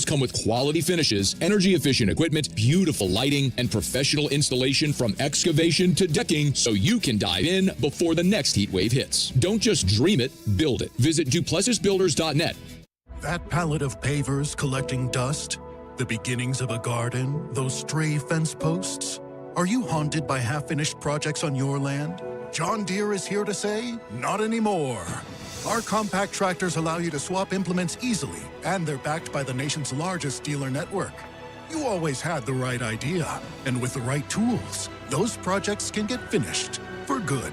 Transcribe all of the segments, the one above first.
come with quality finishes, energy-efficient equipment, beautiful lighting, and professional installation from excavation to decking so you can dive in before the next heat wave hits. Don't just dream it, build it. Visit DuplessisBuilders.net. That pallet of pavers collecting dust? The beginnings of a garden? Those stray fence posts? Are you haunted by half-finished projects on your land? John Deere is here to say, not anymore. Our compact tractors allow you to swap implements easily, and they're backed by the nation's largest dealer network. You always had the right idea, and with the right tools, those projects can get finished for good.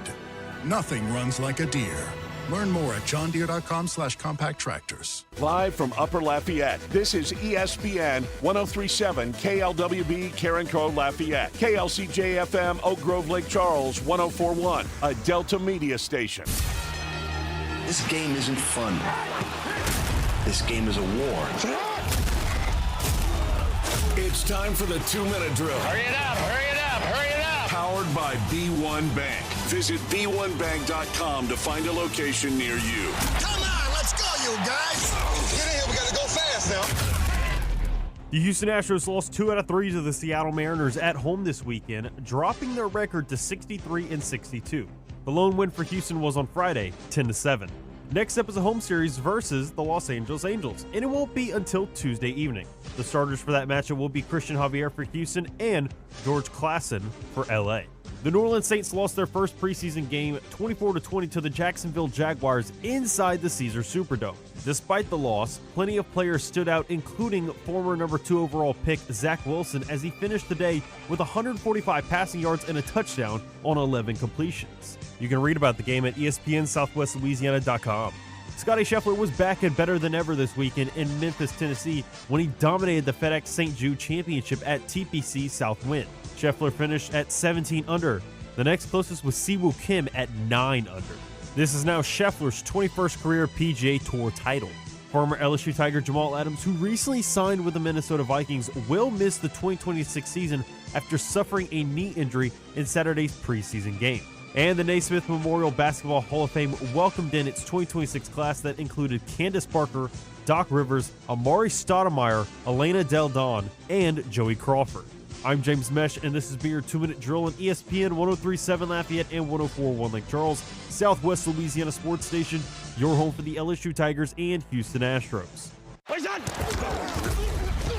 Nothing runs like a Deere. Learn more at johndeere.com/compact tractors. Live from Upper Lafayette, this is ESPN 1037 KLWB Carencro Lafayette, KLCJ-FM Oak Grove Lake Charles 1041, a Delta Media station. This game isn't fun. This game is a war. It's time for the 2-minute drill. Hurry it up, hurry it up, hurry it up. Powered by B1 Bank. Visit B1Bank.com to find a location near you. Come on, let's go, you guys. Get in here, we gotta go fast now. The Houston Astros lost 2 out of 3 to the Seattle Mariners at home this weekend, dropping their record to 63-62. The lone win for Houston was on Friday, 10-7. Next up is a home series versus the Los Angeles Angels, and it won't be until Tuesday evening. The starters for that matchup will be Christian Javier for Houston and George Klassen for LA. The New Orleans Saints lost their first preseason game 24-20 to the Jacksonville Jaguars inside the Caesars Superdome. Despite the loss, plenty of players stood out, including former number 2 overall pick Zach Wilson, as he finished the day with 145 passing yards and a touchdown on 11 completions. You can read about the game at ESPNSouthwestLouisiana.com. Scotty Scheffler was back and better than ever this weekend in Memphis, Tennessee, when he dominated the FedEx St. Jude Championship at TPC Southwind. Scheffler finished at 17 under. The next closest was Siwoo Kim at 9 under. This is now Scheffler's 21st career PGA Tour title. Former LSU Tiger Jamal Adams, who recently signed with the Minnesota Vikings, will miss the 2026 season after suffering a knee injury in Saturday's preseason game. And the Naismith Memorial Basketball Hall of Fame welcomed in its 2026 class that included Candace Parker, Doc Rivers, Amari Stoudemire, Elena Del Don, and Joey Crawford. I'm James Mesh, and this has been your 2-minute drill on ESPN 1037 Lafayette and 1041 Lake Charles, Southwest Louisiana Sports Station, your home for the LSU Tigers and Houston Astros.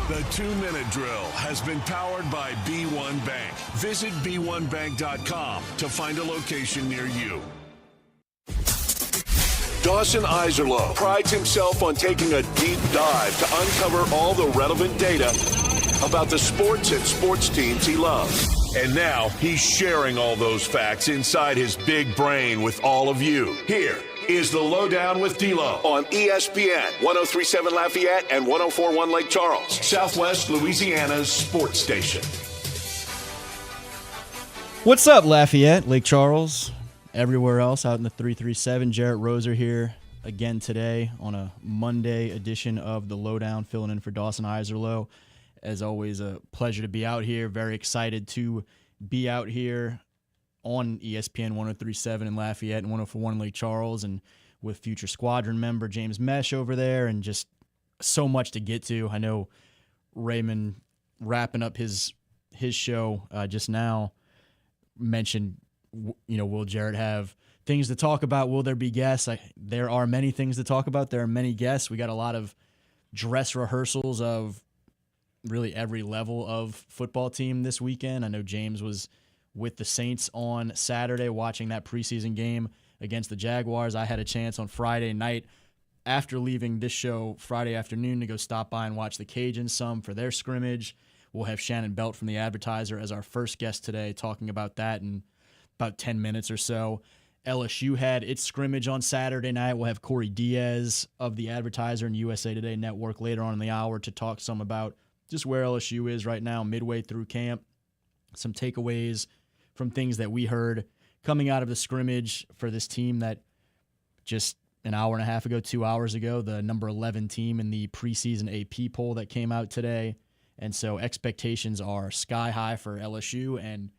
The 2-minute drill has been powered by B1 Bank. Visit B1Bank.com to find a location near you. Dawson Iserloh prides himself on taking a deep dive to uncover all the relevant data about the sports and sports teams he loves. And now he's sharing all those facts inside his big brain with all of you. Here is the LohDown with D-Lo on ESPN 1037 Lafayette and 1041 Lake Charles, Southwest Louisiana's sports station. What's up, Lafayette, Lake Charles, everywhere else out in the 337. Jerit Roser here again today on a Monday edition of the LohDown, filling in for Dawson Iserloh. As always, a pleasure to be out here. Very excited to be out here on ESPN 1037 in Lafayette and 1041 in Lake Charles, and with future squadron member James Mesh over there, and just so much to get to. I know Raymond, wrapping up his show just now, mentioned, will Jerit have things to talk about? Will there be guests? There are many things to talk about. There are many guests. We got a lot of dress rehearsals of really every level of football team this weekend. I know James was with the Saints on Saturday watching that preseason game against the Jaguars. I had a chance on Friday night after leaving this show Friday afternoon to go stop by and watch the Cajuns some for their scrimmage. We'll have Shannon Belt from The Advertiser as our first guest today, talking about that in about 10 minutes or so. LSU had its scrimmage on Saturday night. We'll have Corey Diaz of The Advertiser and USA Today Network later on in the hour to talk some about just where LSU is right now, midway through camp, some takeaways from things that we heard coming out of the scrimmage for this team that just an hour and a half ago, 2 hours ago, the number 11 team in the preseason AP poll that came out today. And so expectations are sky high for LSU. And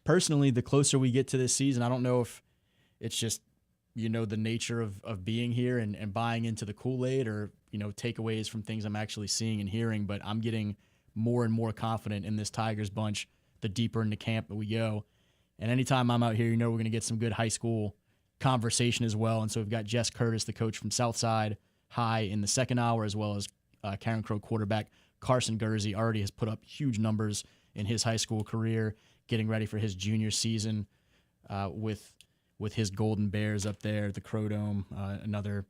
personally, the closer we get to this season, I don't know if it's just, the nature of being here and buying into the Kool-Aid, or takeaways from things I'm actually seeing and hearing, but I'm getting more and more confident in this Tigers bunch the deeper into camp that we go. And anytime I'm out here, we're going to get some good high school conversation as well. And so we've got Jess Curtis, the coach from Southside High, in the second hour, as well as Karen Crow quarterback Carson Gursey. Already has put up huge numbers in his high school career, getting ready for his junior season with his Golden Bears up there at the Crow Dome. Another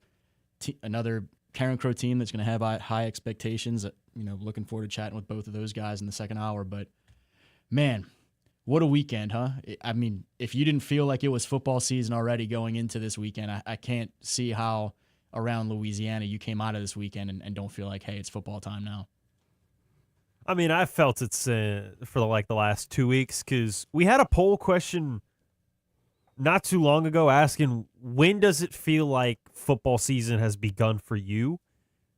Karen Crow team that's going to have high expectations. Looking forward to chatting with both of those guys in the second hour. But, man, what a weekend, huh? I mean, if you didn't feel like it was football season already going into this weekend, I can't see how around Louisiana you came out of this weekend and don't feel like, hey, it's football time now. I mean, I felt it's for the last 2 weeks, because we had a poll question not too long ago asking, when does it feel like football season has begun for you?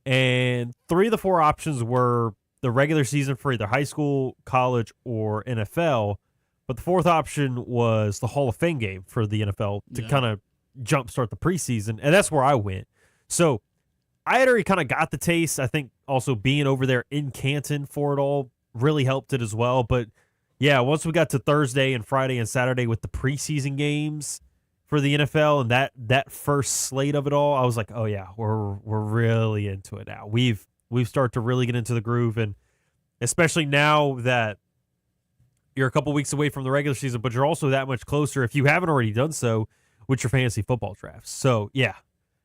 And 3 of the 4 options were the regular season for either high school, college, or NFL. But the 4th option was the Hall of Fame game for the NFL to kind of jumpstart the preseason. And that's where I went. So I had already kind of got the taste. I think also being over there in Canton for it all really helped it as well. But yeah, once we got to Thursday and Friday and Saturday with the preseason games for the NFL and that first slate of it all, I was like, oh yeah, we're really into it now. We've started to really get into the groove, and especially now that you're a couple weeks away from the regular season, but you're also that much closer, if you haven't already done so, with your fantasy football drafts. So yeah,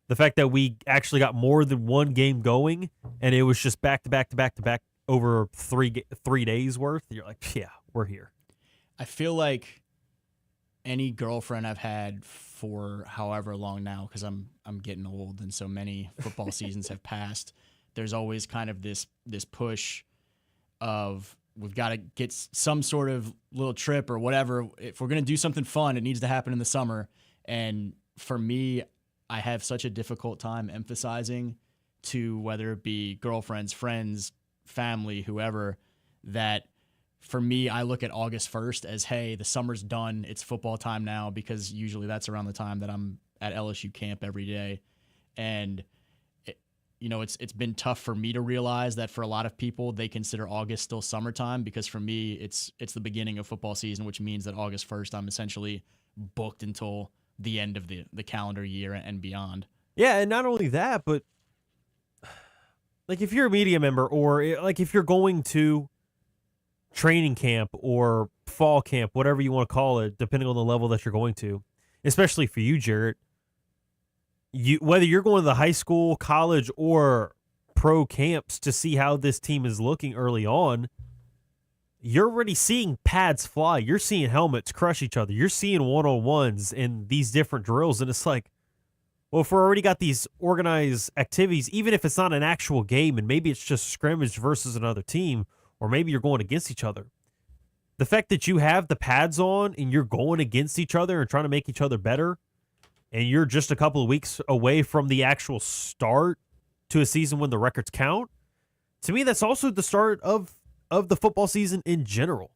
the fact that we actually got more than one game going, and it was just back to back to back to back over 3 days worth, you're like, yeah, we're here. I feel like any girlfriend I've had for however long now, because I'm getting old and so many football seasons have passed, there's always kind of this push of we've got to get some sort of little trip or whatever. If we're going to do something fun, it needs to happen in the summer. And for me, I have such a difficult time emphasizing to whether it be girlfriends, friends, family, whoever, that for me, I look at August 1st as, hey, the summer's done. It's football time now, because usually that's around the time that I'm at LSU camp every day. And it's been tough for me to realize that for a lot of people, they consider August still summertime, because for me, it's the beginning of football season, which means that August 1st, I'm essentially booked until the end of the calendar year and beyond. Yeah, and not only that, but like if you're a media member, or like if you're going to training camp or fall camp, whatever you want to call it, depending on the level that you're going to, especially for you, Jerit, whether you're going to the high school, college, or pro camps to see how this team is looking early on, you're already seeing pads fly. You're seeing helmets crush each other. You're seeing one-on-ones in these different drills. And it's like, well, if we're already got these organized activities, even if it's not an actual game and maybe it's just scrimmage versus another team, or maybe you're going against each other, the fact that you have the pads on and you're going against each other and trying to make each other better, and you're just a couple of weeks away from the actual start to a season when the records count, to me, that's also the start of the football season in general.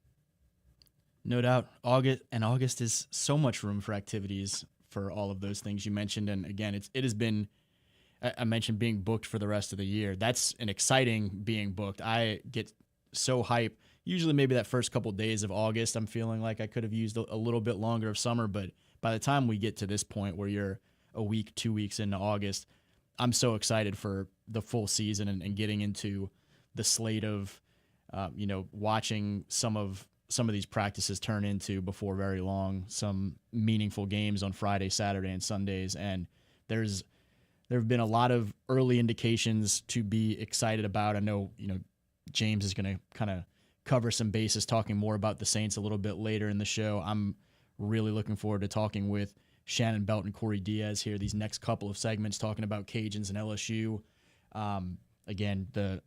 No doubt. August is so much room for activities for all of those things you mentioned. And again, it has been, I mentioned being booked for the rest of the year. That's an exciting being booked. I get so hyped. Usually maybe that first couple of days of August, I'm feeling like I could have used a little bit longer of summer, but by the time we get to this point where you're a week, 2 weeks into August, I'm so excited for the full season and getting into the slate of, watching some of these practices turn into, before very long, some meaningful games on Friday, Saturday, and Sundays. And there have been a lot of early indications to be excited about. I know, James is going to kind of cover some bases, talking more about the Saints a little bit later in the show. I'm really looking forward to talking with Shannon Belt and Corey Diaz here these next couple of segments, talking about Cajuns and LSU. Again, the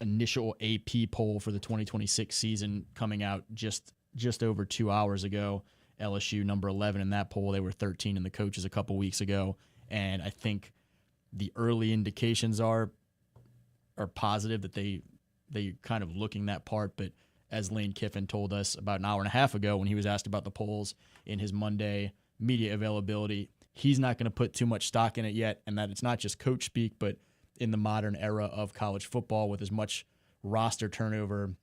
initial AP poll for the 2026 season coming out just over 2 hours ago. LSU number 11 in that poll. They were 13 in the coaches a couple weeks ago. And I think the early indications are positive that they kind of looking that part. But as Lane Kiffin told us about an hour and a half ago when he was asked about the polls in his Monday media availability, he's not going to put too much stock in it yet, and that it's not just coach speak, but in the modern era of college football with as much roster turnover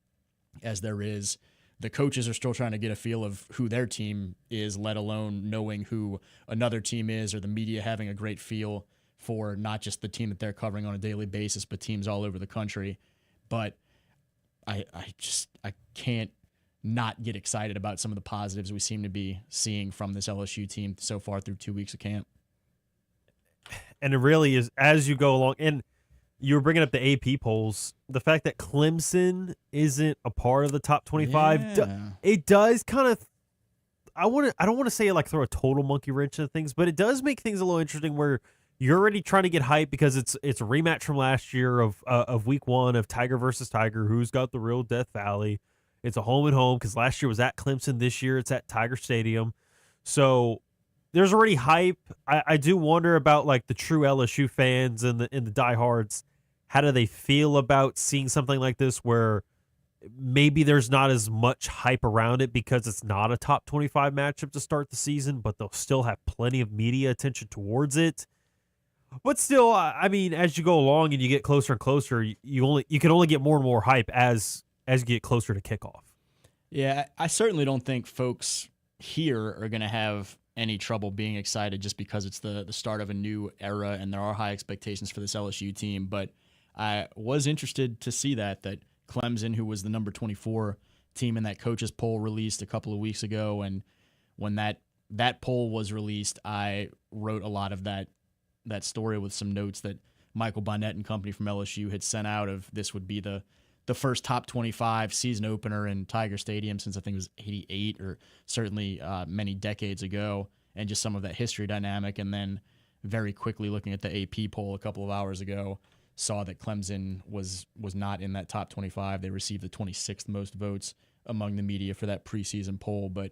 as there is. The coaches are still trying to get a feel of who their team is, let alone knowing who another team is, or the media having a great feel for not just the team that they're covering on a daily basis, but teams all over the country. But I can't not get excited about some of the positives we seem to be seeing from this LSU team so far through 2 weeks of camp. And it really is, as you go along, and you were bringing up the AP polls, the fact that Clemson isn't a part of the top 25, it does kind of, I don't want to say like throw a total monkey wrench into things, but it does make things a little interesting where you're already trying to get hype because it's a rematch from last year of week 1 of Tiger versus Tiger, who's got the real Death Valley. It's a home and home because last year was at Clemson. This year it's at Tiger Stadium. So there's already hype. I do wonder about like the true LSU fans and the diehards. How do they feel about seeing something like this where maybe there's not as much hype around it because it's not a top 25 matchup to start the season, but they'll still have plenty of media attention towards it. But still, I mean, as you go along and you get closer and closer, you can only get more and more hype as you get closer to kickoff. Yeah, I certainly don't think folks here are going to have any trouble being excited just because it's the start of a new era and there are high expectations for this LSU team. But I was interested to see that Clemson, who was the number 24 team in that coaches poll, released a couple of weeks ago, and when that poll was released, I wrote a lot of that story with some notes that Michael Bonnet and company from LSU had sent out of this would be the first top 25 season opener in Tiger Stadium since I think it was 88 or certainly many decades ago, and just some of that history dynamic. And then very quickly looking at the AP poll a couple of hours ago, saw that Clemson was not in that top 25. They received the 26th most votes among the media for that preseason poll. But,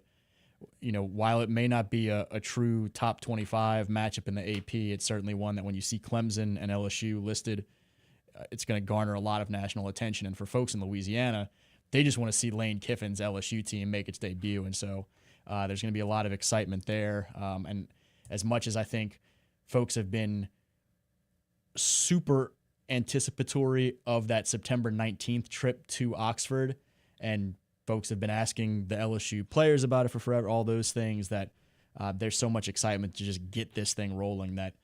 you know, while it may not be a true top 25 matchup in the AP, it's certainly one that when you see Clemson and LSU listed, it's going to garner a lot of national attention. And for folks in Louisiana, they just want to see Lane Kiffin's LSU team make its debut. And so there's going to be a lot of excitement there. And as much as I think folks have been super anticipatory of that September 19th trip to Oxford, and folks have been asking the LSU players about it for forever, all those things, that there's so much excitement to just get this thing rolling that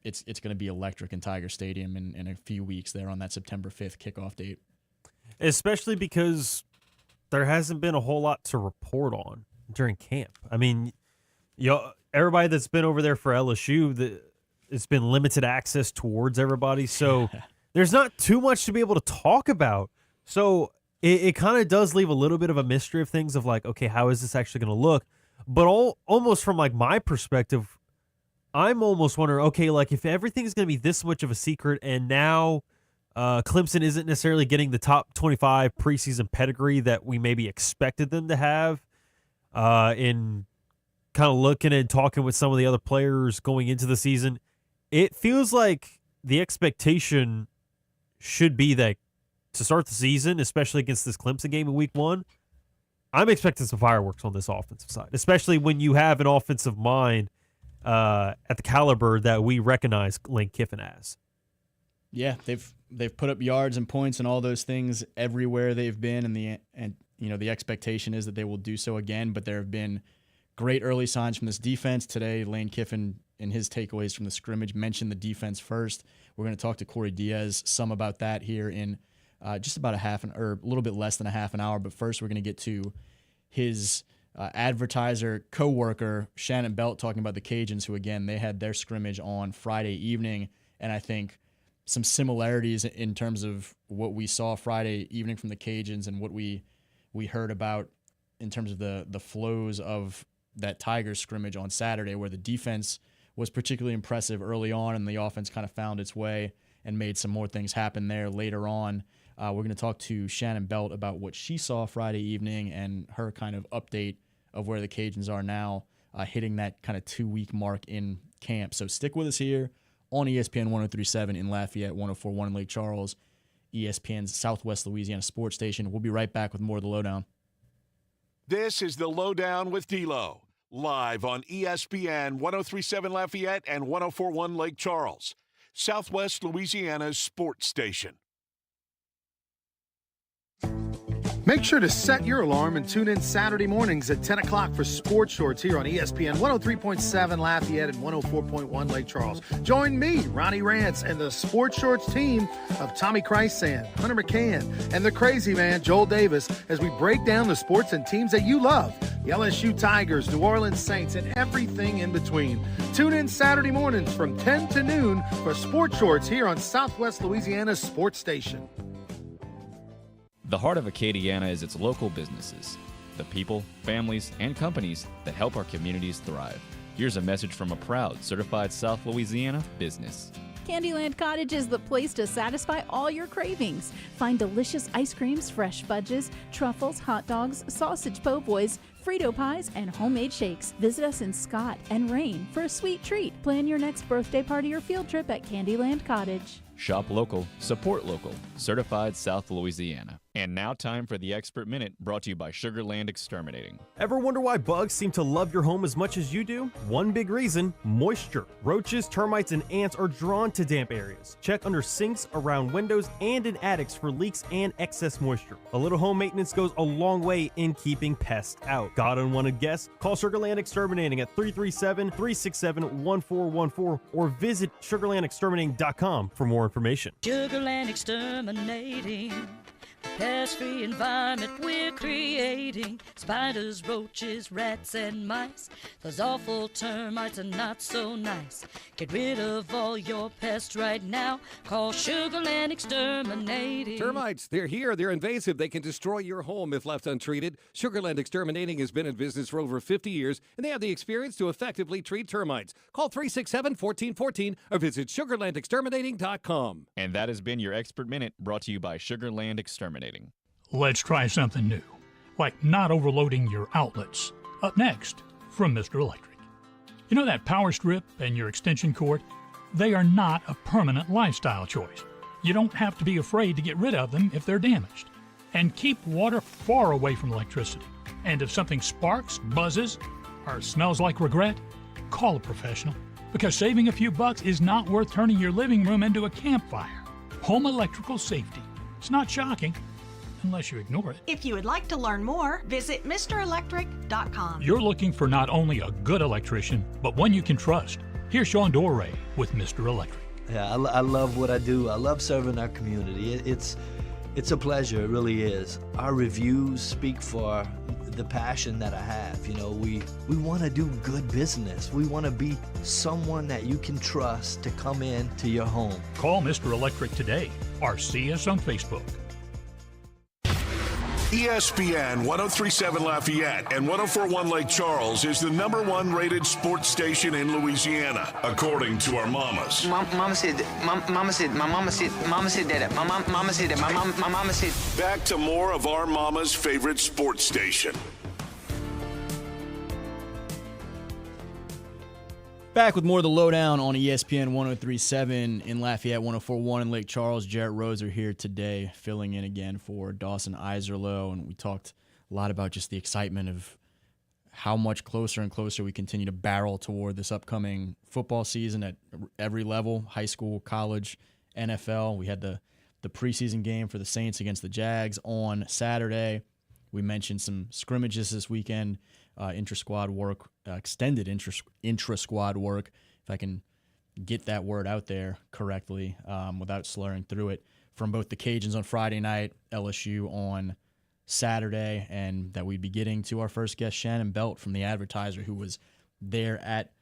it's going to be electric in Tiger Stadium in a few weeks there on that September 5th kickoff date. Especially because there hasn't been a whole lot to report on during camp. I mean, everybody that's been over there for LSU, it's been limited access towards everybody, so there's not too much to be able to talk about. So it kind of does leave a little bit of a mystery of things of like, okay, how is this actually going to look? But almost from like my perspective, I'm almost wondering, okay, like if everything's going to be this much of a secret and now Clemson isn't necessarily getting the top 25 preseason pedigree that we maybe expected them to have in kind of looking and talking with some of the other players going into the season, it feels like the expectation should be that to start the season, especially against this Clemson game in week 1, I'm expecting some fireworks on this offensive side, especially when you have an offensive mind at the caliber that we recognize Lane Kiffin as. Yeah, they've put up yards and points and all those things everywhere they've been, and you know the expectation is that they will do so again. But there have been great early signs from this defense today. Lane Kiffin, in his takeaways from the scrimmage, mentioned the defense first. We're going to talk to Corey Diaz some about that here in just about a little bit less than a half an hour. But first, we're going to get to his advertiser coworker Shannon Belt talking about the Cajuns, who again they had their scrimmage on Friday evening, and I think some similarities in terms of what we saw Friday evening from the Cajuns and what we heard about in terms of the flows of that Tigers scrimmage on Saturday, where the defense was particularly impressive early on and the offense kind of found its way and made some more things happen there later on. We're going to talk to Shannon Belt about what she saw Friday evening and her kind of update of where the Cajuns are now, hitting that kind of 2-week mark in camp. So stick with us here on ESPN 103.7 in Lafayette, 104.1 in Lake Charles, ESPN's Southwest Louisiana sports station. We'll be right back with more of the Lowdown. This is the Lowdown with D-Lo, live on ESPN 103.7 Lafayette and 104.1 Lake Charles. Southwest Louisiana's sports station. Make sure to set your alarm and tune in Saturday mornings at 10 o'clock for Sports Shorts here on ESPN 103.7 Lafayette and 104.1 Lake Charles. Join me, Ronnie Rance, and the Sports Shorts team of Tommy Christsan, Hunter McCann, and the crazy man, Joel Davis, as we break down the sports and teams that you love. The LSU Tigers, New Orleans Saints, and everything in between. Tune in Saturday mornings from 10 to noon for Sports Shorts here on Southwest Louisiana's sports station. The heart of Acadiana is its local businesses, the people, families, and companies that help our communities thrive. Here's a message from a proud certified South Louisiana business. Candyland Cottage is the place to satisfy all your cravings. Find delicious ice creams, fresh fudges, truffles, hot dogs, sausage po' boys, Frito pies, and homemade shakes. Visit us in Scott and Rain for a sweet treat. Plan your next birthday party or field trip at Candyland Cottage. Shop local, support local, certified South Louisiana. And now time for the Expert Minute, brought to you by Sugarland Exterminating. Ever wonder why bugs seem to love your home as much as you do? One big reason: moisture. Roaches, termites, and ants are drawn to damp areas. Check under sinks, around windows, and in attics for leaks and excess moisture. A little home maintenance goes a long way in keeping pests out. Got unwanted guests? Call Sugarland Exterminating at 337-367-1414 or visit sugarlandexterminating.com for more information. Sugarland Exterminating. Pest-free environment we're creating. Spiders, roaches, rats, and mice. Those awful termites are not so nice. Get rid of all your pests right now. Call Sugarland Exterminating. Termites, they're here. They're invasive. They can destroy your home if left untreated. Sugarland Exterminating has been in business for over 50 years, and they have the experience to effectively treat termites. Call 367-1414 or visit sugarlandexterminating.com. And that has been your Expert Minute, brought to you by Sugarland Exterminating. Let's try something new, like not overloading your outlets. Up next, from Mr. Electric. You know that power strip and your extension cord? They are not a permanent lifestyle choice. You don't have to be afraid to get rid of them if they're damaged. And keep water far away from electricity. And if something sparks, buzzes, or smells like regret, call a professional. Because saving a few bucks is not worth turning your living room into a campfire. Home electrical safety. It's not shocking, unless you ignore it. If you would like to learn more, visit MrElectric.com. You're looking for not only a good electrician, but one you can trust. Here's Sean Doré with Mr. Electric. Yeah, I love what I do. I love serving our community. It's a pleasure, it really is. Our reviews speak for the passion that I have. You know, we want to do good business. We want to be someone that you can trust to come in to your home. Call Mr. Electric today or see us on Facebook. ESPN 103.7 Lafayette and 104.1 Lake Charles is the #1 rated sports station in Louisiana, according to our mamas. Mama said that. Mama said that. My mama said that. My mama said. Back to more of our mama's favorite sports station. Back with more of the LohDown on ESPN 103.7 in Lafayette, 104.1 in Lake Charles. Jerit Roser here today, filling in again for Dawson Iserloh, and we talked a lot about just the excitement of how much closer and closer we continue to barrel toward this upcoming football season at every level, high school, college, NFL. We had the preseason game for the Saints against the Jags on Saturday. We mentioned some scrimmages this weekend. Intra-squad work, extended intra-squad work, if I can get that word out there correctly without slurring through it, from both the Cajuns on Friday night, LSU on Saturday, and that we'd be getting to our first guest, Shannon Belt from The Advertiser, who was there at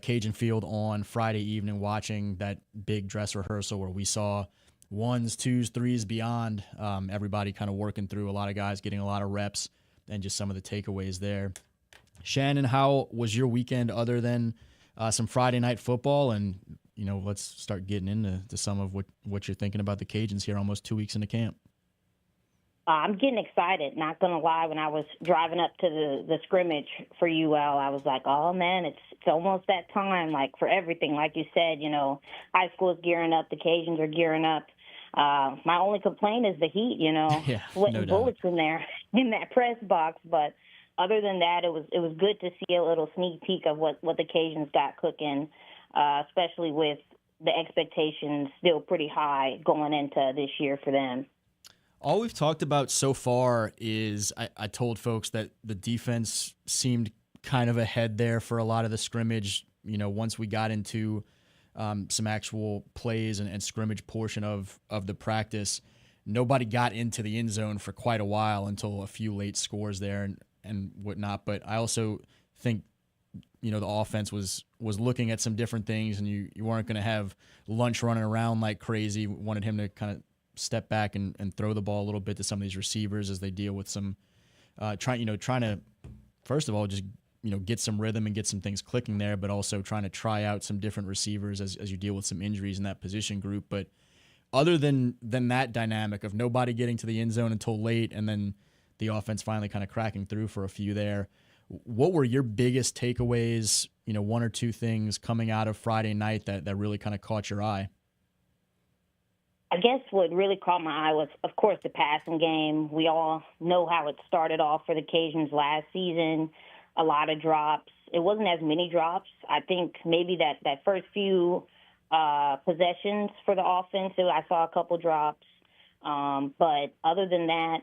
Cajun Field on Friday evening watching that big dress rehearsal where we saw ones, twos, threes, beyond, everybody kind of working through, a lot of guys getting a lot of reps, and just some of the takeaways there. Shannon, how was your weekend other than some Friday night football? And, you know, let's start getting into some of what you're thinking about the Cajuns here almost 2 weeks into camp. I'm getting excited, not going to lie. When I was driving up to the scrimmage for UL, I was like, oh, man, it's almost that time, like, for everything. Like you said, you know, high school is gearing up. The Cajuns are gearing up. My only complaint is the heat, you know, sweating bullets in there in that press box. But other than that, it was good to see a little sneak peek of what the Cajuns got cooking, especially with the expectations still pretty high going into this year for them. All we've talked about so far is I told folks that the defense seemed kind of ahead there for a lot of the scrimmage. You know, once we got into some actual plays and scrimmage portion of the practice, nobody got into the end zone for quite a while until a few late scores there and whatnot. But I also think, you know, the offense was looking at some different things, and you weren't going to have Lunch running around like crazy. Wanted him to kind of step back and throw the ball a little bit to some of these receivers as they deal with some trying to first of all just, you know, get some rhythm and get some things clicking there, but also trying to try out some different receivers as you deal with some injuries in that position group. But other than that dynamic of nobody getting to the end zone until late and then the offense finally kind of cracking through for a few there, what were your biggest takeaways, you know, one or two things coming out of Friday night that really kind of caught your eye? I guess what really caught my eye was, of course, the passing game. We all know how it started off for the Cajuns last season. A lot of drops. It wasn't as many drops. I think maybe that first few possessions for the offense, I saw a couple drops. But other than that,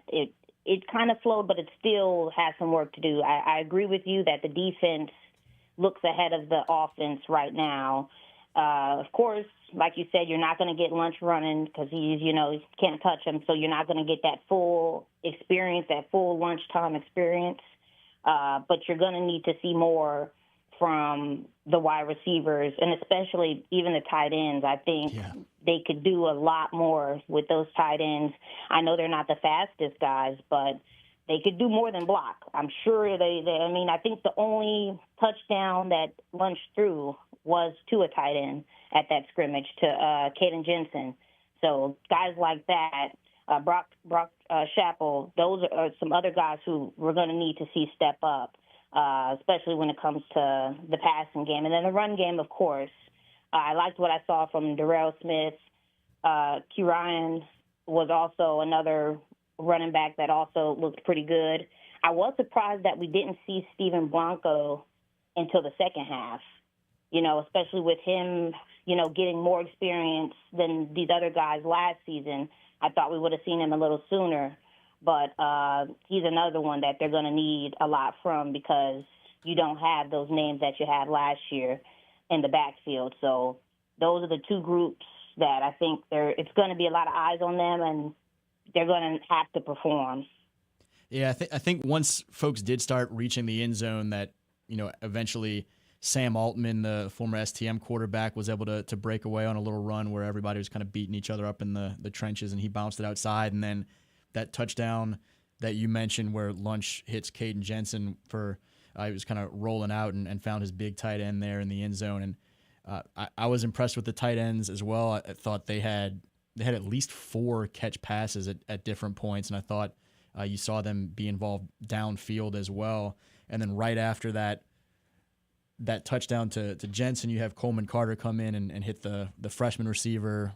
it kind of flowed, but it still has some work to do. I agree with you that the defense looks ahead of the offense right now. Of course, like you said, you're not going to get Lunch running because you can't touch him, so you're not going to get that full experience, that full lunchtime experience. But you're going to need to see more from the wide receivers, and especially even the tight ends. I think they could do a lot more with those tight ends. I know they're not the fastest guys, but they could do more than block. I'm sure I think the only touchdown that Lunch threw was to a tight end at that scrimmage to Caden Jensen. So guys like that, Brock Chappell, those are some other guys who we're going to need to see step up, especially when it comes to the passing game. And then the run game, of course. I liked what I saw from Darrell Smith. Q Ryan was also another running back that also looked pretty good. I was surprised that we didn't see Steven Blanco until the second half, you know, especially with him, you know, getting more experience than these other guys last season. I thought we would have seen him a little sooner, but he's another one that they're going to need a lot from because you don't have those names that you had last year in the backfield. So those are the two groups that I think it's going to be a lot of eyes on them, and they're going to have to perform. Yeah, I think once folks did start reaching the end zone that, you know, eventually Sam Altman, the former STM quarterback, was able to break away on a little run where everybody was kind of beating each other up in the trenches, and he bounced it outside. And then that touchdown that you mentioned where Lunch hits Caden Jensen for he was kind of rolling out and found his big tight end there in the end zone. And I was impressed with the tight ends as well. I thought they had at least 4 catch passes at different points, and I thought you saw them be involved downfield as well. And then right after that touchdown to Jensen, you have Coleman Carter come in and hit the freshman receiver,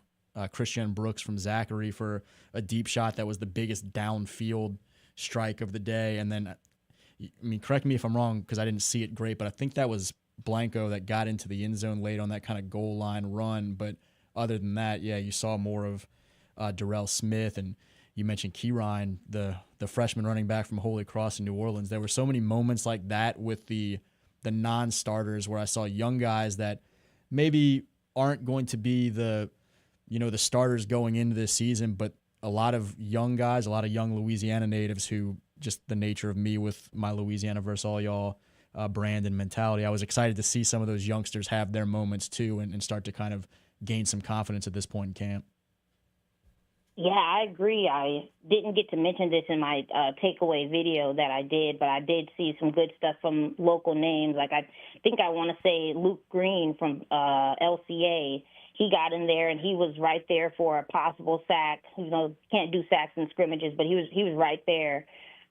Christian Brooks from Zachary, for a deep shot that was the biggest downfield strike of the day. And then, I mean, correct me if I'm wrong because I didn't see it great, but I think that was Blanco that got into the end zone late on that kind of goal line run. But other than that, yeah, you saw more of Darrell Smith, and you mentioned Keyron, the freshman running back from Holy Cross in New Orleans. There were so many moments like that with the non-starters where I saw young guys that maybe aren't going to be the starters going into this season, but a lot of young guys, a lot of young Louisiana natives who, just the nature of me with my Louisiana versus all y'all brand and mentality, I was excited to see some of those youngsters have their moments too and start to kind of gain some confidence at this point in camp. Yeah, I agree. I didn't get to mention this in my takeaway video that I did, but I did see some good stuff from local names. Like I think I want to say Luke Green from LCA. He got in there and he was right there for a possible sack. You know, can't do sacks in scrimmages, but he was right there.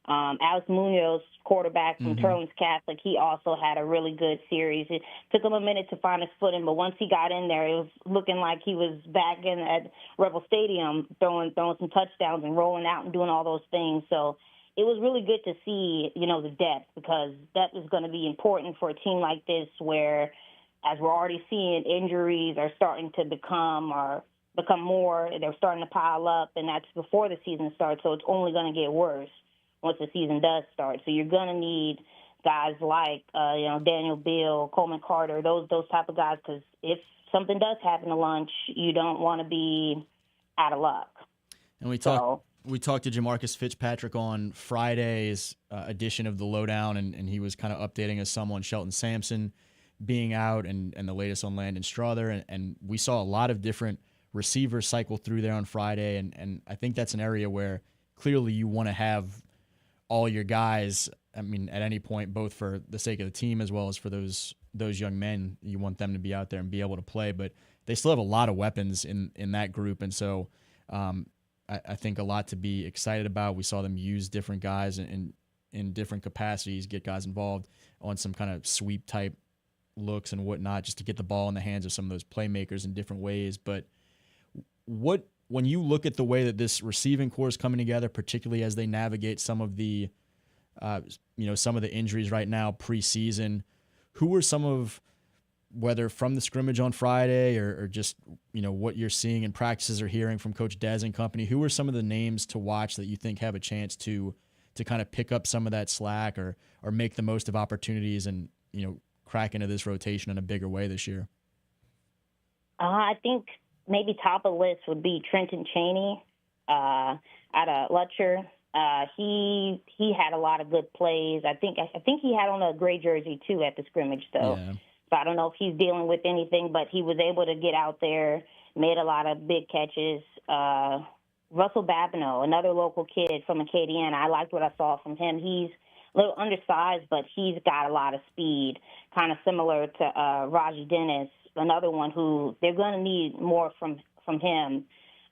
Alex Munoz, quarterback from Turlings Catholic, he also had a really good series. It took him a minute to find his footing, but once he got in there, it was looking like he was back in at Rebel Stadium throwing some touchdowns and rolling out and doing all those things. So it was really good to see, you know, the depth, because depth is going to be important for a team like this where as we're already seeing, injuries are starting to become more. They're starting to pile up, and that's before the season starts. So it's only going to get worse once the season does start. So you're going to need guys like Daniel Beal, Coleman Carter, those type of guys, because if something does happen to lunch, you don't want to be out of luck. And we talked to Jamarcus Fitzpatrick on Friday's edition of the LohDown, and he was kind of updating us some on Shelton Sampson being out and the latest on Landon Strother. And we saw a lot of different receivers cycle through there on Friday, and I think that's an area where clearly you want to have all your guys. I mean, at any point, both for the sake of the team as well as for those young men, you want them to be out there and be able to play. But they still have a lot of weapons in that group, and so I think a lot to be excited about. We saw them use different guys in different capacities, get guys involved on some kind of sweep type looks and whatnot, just to get the ball in the hands of some of those playmakers in different ways. But when you look at the way that this receiving core is coming together, particularly as they navigate some of the some of the injuries right now preseason, who are some of, whether from the scrimmage on Friday or just what you're seeing in practices or hearing from Coach Dez and company, who are some of the names to watch that you think have a chance to kind of pick up some of that slack or make the most of opportunities and crack into this rotation in a bigger way this year? I think maybe top of the list would be Trenton Chaney out of Lutcher. He had a lot of good plays. I think he had on a gray jersey too at the scrimmage though. Yeah. So I don't know if he's dealing with anything, but he was able to get out there, made a lot of big catches. Russell Babineau, another local kid from Acadiana, I liked what I saw from him. He's a little undersized, but he's got a lot of speed, kind of similar to Raji Dennis, another one who they're going to need more from him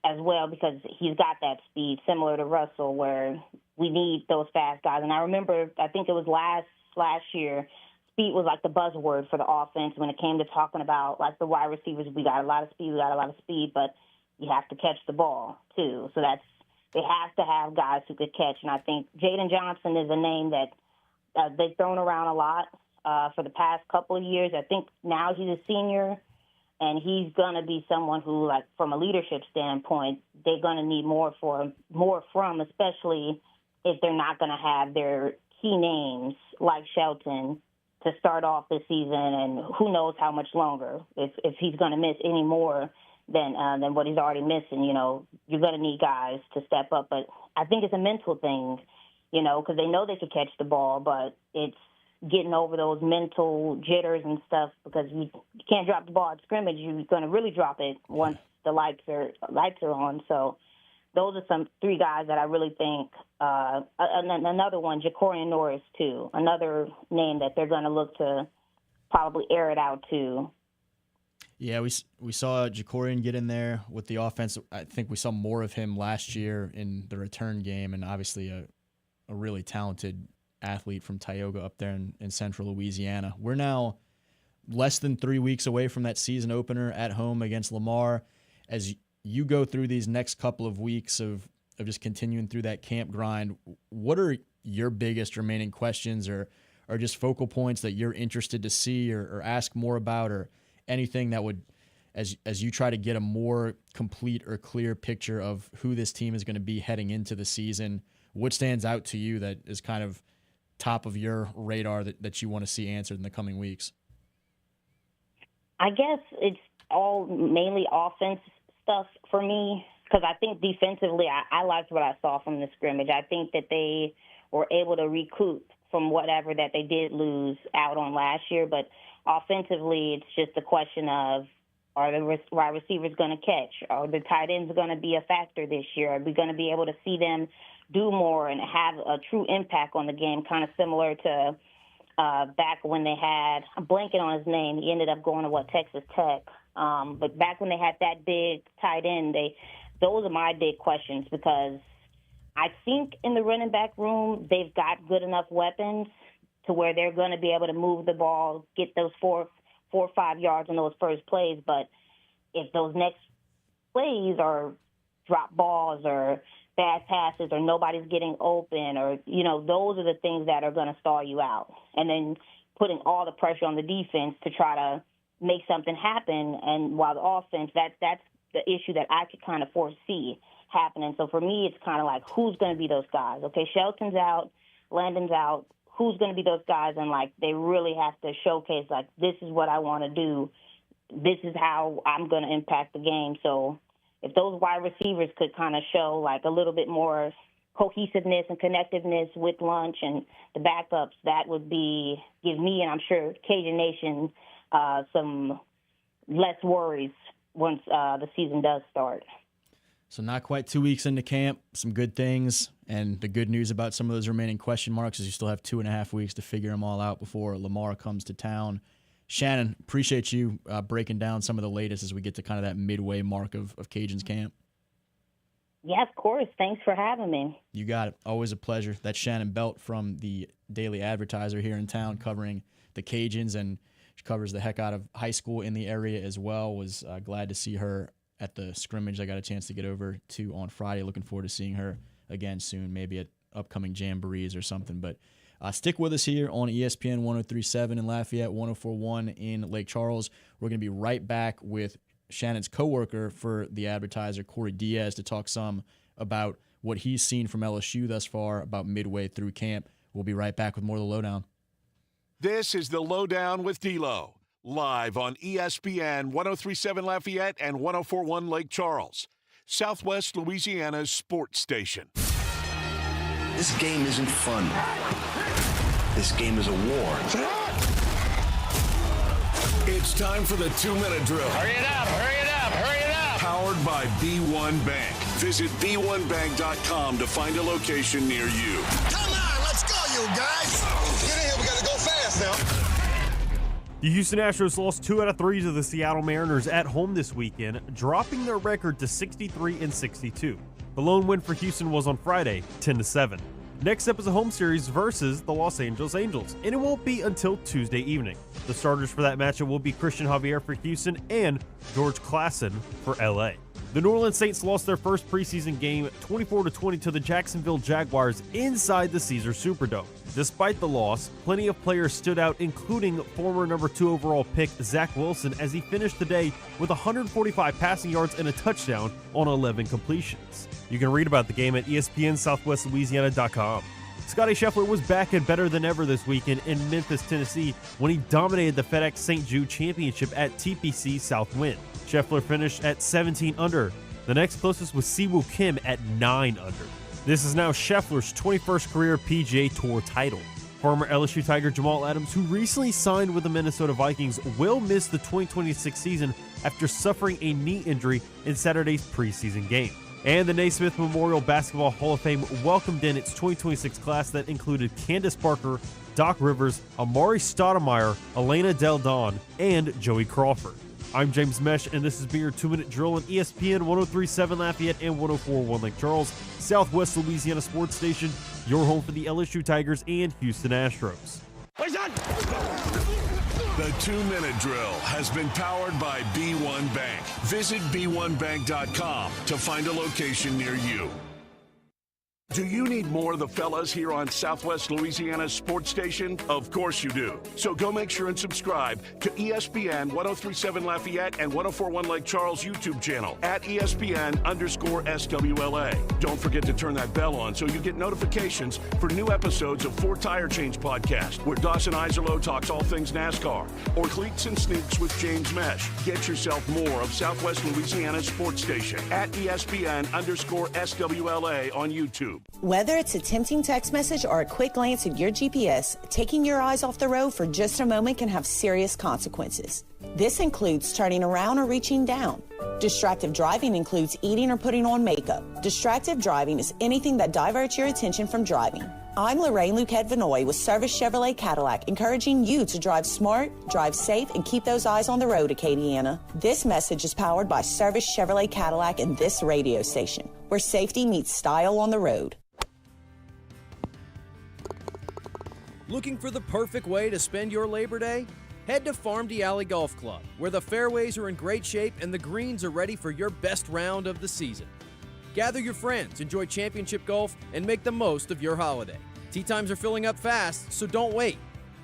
as well, because he's got that speed similar to Russell, where we need those fast guys. And I remember, I think it was last year, speed was like the buzzword for the offense when it came to talking about like the wide receivers. We got a lot of speed, but you have to catch the ball too. So they have to have guys who could catch. And I think Jaden Johnson is a name that they've thrown around a lot for the past couple of years. I think now he's a senior, and he's going to be someone who, like, from a leadership standpoint, they're going to need more from, especially if they're not going to have their key names like Shelton to start off this season, and who knows how much longer. If he's going to miss any more than what he's already missing, you're going to need guys to step up. But I think it's a mental thing, because they know they could catch the ball, but it's getting over those mental jitters and stuff, because you can't drop the ball at scrimmage. You're going to really drop it once the lights are on. So those are some three guys that I really think. Another one, Jacorian Norris, too, another name that they're going to look to probably air it out to. Yeah, we saw Jacorian get in there with the offense. I think we saw more of him last year in the return game, and obviously a really talented athlete from Tioga up there in central Louisiana. We're now less than 3 weeks away from that season opener at home against Lamar. As you go through these next couple of weeks of just continuing through that camp grind, what are your biggest remaining questions or just focal points that you're interested to see or ask more about, or anything that would, as you try to get a more complete or clear picture of who this team is going to be heading into the season, what stands out to you that is kind of top of your radar that you want to see answered in the coming weeks? I guess it's all mainly offense stuff for me, because I think defensively I liked what I saw from the scrimmage. I think that they were able to recoup from whatever that they did lose out on last year, but offensively it's just a question of, are the wide receivers going to catch? Are the tight ends going to be a factor this year? Are we going to be able to see them do more and have a true impact on the game, kind of similar to back when they had, I'm blanking on his name, he ended up going to Texas Tech, but back when they had that big tight end, those are my big questions, because I think in the running back room they've got good enough weapons to where they're going to be able to move the ball, get those 4 or 5 yards on those first plays. But if those next plays are drop balls or bad passes or nobody's getting open, or, those are the things that are going to stall you out. And then putting all the pressure on the defense to try to make something happen. And while the offense, that's the issue that I could kind of foresee happening. So for me, it's kind of like, who's going to be those guys? Okay, Shelton's out, Landon's out. Who's going to be those guys? And, like, they really have to showcase, like, this is what I want to do. This is how I'm going to impact the game. So if those wide receivers could kind of show, like, a little bit more cohesiveness and connectiveness with Lunch and the backups, that would give me, and I'm sure Cajun Nation, some less worries once the season does start. So not quite 2 weeks into camp, some good things, and the good news about some of those remaining question marks is you still have 2.5 weeks to figure them all out before Lamar comes to town. Shannon, appreciate you breaking down some of the latest as we get to kind of that midway mark of Cajuns camp. Yeah, of course. Thanks for having me. You got it. Always a pleasure. That's Shannon Belt from the Daily Advertiser here in town covering the Cajuns, and she covers the heck out of high school in the area as well. Was glad to see her at the scrimmage I got a chance to get over to on Friday. Looking forward to seeing her again soon, maybe at upcoming jamborees or something. But stick with us here on ESPN 103.7 in Lafayette, 104.1 in Lake Charles. We're going to be right back with Shannon's coworker for the Advertiser, Corey Diaz, to talk some about what he's seen from LSU thus far about midway through camp. We'll be right back with more of the Lowdown. This is the Lowdown with D-Lo, live on ESPN 103.7 Lafayette and 104.1 Lake Charles, Southwest Louisiana's sports station. This game isn't fun. This game is a war. It's time for the 2-minute drill. Hurry it up, hurry it up, hurry it up. Powered by B1 Bank. Visit b1bank.com to find a location near you. Come on, let's go, you guys. Get in here, we got to go fast now. The Houston Astros lost 2 out of 3 to the Seattle Mariners at home this weekend, dropping their record to 63-62. The lone win for Houston was on Friday, 10-7. Next up is a home series versus the Los Angeles Angels, and it won't be until Tuesday evening. The starters for that matchup will be Christian Javier for Houston and George Klassen for LA. The New Orleans Saints lost their first preseason game 24-20 to the Jacksonville Jaguars inside the Caesars Superdome. Despite the loss, plenty of players stood out, including former number 2 overall pick Zach Wilson, as he finished the day with 145 passing yards and a touchdown on 11 completions. You can read about the game at ESPN-SouthwestLouisiana.com. Scotty Scheffler was back and better than ever this weekend in Memphis, Tennessee, when he dominated the FedEx St. Jude Championship at TPC Southwind. Scheffler finished at 17 under. The next closest was Siwoo Kim at 9 under. This is now Scheffler's 21st career PGA Tour title. Former LSU Tiger Jamal Adams, who recently signed with the Minnesota Vikings, will miss the 2026 season after suffering a knee injury in Saturday's preseason game. And the Naismith Memorial Basketball Hall of Fame welcomed in its 2026 class that included Candace Parker, Doc Rivers, Amari Stoudemire, Elena Del Don, and Joey Crawford. I'm James Mesh, and this has been your 2-minute drill on ESPN 103.7 Lafayette and 104.1 Lake Charles, Southwest Louisiana sports station, your home for the LSU Tigers and Houston Astros. The 2-minute drill has been powered by B1 Bank. Visit b1bank.com to find a location near you. Do you need more of the fellas here on Southwest Louisiana's sports station? Of course you do. So go make sure and subscribe to ESPN 103.7 Lafayette and 104.1 Lake Charles YouTube channel at ESPN_SWLA. Don't forget to turn that bell on so you get notifications for new episodes of 4 Tire Change Podcast, where Dawson Iserloh talks all things NASCAR, or Cleats and Sneaks with James Mesh. Get yourself more of Southwest Louisiana's sports station at ESPN_SWLA on YouTube. Whether it's a tempting text message or a quick glance at your GPS, taking your eyes off the road for just a moment can have serious consequences. This includes turning around or reaching down. Distractive driving includes eating or putting on makeup. Distractive driving is anything that diverts your attention from driving. I'm Lorraine Luquette Vinoy with Service Chevrolet Cadillac, encouraging you to drive smart, drive safe, and keep those eyes on the road, Acadiana. This message is powered by Service Chevrolet Cadillac and this radio station, where safety meets style on the road. Looking for the perfect way to spend your Labor Day? Head to Farm D Alley Golf Club, where the fairways are in great shape and the greens are ready for your best round of the season. Gather your friends, enjoy championship golf, and make the most of your holiday. Tee times are filling up fast, so don't wait.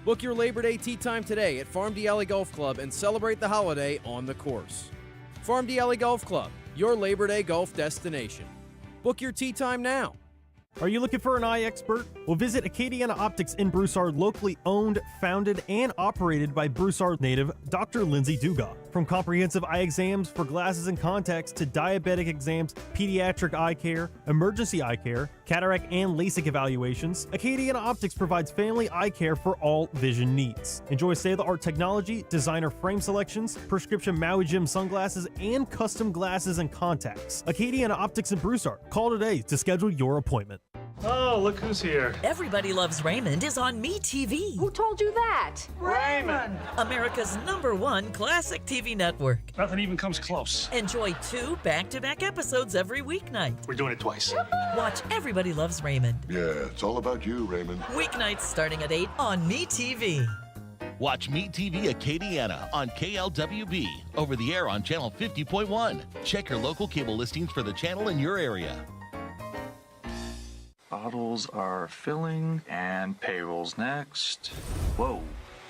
Book your Labor Day tee time today at Farm D Alley Golf Club and celebrate the holiday on the course. Farm D Alley Golf Club, your Labor Day golf destination. Book your tee time now. Are you looking for an eye expert? Well, visit Acadiana Optics in Broussard, locally owned, founded, and operated by Broussard native Dr. Lindsay Dugas. From comprehensive eye exams for glasses and contacts to diabetic exams, pediatric eye care, emergency eye care, cataract and LASIK evaluations, Acadiana Optics provides family eye care for all vision needs. Enjoy state-of-the-art technology, designer frame selections, prescription Maui Jim sunglasses, and custom glasses and contacts. Acadiana Optics in Broussard. Call today to schedule your appointment. Oh, look who's here. Everybody Loves Raymond is on MeTV. Who told you that? Raymond! America's #1 classic TV network. Nothing even comes close. Enjoy 2 back-to-back episodes every weeknight. We're doing it twice. Watch Everybody Loves Raymond. Yeah, it's all about you, Raymond. Weeknights starting at 8 on MeTV. Watch MeTV Acadiana on KLWB, over the air on channel 50.1. Check your local cable listings for the channel in your area. Bottles are filling and payroll's next. Whoa,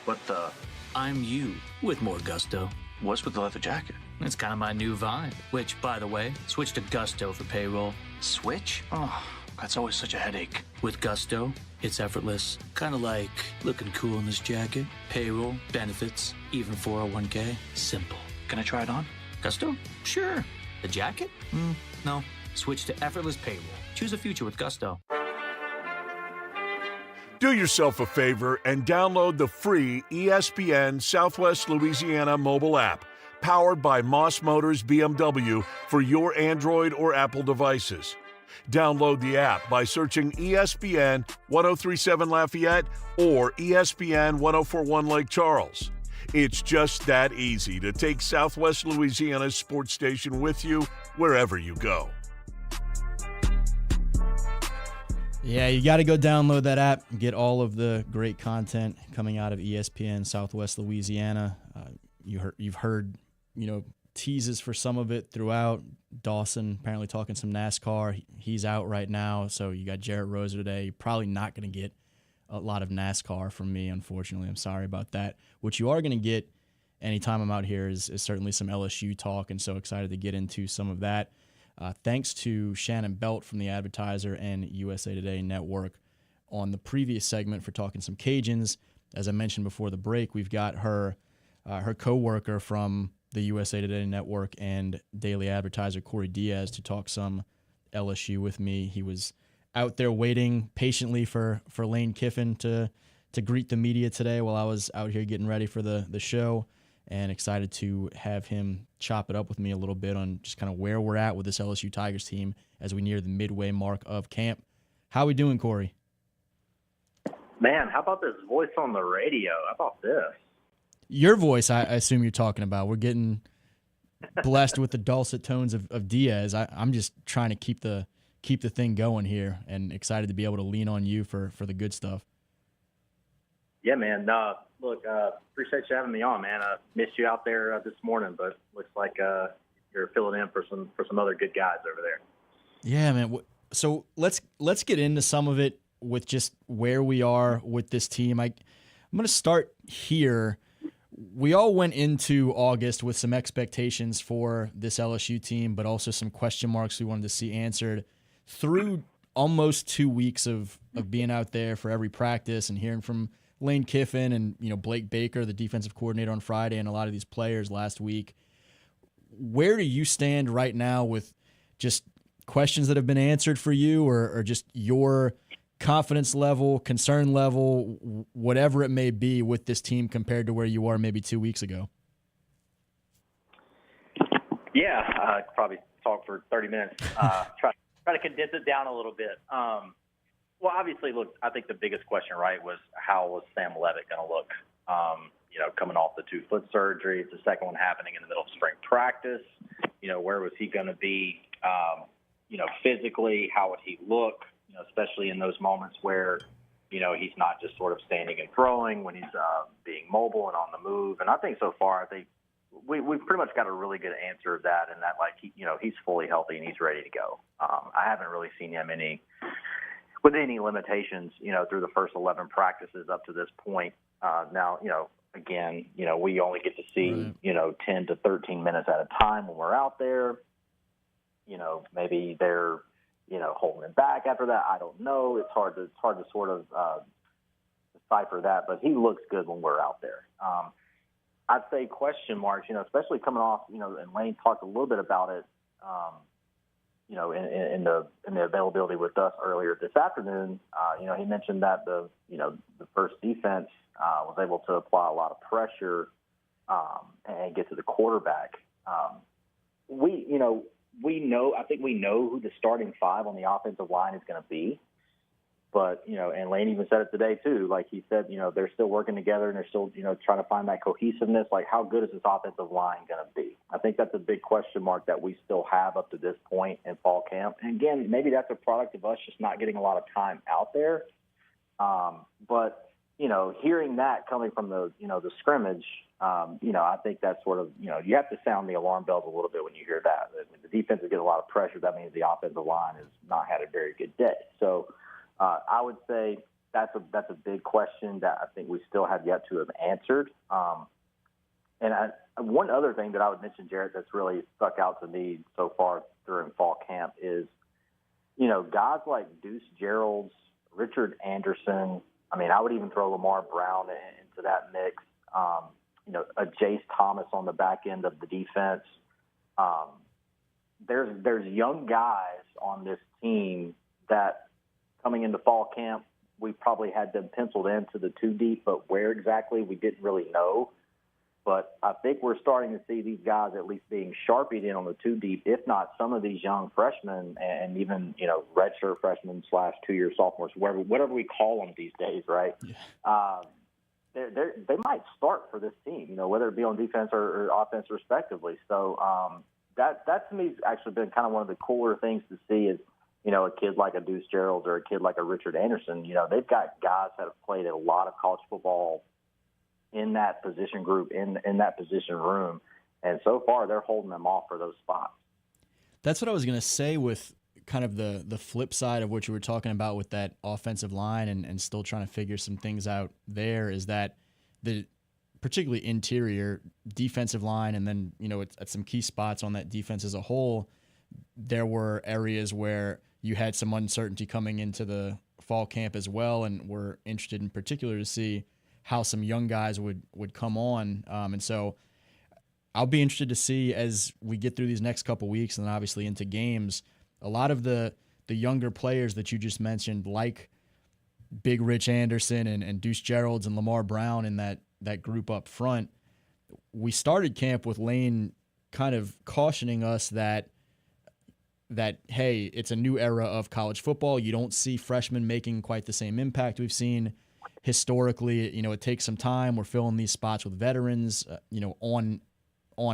what the? I'm you with more gusto. What's with the leather jacket? It's kind of my new vibe, which, by the way, switch to Gusto for payroll. Switch? Oh, that's always such a headache. With Gusto, it's effortless. Kind of like looking cool in this jacket, payroll, benefits, even 401k. Simple. Can I try it on? Gusto? Sure. The jacket? No. Switch to effortless payroll. Choose a future with Gusto. Do yourself a favor and download the free ESPN Southwest Louisiana mobile app, powered by Moss Motors BMW for your Android or Apple devices. Download the app by searching ESPN 1037 Lafayette or ESPN 1041 Lake Charles. It's just that easy to take Southwest Louisiana's sports station with you wherever you go. Yeah, you got to go download that app and get all of the great content coming out of ESPN Southwest Louisiana. You've heard, teases for some of it throughout. Dawson apparently talking some NASCAR. He's out right now, so you got Jerit Roser today. You're probably not going to get a lot of NASCAR from me, unfortunately. I'm sorry about that. What you are going to get anytime I'm out here is certainly some LSU talk, and so excited to get into some of that. Thanks to Shannon Belt from the Advertiser and USA Today Network on the previous segment for talking some Cajuns. As I mentioned before the break, we've got her co-worker from the USA Today Network and Daily Advertiser, Corey Diaz, to talk some LSU with me. He was out there waiting patiently for Lane Kiffin to greet the media today while I was out here getting ready for the show, and excited to have him chop it up with me a little bit on just kind of where we're at with this LSU Tigers team as we near the midway mark of camp. How we doing, Corey? Man, how about this voice on the radio? How about this? Your voice, I assume you're talking about. We're getting blessed with the dulcet tones of Diaz. I'm just trying to keep the thing going here, and excited to be able to lean on you for the good stuff. Yeah, man. Look, appreciate you having me on, man. I missed you out there this morning, but looks like you're filling in for some other good guys over there. Yeah, man. So let's get into some of it with just where we are with this team. I'm going to start here. We all went into August with some expectations for this LSU team, but also some question marks we wanted to see answered through almost 2 weeks of being out there for every practice and hearing from Lane Kiffin and Blake Baker, the defensive coordinator, on Friday, and a lot of these players last week. Where do you stand right now with just questions that have been answered for you, or just your confidence level, concern level, whatever it may be with this team compared to where you were maybe 2 weeks ago? Yeah, I could probably talk for 30 minutes. Try to condense it down a little bit. Well, obviously, look, I think the biggest question, right, was how was Sam Levitt going to look, coming off the 2-foot surgery. It's the second one happening in the middle of spring practice. Where was he going to be, physically? How would he look, especially in those moments where, he's not just sort of standing and throwing, when he's being mobile and on the move. And I think so far, we've pretty much got a really good answer of that, and that, he's fully healthy and he's ready to go. I haven't really seen him with any limitations, through the first 11 practices up to this point. Now, again, we only get to see, 10 to 13 minutes at a time when we're out there. Maybe they're, holding it back after that. I don't know. It's hard to sort of decipher that, but he looks good when we're out there. I'd say question marks, especially coming off, and Lane talked a little bit about it, in the availability with us earlier this afternoon. He mentioned that the first defense was able to apply a lot of pressure and get to the quarterback. I think we know who the starting five on the offensive line is going to be. But, and Lane even said it today, too. Like he said, they're still working together and they're still, trying to find that cohesiveness. Like, how good is this offensive line going to be? I think that's a big question mark that we still have up to this point in fall camp. And, again, maybe that's a product of us just not getting a lot of time out there. But, hearing that coming from the scrimmage, I think that's sort of, you have to sound the alarm bells a little bit when you hear that. When the defense is getting a lot of pressure, that means the offensive line has not had a very good day. So, I would say that's a big question that I think we still have yet to have answered. One other thing that I would mention, Jerit, that's really stuck out to me so far during fall camp is, guys like Deuce Gerald's, Richard Anderson. I mean, I would even throw Lamar Brown into that mix. A Jace Thomas on the back end of the defense. There's young guys on this team that, coming into fall camp, we probably had them penciled into the 2 deep, but where exactly we didn't really know. But I think we're starting to see these guys at least being sharpied in on the 2 deep, if not some of these young freshmen and even, redshirt freshmen / 2-year sophomores, whatever we call them these days, right? Yeah. They might start for this team, whether it be on defense or offense respectively. So that to me has actually been kind of one of the cooler things to see is, a kid like a Deuce Gerald or a kid like a Richard Anderson, they've got guys that have played a lot of college football in that position group, in that position room. And so far, they're holding them off for those spots. That's what I was going to say with kind of the flip side of what you were talking about with that offensive line and still trying to figure some things out there is that the particularly interior defensive line and then, at some key spots on that defense as a whole, there were areas where you had some uncertainty coming into the fall camp as well, and we're interested in particular to see how some young guys would come on. And so I'll be interested to see as we get through these next couple weeks and then obviously into games, a lot of the younger players that you just mentioned, like Big Rich Anderson and Deuce Gerald's and Lamar Brown in that group up front. We started camp with Lane kind of cautioning us that, hey, it's a new era of college football. You don't see freshmen making quite the same impact we've seen historically. It takes some time. We're filling these spots with veterans, on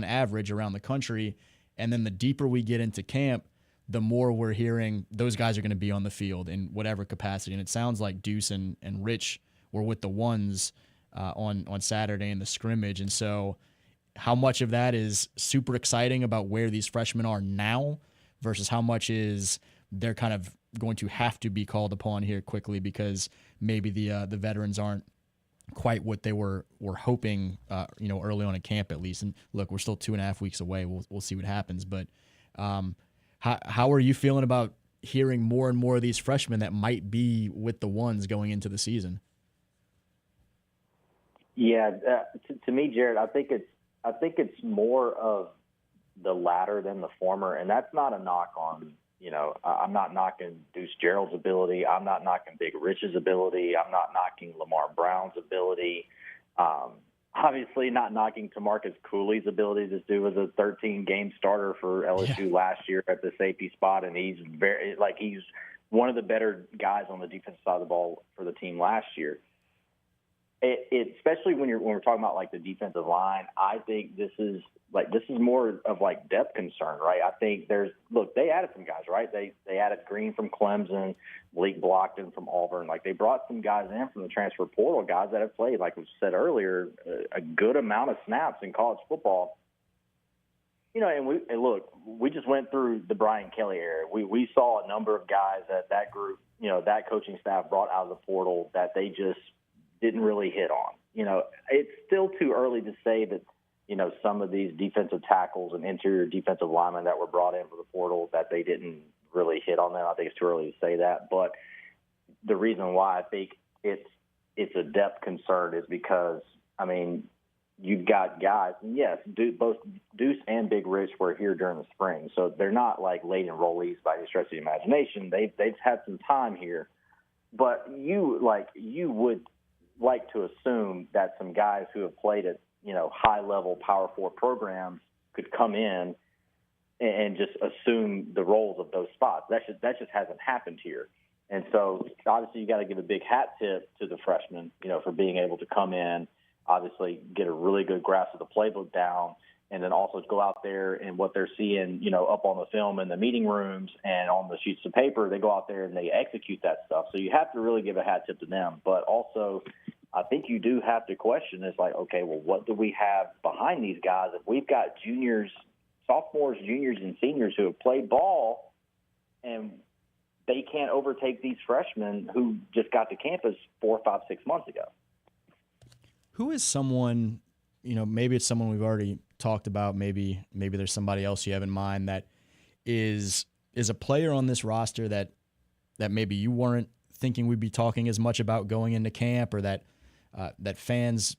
average around the country. And then the deeper we get into camp, the more we're hearing those guys are going to be on the field in whatever capacity. And it sounds like Deuce and Rich were with the ones on Saturday in the scrimmage. And so how much of that is super exciting about where these freshmen are now versus how much is they're kind of going to have to be called upon here quickly because maybe the veterans aren't quite what they were hoping, early on in camp at least. And look, we're still 2.5 weeks away. We'll see what happens. But how are you feeling about hearing more and more of these freshmen that might be with the ones going into the season? Yeah, to me, Jerit, I think it's more of the latter than the former, and that's not a knock on. I'm not knocking Deuce Gerald's ability. I'm not knocking Big Rich's ability. I'm not knocking Lamar Brown's ability. Obviously, not knocking Tamarcus Cooley's ability. This dude was a 13-game starter for LSU last year at the safety spot, and he's he's one of the better guys on the defensive side of the ball for the team last year. Especially when we're talking about like the defensive line, I think this is more of like depth concern, right? I think they added some guys, right? They added Green from Clemson, Malik Blockton from Auburn. Like they brought some guys in from the transfer portal, guys that have played, like we said earlier, a good amount of snaps in college football. and look, we just went through the Brian Kelly era. We saw a number of guys that group, that coaching staff brought out of the portal that they just didn't really hit on. It's still too early to say that, some of these defensive tackles and interior defensive linemen that were brought in for the portal, that they didn't really hit on them. I think it's too early to say that. But the reason why I think it's a depth concern is because, you've got guys, and yes, both Deuce and Big Rich were here during the spring, so they're not like late enrollees by any stretch of the imagination. They've had some time here, but you would like to assume that some guys who have played at high level Power 4 programs could come in and just assume the roles of those spots. That just hasn't happened here. And so obviously you got to give a big hat tip to the freshmen, for being able to come in, obviously get a really good grasp of the playbook down, and then also go out there and what they're seeing, up on the film in the meeting rooms and on the sheets of paper, they go out there and they execute that stuff. So you have to really give a hat tip to them. But also I think you do have to question, it's like, okay, well, what do we have behind these guys? If we've got juniors, sophomores, juniors, and seniors who have played ball and they can't overtake these freshmen who just got to campus 4, 5, 6 months ago. Who is someone, maybe it's someone we've already talked about, maybe there's somebody else you have in mind that is a player on this roster that maybe you weren't thinking we'd be talking as much about going into camp, or that fans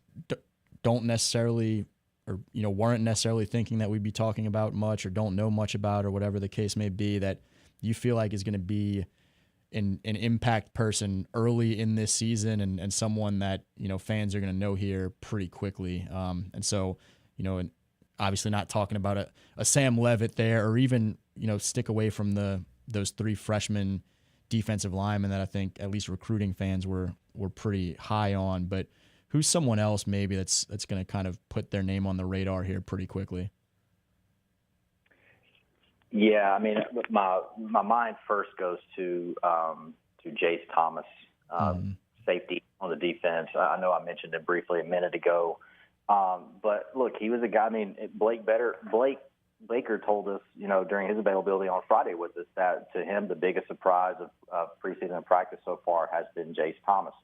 don't necessarily, or weren't necessarily thinking that we'd be talking about much, or don't know much about, or whatever the case may be, that you feel like is going to be an impact person early in this season, and someone that fans are going to know here pretty quickly. And so, and obviously not talking about a Sam Levitt there, or even stick away from those 3 freshman defensive linemen that I think at least recruiting fans were pretty high on. But who's someone else maybe that's going to kind of put their name on the radar here pretty quickly? Yeah, my mind first goes to Jace Thomas, safety on the defense. I know I mentioned it briefly a minute ago, but look, he was a guy. Blake Baker told us, during his availability on Friday with us, that to him the biggest surprise of preseason practice so far has been Jace Thomas.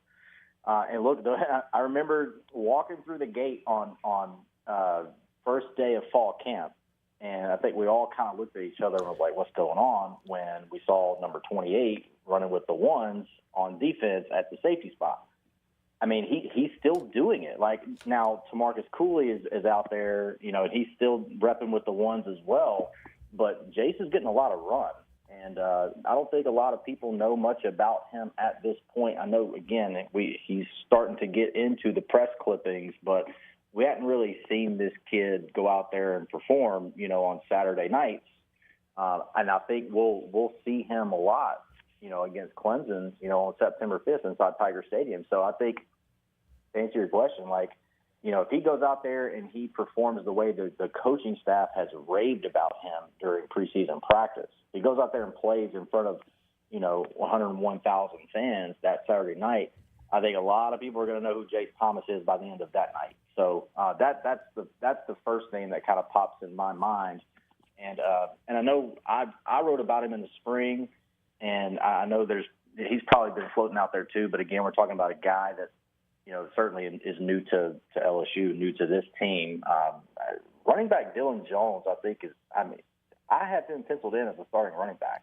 And look, I remember walking through the gate on first day of fall camp. And I think we all kind of looked at each other and was like, what's going on, when we saw number 28 running with the ones on defense at the safety spot. He's still doing it. Like, now Tamarcus Cooley is out there, and he's still repping with the ones as well. But Jace is getting a lot of run. And I don't think a lot of people know much about him at this point. I know, again, he's starting to get into the press clippings, but we hadn't really seen this kid go out there and perform, on Saturday nights. And I think we'll see him a lot, against Clemson, on September 5th inside Tiger Stadium. So I think, to answer your question, if he goes out there and he performs the way the coaching staff has raved about him during preseason practice, he goes out there and plays in front of, 101,000 fans that Saturday night, I think a lot of people are going to know who Jace Thomas is by the end of that night. So that's the first thing that kind of pops in my mind. And I know I wrote about him in the spring, and I know he's probably been floating out there too. But again, we're talking about a guy that certainly is new to LSU, new to this team. Running back Dylan Jones, I think I have him penciled in as a starting running back.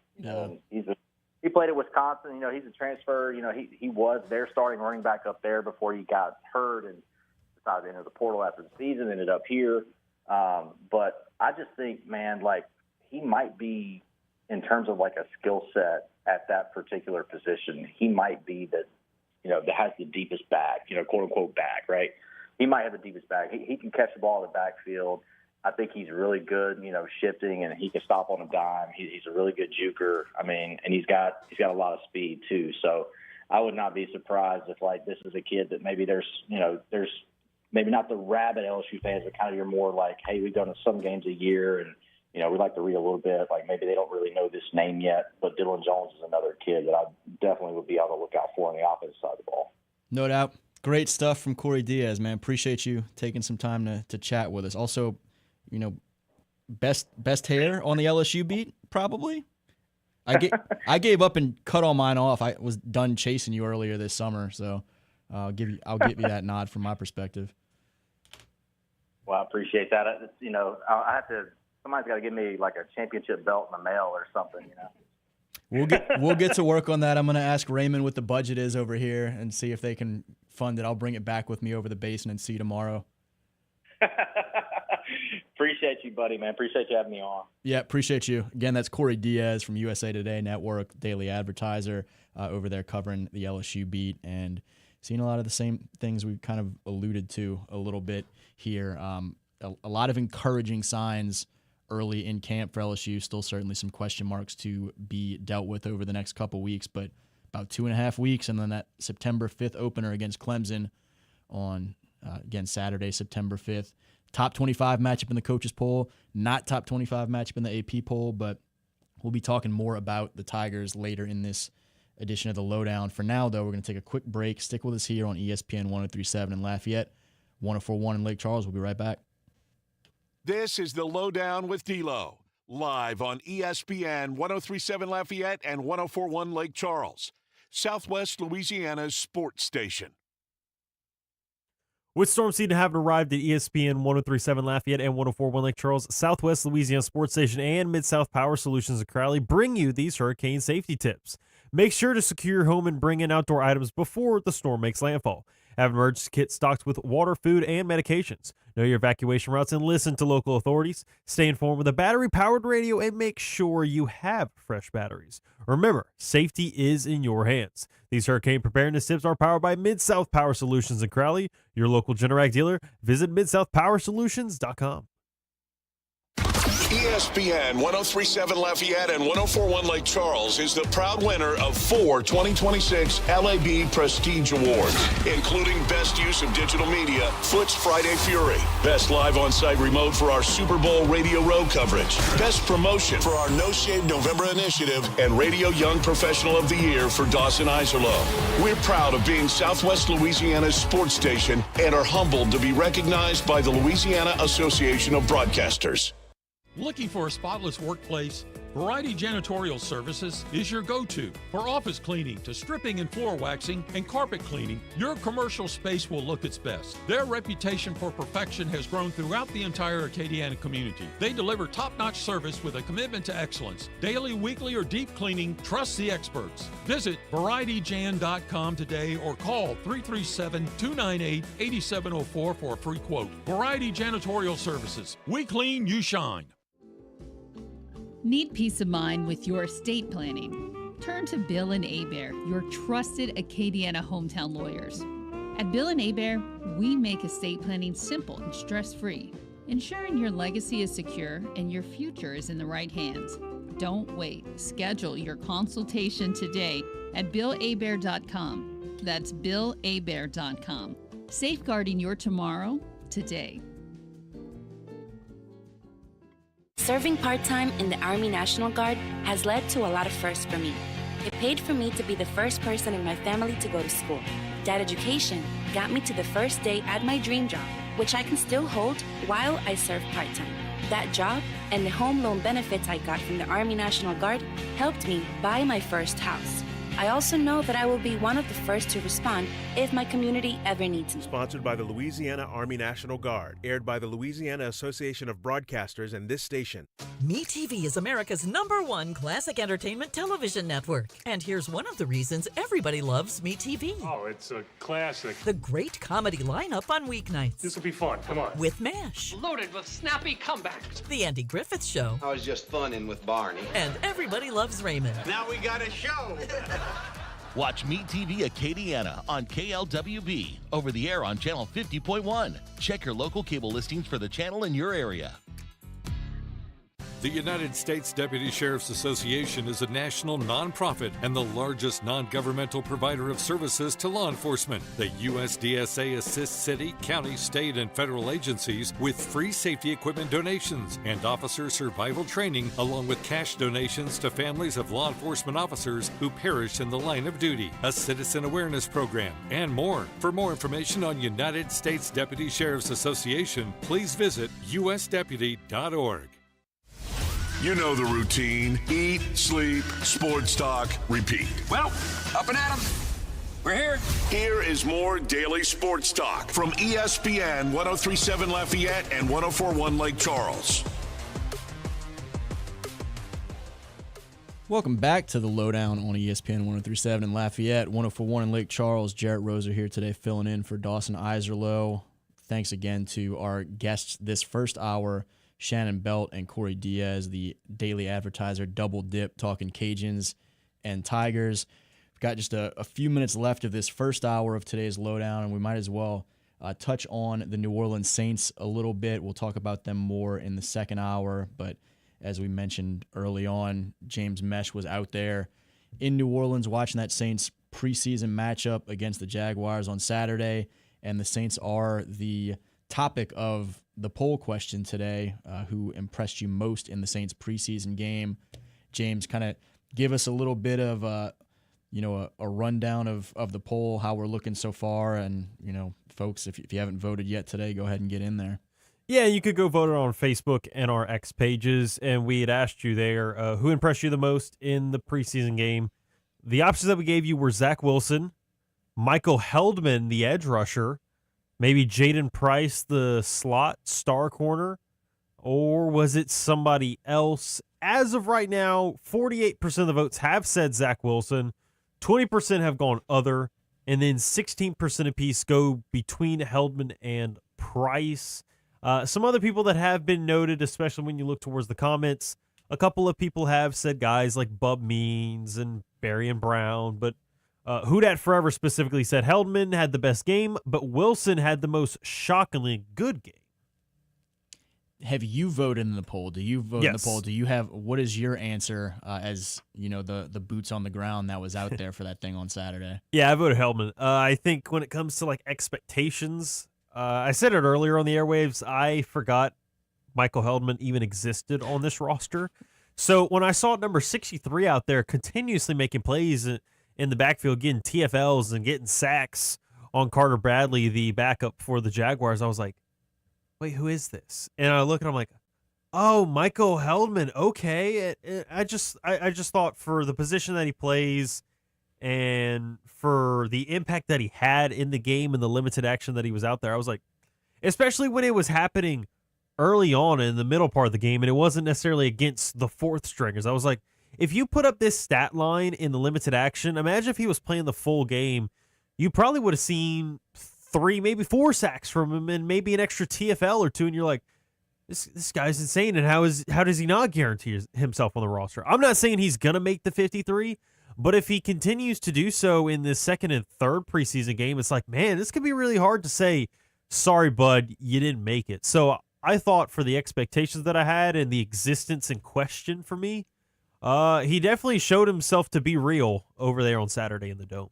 He played at Wisconsin. He's a transfer. He was their starting running back up there before he got hurt and decided to enter the portal after the season, ended up here. But I just think, man, he might be, in terms of a skill set at that particular position, he might be that has the deepest bag, quote unquote bag, right? He might have the deepest bag. He can catch the ball in the backfield. I think he's really good, shifting, and he can stop on a dime. He's a really good juker. And he's got a lot of speed too. So I would not be surprised if this is a kid that maybe there's maybe not the rabid LSU fans, but kind of you're more like, hey, we've done some games a year, and we like to read a little bit. Maybe they don't really know this name yet, but Dylan Jones is another kid that I definitely would be on the lookout for on the offensive side of the ball. No doubt. Great stuff from Corey Diaz, man. Appreciate you taking some time to chat with us. Also, best hair on the LSU beat, probably. I gave up and cut all mine off. I was done chasing you earlier this summer, so I'll give you that nod from my perspective. Well, I appreciate that. I have to. Somebody's got to give me like a championship belt in the mail or something. We'll get to work on that. I'm going to ask Raymond what the budget is over here and see if they can fund it. I'll bring it back with me over the basin and see you tomorrow. Appreciate you, buddy, man. Appreciate you having me on. Yeah, appreciate you. Again, that's Corey Diaz from USA Today Network, Daily Advertiser, over there covering the LSU beat and seeing a lot of the same things we've kind of alluded to a little bit here. A lot of encouraging signs early in camp for LSU. Still certainly some question marks to be dealt with over the next couple weeks, but about 2.5 weeks, and then that September 5th opener against Clemson on, again, Saturday, September 5th. Top 25 matchup in the coaches poll, not top 25 matchup in the AP poll, but we'll be talking more about the Tigers later in this edition of the LohDown. For now, though, we're going to take a quick break. Stick with us here on ESPN 103.7 in Lafayette, 104.1 in Lake Charles. We'll be right back. This is the LohDown with D-Lo, live on ESPN 103.7 Lafayette and 104.1 Lake Charles, Southwest Louisiana's sports station. With storm season having arrived at ESPN 103.7 Lafayette and 104.1 Lake Charles, Southwest Louisiana Sports Station and Mid-South Power Solutions of Crowley bring you these hurricane safety tips. Make sure to secure your home and bring in outdoor items before the storm makes landfall. Have an emergency kit stocked with water, food, and medications. Know your evacuation routes and listen to local authorities. Stay informed with a battery-powered radio and make sure you have fresh batteries. Remember, safety is in your hands. These hurricane preparedness tips are powered by Mid-South Power Solutions in Crowley, your local Generac dealer. Visit midsouthpowersolutions.com. ESPN 103.7 Lafayette and 104.1 Lake Charles is the proud winner of 4 2026 LAB Prestige Awards, including Best Use of Digital Media, Foot's Friday Fury, Best Live On-Site Remote for our Super Bowl Radio Row coverage, Best Promotion for our No Shave November initiative, and Radio Young Professional of the Year for Dawson Iserloh. We're proud of being Southwest Louisiana's sports station and are humbled to be recognized by the Louisiana Association of Broadcasters. Looking for a spotless workplace? Variety Janitorial Services is your go-to. For office cleaning to stripping and floor waxing and carpet cleaning, your commercial space will look its best. Their reputation for perfection has grown throughout the entire Acadiana community. They deliver top-notch service with a commitment to excellence. Daily, weekly, or deep cleaning, trust the experts. Visit varietyjan.com today or call 337-298-8704 for a free quote. Variety Janitorial Services. We clean, you shine. Need peace of mind with your estate planning? Turn to Bill and Hebert, your trusted Acadiana hometown lawyers. At Bill and Hebert, we make estate planning simple and stress-free, ensuring your legacy is secure and your future is in the right hands. Don't wait. Schedule your consultation today at BillHebert.com. That's BillHebert.com. Safeguarding your tomorrow today. Serving part-time in the Army National Guard has led to a lot of firsts for me. It paid for me to be the first person in my family to go to school. That education got me to the first day at my dream job, which I can still hold while I serve part-time. That job and the home loan benefits I got from the Army National Guard helped me buy my first house. I also know that I will be one of the first to respond if my community ever needs me. Sponsored by the Louisiana Army National Guard. Aired by the Louisiana Association of Broadcasters and this station. MeTV is America's #1 classic entertainment television network. And here's one of the reasons everybody loves MeTV. Oh, it's a classic. The great comedy lineup on weeknights. This will be fun. Come on. With MASH. Loaded with snappy comebacks. The Andy Griffith Show. I was just funning with Barney. And Everybody Loves Raymond. Now we got a show. Watch MeTV Acadiana on KLWB, over the air on Channel 50.1. Check your local cable listings for the channel in your area. The United States Deputy Sheriff's Association is a national nonprofit and the largest non-governmental provider of services to law enforcement. The USDSA assists city, county, state, and federal agencies with free safety equipment donations and officer survival training, along with cash donations to families of law enforcement officers who perish in the line of duty, a citizen awareness program, and more. For more information on United States Deputy Sheriff's Association, please visit usdeputy.org. You know the routine. Eat, sleep, sports talk, repeat. Well, up and at 'em. We're here. Here is more daily sports talk from ESPN 1037 Lafayette and 1041 Lake Charles. Welcome back to the Lowdown on ESPN 1037 in Lafayette, 1041 in Lake Charles. Jerit Roser here today filling in for Dawson Iserloh. Thanks again to our guests this first hour, Shannon Belt and Corey Diaz, the Daily Advertiser, double dip, talking Cajuns and Tigers. We've got just a few minutes left of this first hour of today's Lowdown, and we might as well touch on the New Orleans Saints a little bit. We'll talk about them more in the second hour, but as we mentioned early on, James Mesh was out there in New Orleans watching that Saints preseason matchup against the Jaguars on Saturday, and the Saints are the topic of the poll question today. Who impressed you most in the Saints preseason game? James, kind of give us a little bit of a rundown of the poll, how we're looking so far, and folks, if you haven't voted yet today, go ahead and get in there. Yeah, you could go vote on Facebook and our X pages, and we had asked you there who impressed you the most in the preseason game. The options that we gave you were Zach Wilson, Michael Heldman, the edge rusher, maybe Jaden Price, the slot star corner, or was it somebody else? As of right now, 48% of the votes have said Zach Wilson, 20% have gone other, and then 16% apiece go between Heldman and Price. Some other people that have been noted, especially when you look towards the comments, a couple of people have said guys like Bub Means and Barry and Brown, but Who Dat Forever specifically said Heldman had the best game, but Wilson had the most shockingly good game. Have you voted in the poll? Do you vote in the Yes. poll? Do you have, what is your answer as the boots on the ground that was out there for that thing on Saturday? Yeah, I voted Heldman. I think when it comes to like expectations, I said it earlier on the airwaves, I forgot Michael Heldman even existed on this roster. So when I saw number 63 out there continuously making plays in the backfield, getting TFLs and getting sacks on Carter Bradley, the backup for the Jaguars, I was like, wait, who is this? And I look and I'm like, oh, Michael Heldman. Okay. I just thought for the position that he plays and for the impact that he had in the game and the limited action that he was out there, I was like, especially when it was happening early on in the middle part of the game and it wasn't necessarily against the fourth stringers. I was like, if you put up this stat line in the limited action, imagine if he was playing the full game, you probably would have seen 3, maybe 4 sacks from him and maybe an extra TFL or 2. And you're like, this guy's insane. And how does he not guarantee himself on the roster? I'm not saying he's going to make the 53, but if he continues to do so in this second and third preseason game, it's like, man, this could be really hard to say, sorry, bud, you didn't make it. So I thought for the expectations that I had and the existence in question for me, he definitely showed himself to be real over there on Saturday in the Dome.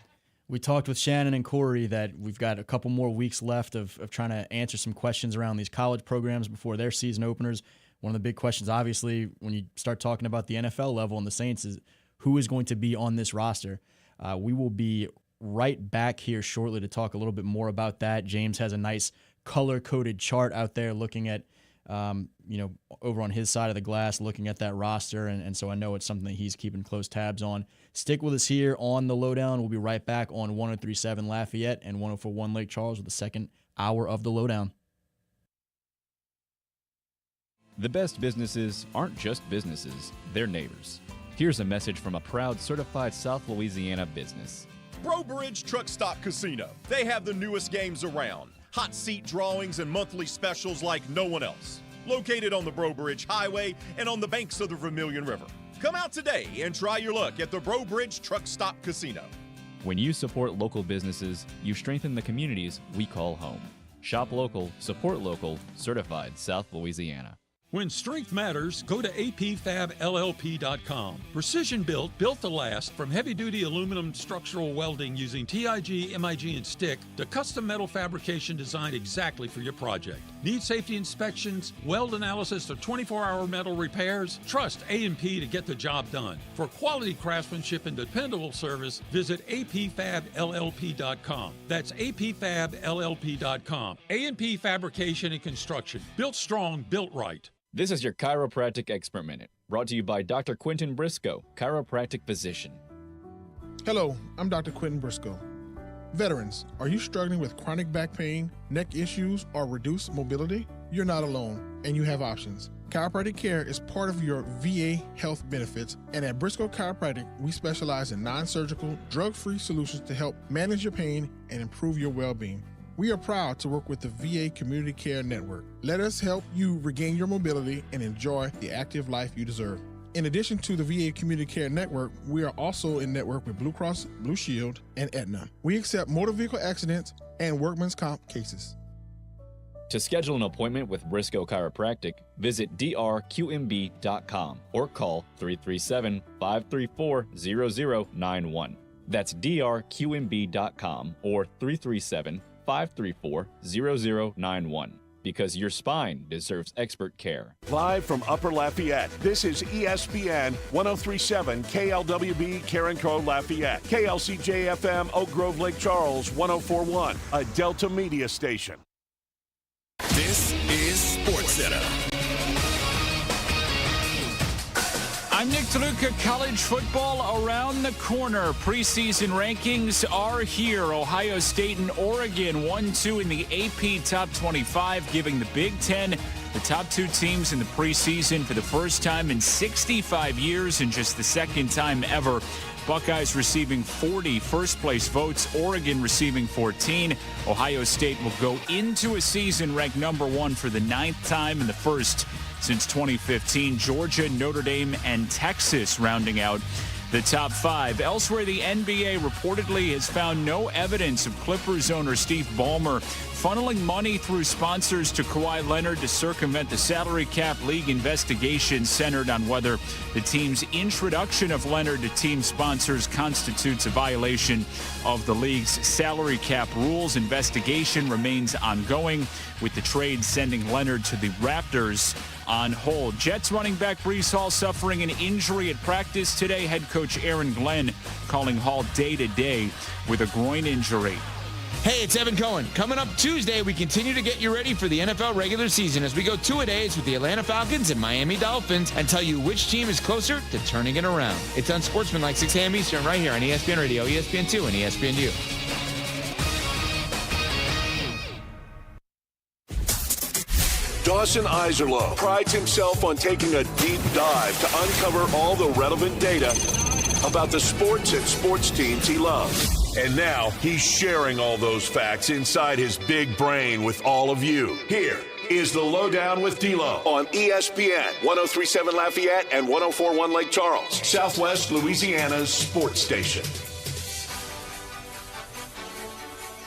We talked with Shannon and Corey that we've got a couple more weeks left of trying to answer some questions around these college programs before their season openers. One of the big questions, obviously, when you start talking about the NFL level and the Saints is who is going to be on this roster. We will be right back here shortly to talk a little bit more about that. James has a nice color-coded chart out there looking at, over on his side of the glass, looking at that roster, and so I know it's something that he's keeping close tabs on. Stick with us here on the Lowdown. We'll be right back on 103.7 Lafayette and 104.1 Lake Charles with the second hour of the Lowdown. The best businesses aren't just businesses, they're neighbors. Here's a message from a proud certified South Louisiana business. Bro Bridge Truck Stop Casino. They have the newest games around. Hot seat drawings and monthly specials like no one else. Located on the Bro Bridge Highway and on the banks of the Vermilion River. Come out today and try your luck at the Bro Bridge Truck Stop Casino. When you support local businesses, you strengthen the communities we call home. Shop local, support local, certified South Louisiana. When strength matters, go to apfabllp.com. Precision built to last, from heavy-duty aluminum structural welding using TIG, MIG, and stick to custom metal fabrication designed exactly for your project. Need safety inspections, weld analysis, or 24-hour metal repairs? Trust A&P to get the job done. For quality craftsmanship and dependable service, visit apfabllp.com. That's apfabllp.com. A&P Fabrication and Construction. Built strong, built right. This is your chiropractic expert minute. Brought to you by Dr. Quentin Briscoe, chiropractic physician. Hello, I'm Dr. Quentin Briscoe. Veterans, are you struggling with chronic back pain, neck issues, or reduced mobility? You're not alone, and you have options. Chiropractic care is part of your VA health benefits, and at Briscoe Chiropractic, we specialize in non-surgical, drug-free solutions to help manage your pain and improve your well-being. We are proud to work with the VA Community Care Network. Let us help you regain your mobility and enjoy the active life you deserve. In addition to the VA Community Care Network, we are also in network with Blue Cross, Blue Shield, and Aetna. We accept motor vehicle accidents and workman's comp cases. To schedule an appointment with Briscoe Chiropractic, visit drqmb.com or call 337-534-0091. That's drqmb.com or 337-534-0091. Because your spine deserves expert care. Live from Upper Lafayette, this is ESPN 1037 KLWB Carencro Lafayette, KLCJ FM Oak Grove Lake Charles 1041, a Delta Media station. This is SportsCenter. I'm Nick DeLuca. College football around the corner. Preseason rankings are here. Ohio State and Oregon 1-2 in the AP Top 25, giving the Big Ten the top two teams in the preseason for the first time in 65 years and just the second time ever. Buckeyes receiving 40 first-place votes, Oregon receiving 14. Ohio State will go into a season ranked number 1 for the 9th time and the first since 2015. Georgia, Notre Dame, and Texas rounding out the top 5. Elsewhere, the NBA reportedly has found no evidence of Clippers owner Steve Ballmer funneling money through sponsors to Kawhi Leonard to circumvent the salary cap. League investigation centered on whether the team's introduction of Leonard to team sponsors constitutes a violation of the league's salary cap rules. Investigation remains ongoing, with the trade sending Leonard to the Raptors on hold. Jets running back Breece Hall suffering an injury at practice today. Head coach Aaron Glenn calling Hall day-to-day with a groin injury. Hey, it's Evan Cohen. Coming up Tuesday, we continue to get you ready for the NFL regular season as we go two-a-days with the Atlanta Falcons and Miami Dolphins and tell you which team is closer to turning it around. It's Unsportsmanlike 6 a.m. Eastern right here on ESPN Radio, ESPN2, and ESPNU. Dawson Iserlo prides himself on taking a deep dive to uncover all the relevant data about the sports and sports teams he loves. And now he's sharing all those facts inside his big brain with all of you. Here is the LohDown with D-Lo on ESPN 1037 Lafayette and 1041 Lake Charles, Southwest Louisiana's sports station.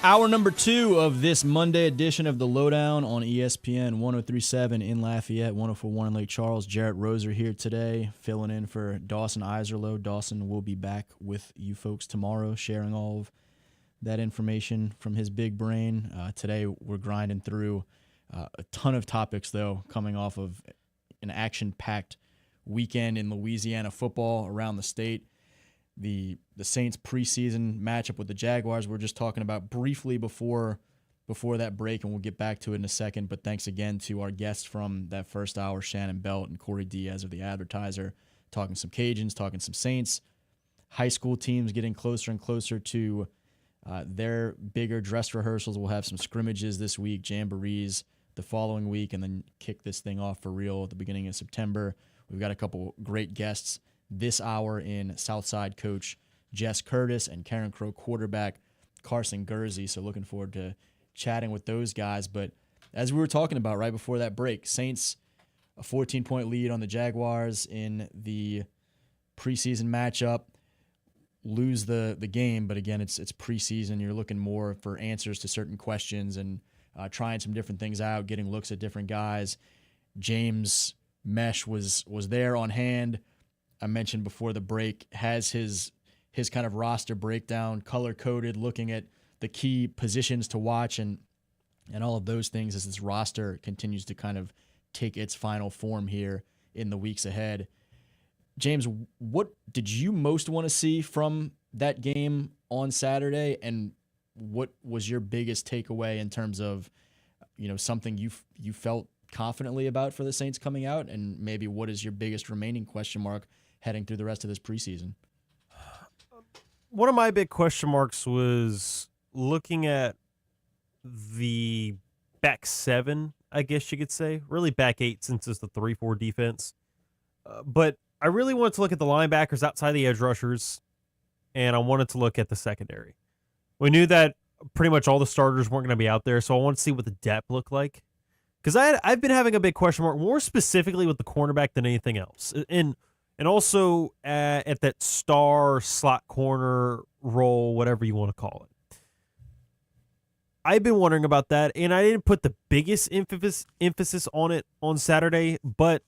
Hour number 2 of this Monday edition of the LohDown on ESPN 1037 in Lafayette, 1041 in Lake Charles. Jerit Roser here today, filling in for Dawson Iserlo. Dawson will be back with you folks tomorrow, sharing all of that information from his big brain. Today we're grinding through a ton of topics, though, coming off of an action-packed weekend in Louisiana football around the state. The Saints preseason matchup with the Jaguars we're just talking about briefly before that break, and we'll get back to it in a second. But thanks again to our guests from that first hour, Shannon Belt and Corey Diaz of The Advertiser, talking some Cajuns, talking some Saints. High school teams getting closer and closer to their bigger dress rehearsals. We'll have some scrimmages this week, jamborees the following week, and then kick this thing off for real at the beginning of September. We've got a couple great guests this hour in Southside coach Jess Curtis and Carencro quarterback Carson Gursey. So looking forward to chatting with those guys. But as we were talking about right before that break, Saints a 14-point lead on the Jaguars in the preseason matchup. Lose the game, but again, it's preseason. You're looking more for answers to certain questions and trying some different things out, getting looks at different guys. James Mesh was there on hand. I mentioned before the break, has his kind of roster breakdown color-coded, looking at the key positions to watch and all of those things as this roster continues to kind of take its final form here in the weeks ahead. James, what did you most want to see from that game on Saturday, and what was your biggest takeaway in terms of, something you felt confidently about for the Saints coming out? And maybe what is your biggest remaining question mark heading through the rest of this preseason? One of my big question marks was looking at the back seven, I guess you could say. Really back eight since it's the 3-4 defense. But I really wanted to look at the linebackers outside the edge rushers, and I wanted to look at the secondary. We knew that pretty much all the starters weren't going to be out there, so I wanted to see what the depth looked like. Because I've been having a big question mark, more specifically with the cornerback than anything else. And also at that star slot corner role, whatever you want to call it. I've been wondering about that, and I didn't put the biggest emphasis on it on Saturday, but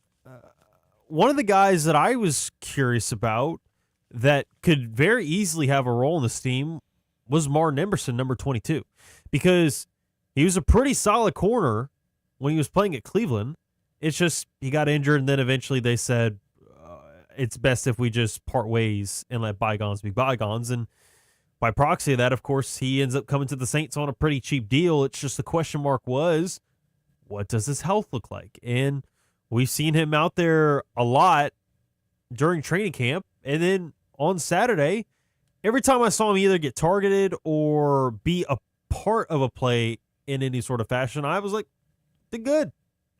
one of the guys that I was curious about that could very easily have a role in this team was Martin Emerson, number 22, because he was a pretty solid corner when he was playing at Cleveland. It's just he got injured, and then eventually they said it's best if we just part ways and let bygones be bygones. And by proxy of that, of course, he ends up coming to the Saints on a pretty cheap deal. It's just the question mark was, what does his health look like? And we've seen him out there a lot during training camp. And then on Saturday, every time I saw him either get targeted or be a part of a play in any sort of fashion, I was like, did good.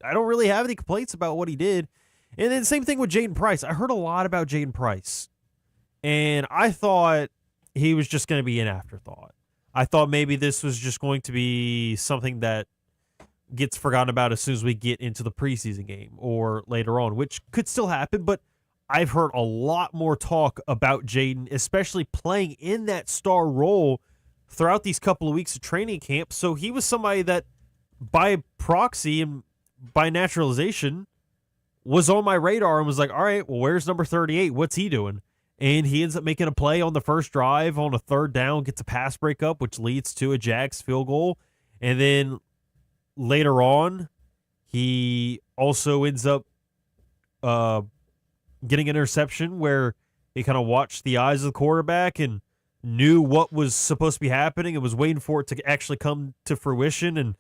I don't really have any complaints about what he did. And then same thing with Jaden Price. I heard a lot about Jaden Price, and I thought he was just going to be an afterthought. I thought maybe this was just going to be something that gets forgotten about as soon as we get into the preseason game or later on, which could still happen, but I've heard a lot more talk about Jaden, especially playing in that star role throughout these couple of weeks of training camp. So he was somebody that by proxy and by naturalization was on my radar and was like, all right, well, where's number 38? What's he doing? And he ends up making a play on the first drive on a third down, gets a pass breakup, which leads to a Jags field goal. And then later on, he also ends up getting an interception where he kind of watched the eyes of the quarterback and knew what was supposed to be happening and was waiting for it to actually come to fruition. And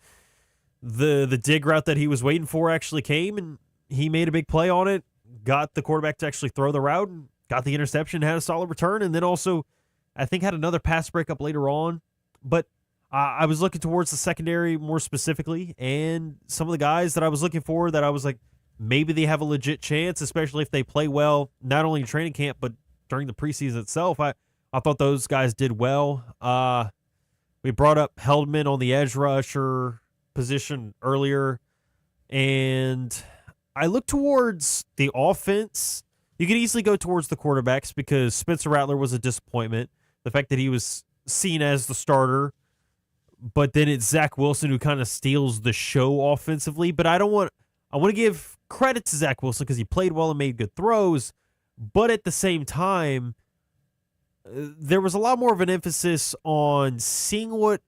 the dig route that he was waiting for actually came, and he made a big play on it, got the quarterback to actually throw the route, and got the interception, had a solid return, and then also I think had another pass breakup later on. But I was looking towards the secondary more specifically, and some of the guys that I was looking for that I was like, maybe they have a legit chance, especially if they play well, not only in training camp, but during the preseason itself. I thought those guys did well. We brought up Heldman on the edge rusher position earlier, and I look towards the offense. You could easily go towards the quarterbacks because Spencer Rattler was a disappointment. The fact that he was seen as the starter, but then it's Zach Wilson who kind of steals the show offensively. But I want to give credit to Zach Wilson because he played well and made good throws. But at the same time, there was a lot more of an emphasis on seeing what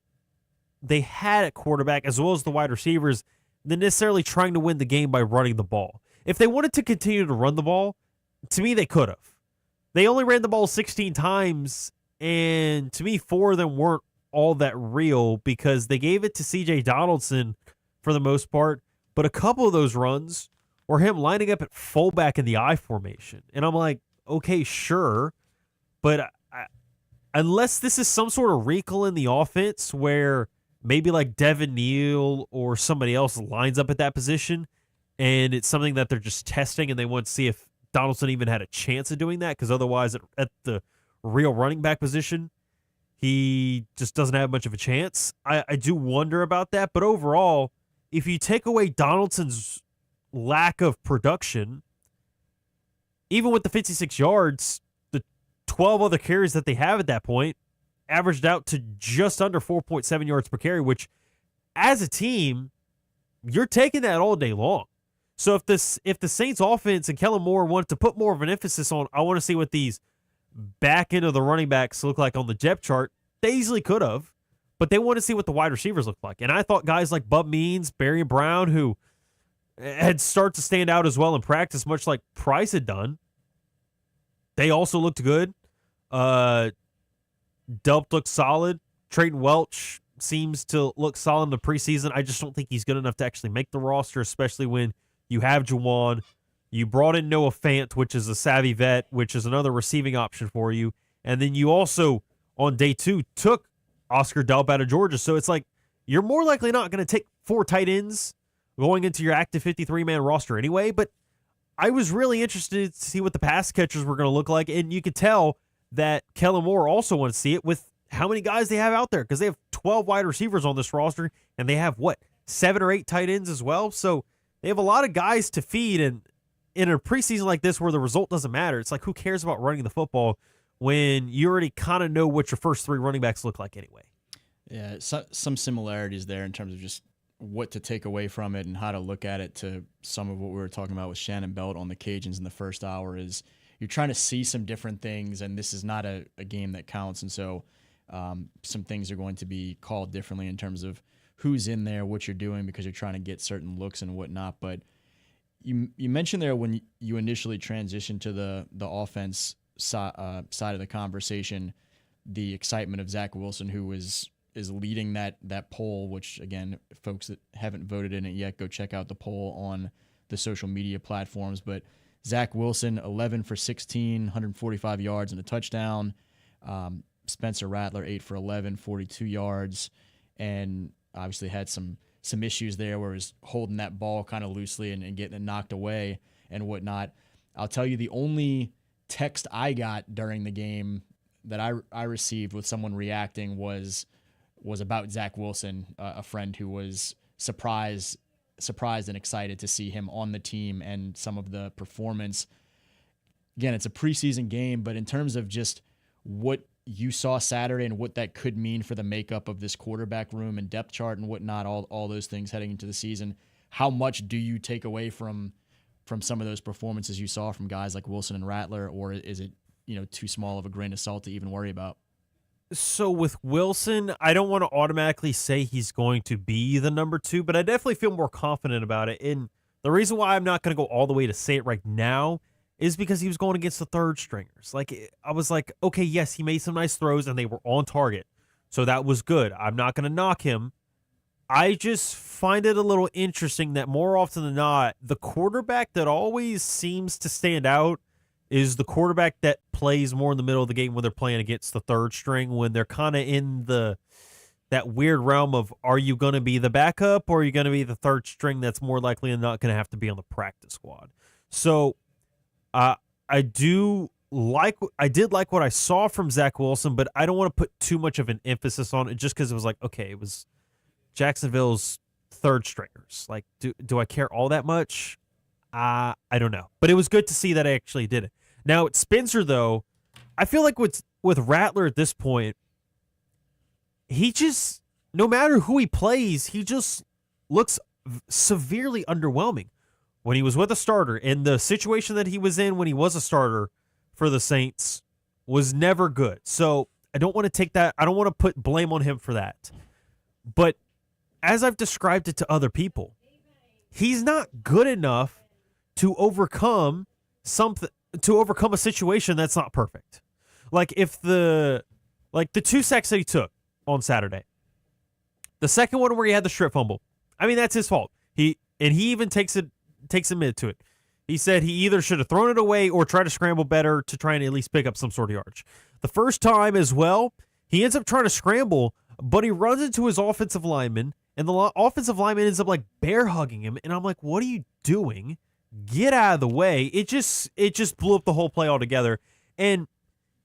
they had at quarterback as well as the wide receivers than necessarily trying to win the game by running the ball. If they wanted to continue to run the ball, to me, they could have. They only ran the ball 16 times, and to me, 4 of them weren't all that real because they gave it to C.J. Donaldson for the most part, but a couple of those runs were him lining up at fullback in the I formation. And I'm like, okay, sure, but unless this is some sort of wrinkle in the offense where maybe like Devin Neal or somebody else lines up at that position, and it's something that they're just testing and they want to see if Donaldson even had a chance of doing that, because otherwise at the real running back position, he just doesn't have much of a chance. I do wonder about that, but overall, if you take away Donaldson's lack of production, even with the 56 yards, the 12 other carries that they have at that point averaged out to just under 4.7 yards per carry, which as a team, you're taking that all day long. So if the Saints offense and Kellen Moore wanted to put more of an emphasis on, I want to see what these back end of the running backs look like on the depth chart, they easily could have, but they want to see what the wide receivers look like. And I thought guys like Bub Means, Barry Brown, who had started to stand out as well in practice, much like Price had done, they also looked good. Delp looked solid. Trayton Welch seems to look solid in the preseason. I just don't think he's good enough to actually make the roster, especially when you have Juwan. You brought in Noah Fant, which is a savvy vet, which is another receiving option for you. And then you also, on day 2, took Oscar Delp out of Georgia. So it's like you're more likely not going to take 4 tight ends going into your active 53-man roster anyway. But I was really interested to see what the pass catchers were going to look like. And you could tell that Kellen Moore also wanted to see it with how many guys they have out there, because they have 12 wide receivers on this roster, and they have, 7 or 8 tight ends as well? So they have a lot of guys to feed, and in a preseason like this where the result doesn't matter, it's like, who cares about running the football when you already kind of know what your first 3 running backs look like anyway? Yeah, some similarities there in terms of just what to take away from it and how to look at it to some of what we were talking about with Shannon Belt on the Cajuns in the first hour. Is you're trying to see some different things, and this is not a game that counts, and so some things are going to be called differently in terms of who's in there, what you're doing, because you're trying to get certain looks and whatnot. But you mentioned there when you initially transitioned to the offense side of the conversation, the excitement of Zach Wilson, who is leading that poll, which, again, folks that haven't voted in it yet, go check out the poll on the social media platforms. But Zach Wilson, 11 for 16, 145 yards and a touchdown. Spencer Rattler, 8 for 11, 42 yards, and obviously had some issues there where he was holding that ball kind of loosely and getting it knocked away and whatnot. I'll tell you, the only text I got during the game that I received with someone reacting was about Zach Wilson, a friend who was surprised and excited to see him on the team and some of the performance. Again, it's a preseason game, but in terms of just what you saw Saturday and what that could mean for the makeup of this quarterback room and depth chart and whatnot, all those things heading into the season, how much do you take away from some of those performances you saw from guys like Wilson and Rattler, or is it too small of a grain of salt to even worry about? So with Wilson, I don't want to automatically say he's going to be the number 2, but I definitely feel more confident about it. And the reason why I'm not going to go all the way to say it right now is because he was going against the third stringers. Like, I was like, okay, yes, he made some nice throws and they were on target. So that was good. I'm not going to knock him. I just find it a little interesting that more often than not, the quarterback that always seems to stand out is the quarterback that plays more in the middle of the game when they're playing against the third string, when they're kind of in that weird realm of, are you going to be the backup or are you going to be the third string that's more likely than not going to have to be on the practice squad? So I did like what I saw from Zach Wilson, but I don't want to put too much of an emphasis on it just because it was like, okay, it was Jacksonville's third stringers. Like, do I care all that much? I don't know. But it was good to see that I actually did it. Now, at Spencer, though, I feel like with Rattler at this point, he just, no matter who he plays, he just looks severely underwhelming. When he was with a starter, and the situation that he was in when he was a starter for the Saints was never good. So I don't want to take that. I don't want to put blame on him for that. But as I've described it to other people, he's not good enough to overcome a situation that's not perfect. Like the 2 sacks that he took on Saturday, the second one where he had the strip fumble, I mean, that's his fault. He even takes admit to it. He said he either should have thrown it away or tried to scramble better to try and at least pick up some sort of yardage. The first time as well, he ends up trying to scramble, but he runs into his offensive lineman, and the offensive lineman ends up like bear hugging him, and I'm like, what are you doing? Get out of the way. It just blew up the whole play altogether. And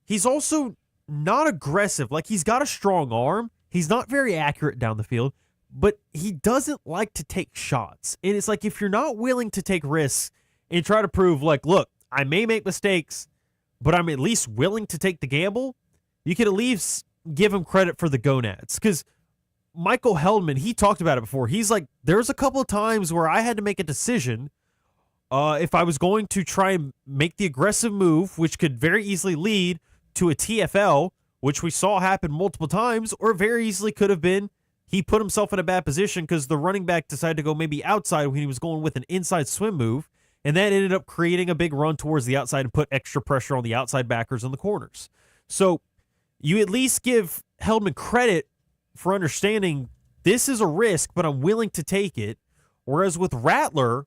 he's also not aggressive. Like, he's got a strong arm. He's not very accurate down the field, but he doesn't like to take shots. And it's like, if you're not willing to take risks and try to prove, like, look, I may make mistakes, but I'm at least willing to take the gamble, you could at least give him credit for the gonads. Because Michael Heldman, he talked about it before. He's like, there's a couple of times where I had to make a decision if I was going to try and make the aggressive move, which could very easily lead to a TFL, which we saw happen multiple times, or very easily could have been he put himself in a bad position because the running back decided to go maybe outside when he was going with an inside swim move, and that ended up creating a big run towards the outside and put extra pressure on the outside backers and the corners. So you at least give Heldman credit for understanding this is a risk, but I'm willing to take it. Whereas with Rattler,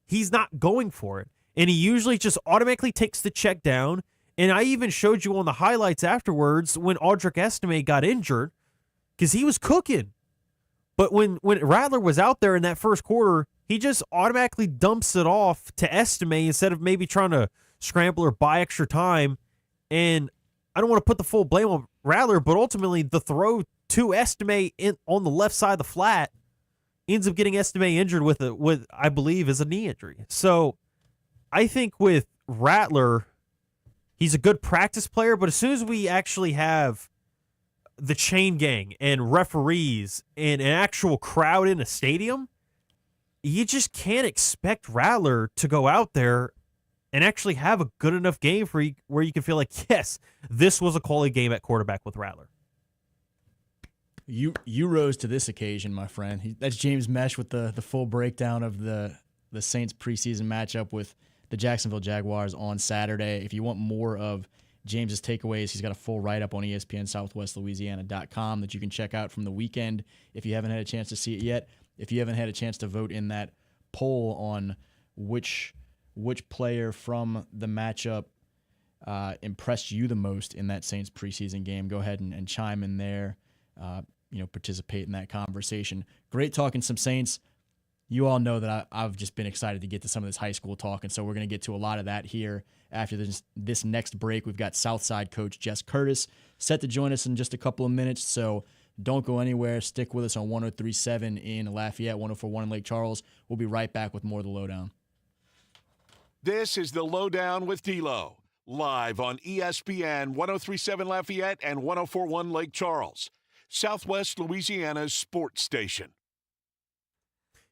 he's not going for it. And he usually just automatically takes the check down. And I even showed you on the highlights afterwards when Audric Estime got injured because he was cooking. But when Rattler was out there in that first quarter, he just automatically dumps it off to Estime instead of maybe trying to scramble or buy extra time. And I don't want to put the full blame on Rattler, but ultimately the throw to Estime on the left side of the flat ends up getting Estime injured with I believe is a knee injury. So I think with Rattler, he's a good practice player, but as soon as we actually have the chain gang and referees and an actual crowd in a stadium, you just can't expect Rattler to go out there and actually have a good enough game where you can feel like, yes, this was a quality game at quarterback with Rattler. You rose to this occasion, my friend. That's James Mesh with the full breakdown of the Saints preseason matchup with the Jacksonville Jaguars on Saturday. If you want more of James's takeaways, he's got a full write-up on ESPN-SouthwestLouisiana.com that you can check out from the weekend if you haven't had a chance to see it yet. If you haven't had a chance to vote in that poll on which player from the matchup impressed you the most in that Saints preseason game, go ahead and chime in there. Participate in that conversation. Great talking some Saints. You all know that I've just been excited to get to some of this high school talk, and so we're going to get to a lot of that here after this next break. We've got Southside coach Jess Curtis set to join us in just a couple of minutes, so don't go anywhere. Stick with us on 103.7 in Lafayette, 104.1 in Lake Charles. We'll be right back with more of the Lowdown. This is the Lowdown with D-Lo, live on ESPN 103.7 Lafayette and 104.1 Lake Charles, Southwest Louisiana's sports station.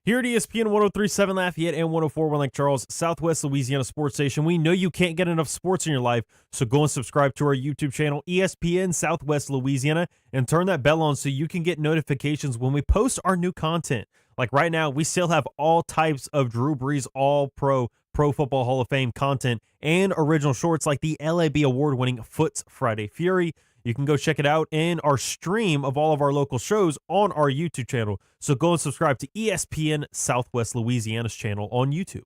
Here at ESPN 103.7 Lafayette and 104.1 Lake Charles, Southwest Louisiana Sports Station. We know you can't get enough sports in your life, so go and subscribe to our YouTube channel, ESPN Southwest Louisiana, and turn that bell on so you can get notifications when we post our new content. Like right now, we still have all types of Drew Brees All-Pro Football Hall of Fame content and original shorts like the LAB award-winning Foots Friday Fury. You can go check it out in our stream of all of our local shows on our YouTube channel. So go and subscribe to ESPN Southwest Louisiana's channel on YouTube.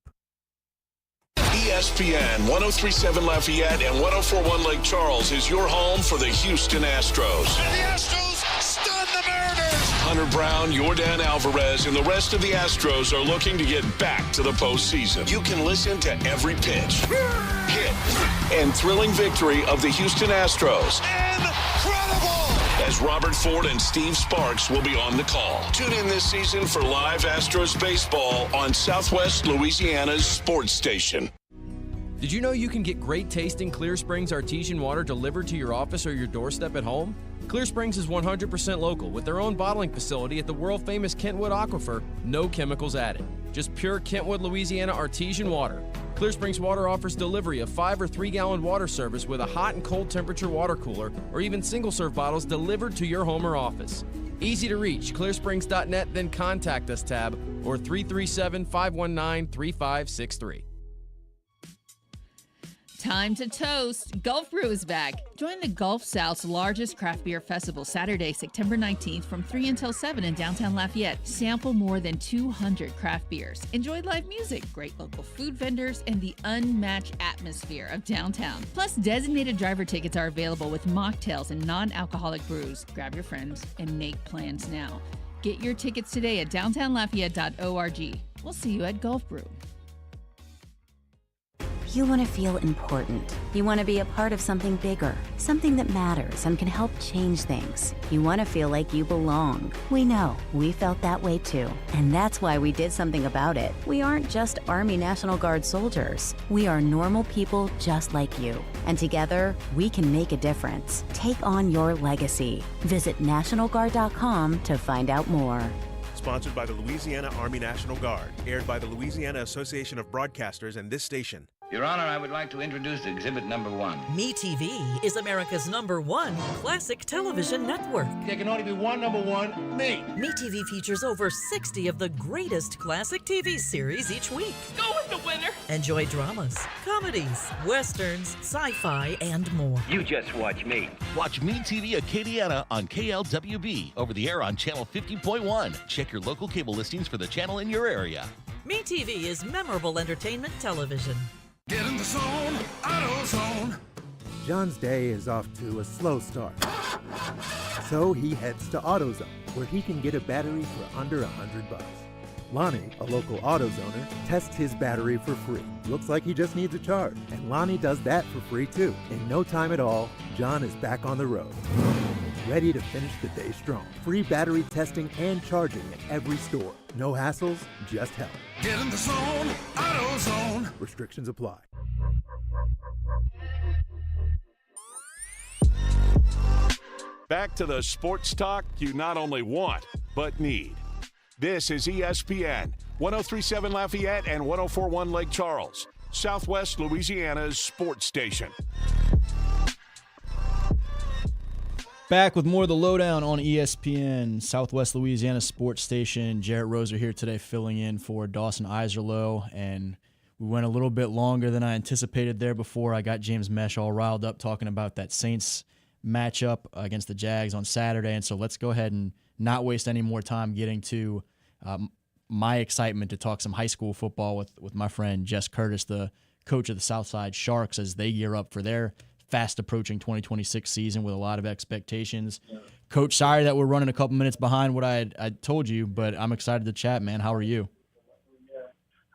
ESPN 103.7 Lafayette and 104.1 Lake Charles is your home for the Houston Astros. And the Astros stun the Mariners. Hunter Brown, Yordan Alvarez, and the rest of the Astros are looking to get back to the postseason. You can listen to every pitch, hit, and thrilling victory of the Houston Astros. Incredible! As Robert Ford and Steve Sparks will be on the call. Tune in this season for live Astros baseball on Southwest Louisiana's sports station. Did you know you can get great tasting Clear Springs artesian water delivered to your office or your doorstep at home? Clear Springs is 100% local with their own bottling facility at the world-famous Kentwood Aquifer, no chemicals added. Just pure Kentwood, Louisiana artesian water. Clear Springs Water offers delivery of 5 or 3 gallon water service with a hot and cold temperature water cooler or even single-serve bottles delivered to your home or office. Easy to reach, clearsprings.net, then contact us tab or 337-519-3563. Time to toast. Gulf Brew is back. Join the Gulf South's largest craft beer festival Saturday, September 19th from 3 until 7 in downtown Lafayette. Sample more than 200 craft beers. Enjoy live music, great local food vendors, and the unmatched atmosphere of downtown. Plus, designated driver tickets are available with mocktails and non-alcoholic brews. Grab your friends and make plans now. Get your tickets today at downtownlafayette.org. We'll see you at Gulf Brew. You want to feel important. You want to be a part of something bigger, something that matters and can help change things. You want to feel like you belong. We know. We felt that way too. And that's why we did something about it. We aren't just Army National Guard soldiers. We are normal people just like you. And together, we can make a difference. Take on your legacy. Visit NationalGuard.com to find out more. Sponsored by the Louisiana Army National Guard. Aired by the Louisiana Association of Broadcasters and this station. Your Honor, I would like to introduce exhibit number 1. MeTV is America's #1 classic television network. There can only be one number 1, me. MeTV features over 60 of the greatest classic TV series each week. Go with the winner. Enjoy dramas, comedies, westerns, sci-fi, and more. You just watch me. Watch MeTV Acadiana on KLWB, over the air on Channel 50.1. Check your local cable listings for the channel in your area. MeTV is memorable entertainment television. Get in the zone, AutoZone. John's day is off to a slow start. So he heads to AutoZone, where he can get a battery for under $100. Lonnie, a local AutoZoner, tests his battery for free. Looks like he just needs a charge, and Lonnie does that for free too. In no time at all, John is back on the road, ready to finish the day strong. Free battery testing and charging at every store. No hassles, just help. Get in the zone, AutoZone. Restrictions apply. Back to the sports talk you not only want, but need. This is ESPN, 103.7 Lafayette and 104.1 Lake Charles, Southwest Louisiana's sports station. Back with more of the lowdown on ESPN, Southwest Louisiana sports station. Jerit Roser here today filling in for Dawson Iserloh, and we went a little bit longer than I anticipated there before. I got James Mesh all riled up talking about that Saints matchup against the Jags on Saturday, and so let's go ahead and not waste any more time getting to my excitement to talk some high school football with my friend Jess Curtis, the coach of the Southside Sharks, as they gear up for their fast-approaching 2026 season with a lot of expectations. Yeah. Coach, sorry that we're running a couple minutes behind what I told you, but I'm excited to chat, man. How are you?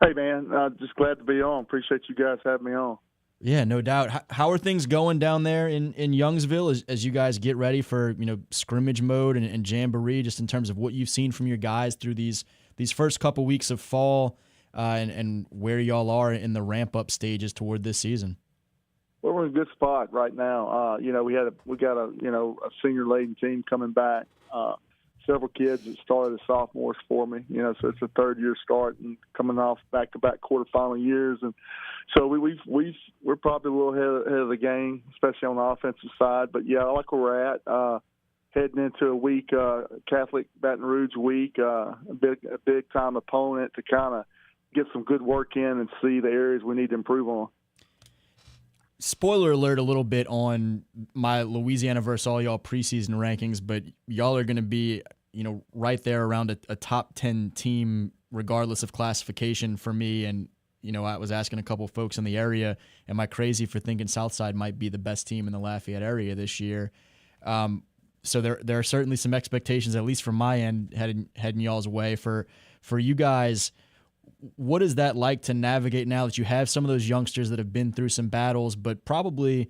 Hey, man. Just glad to be on. Appreciate you guys having me on. Yeah, no doubt. How are things going down there in Youngsville as you guys get ready for scrimmage mode and jamboree, just in terms of what you've seen from your guys through these first couple weeks of fall and where y'all are in the ramp-up stages toward this season? Well, we're in a good spot right now. We got a senior-laden team coming back. Several kids that started as sophomores for me. So it's a third-year start and coming off back-to-back quarterfinal years, and so we're probably a little ahead of the game, especially on the offensive side. But yeah, I like where we're at. Heading into a week, Catholic Baton Rouge week, a big-time opponent to kind of get some good work in and see the areas we need to improve on. Spoiler alert a little bit on my Louisiana versus all y'all preseason rankings, but y'all are going to be, right there around a top 10 team regardless of classification for me. And, I was asking a couple folks in the area, am I crazy for thinking Southside might be the best team in the Lafayette area this year? So there are certainly some expectations, at least from my end, heading y'all's way. For you guys, what is that like to navigate now that you have some of those youngsters that have been through some battles, but probably,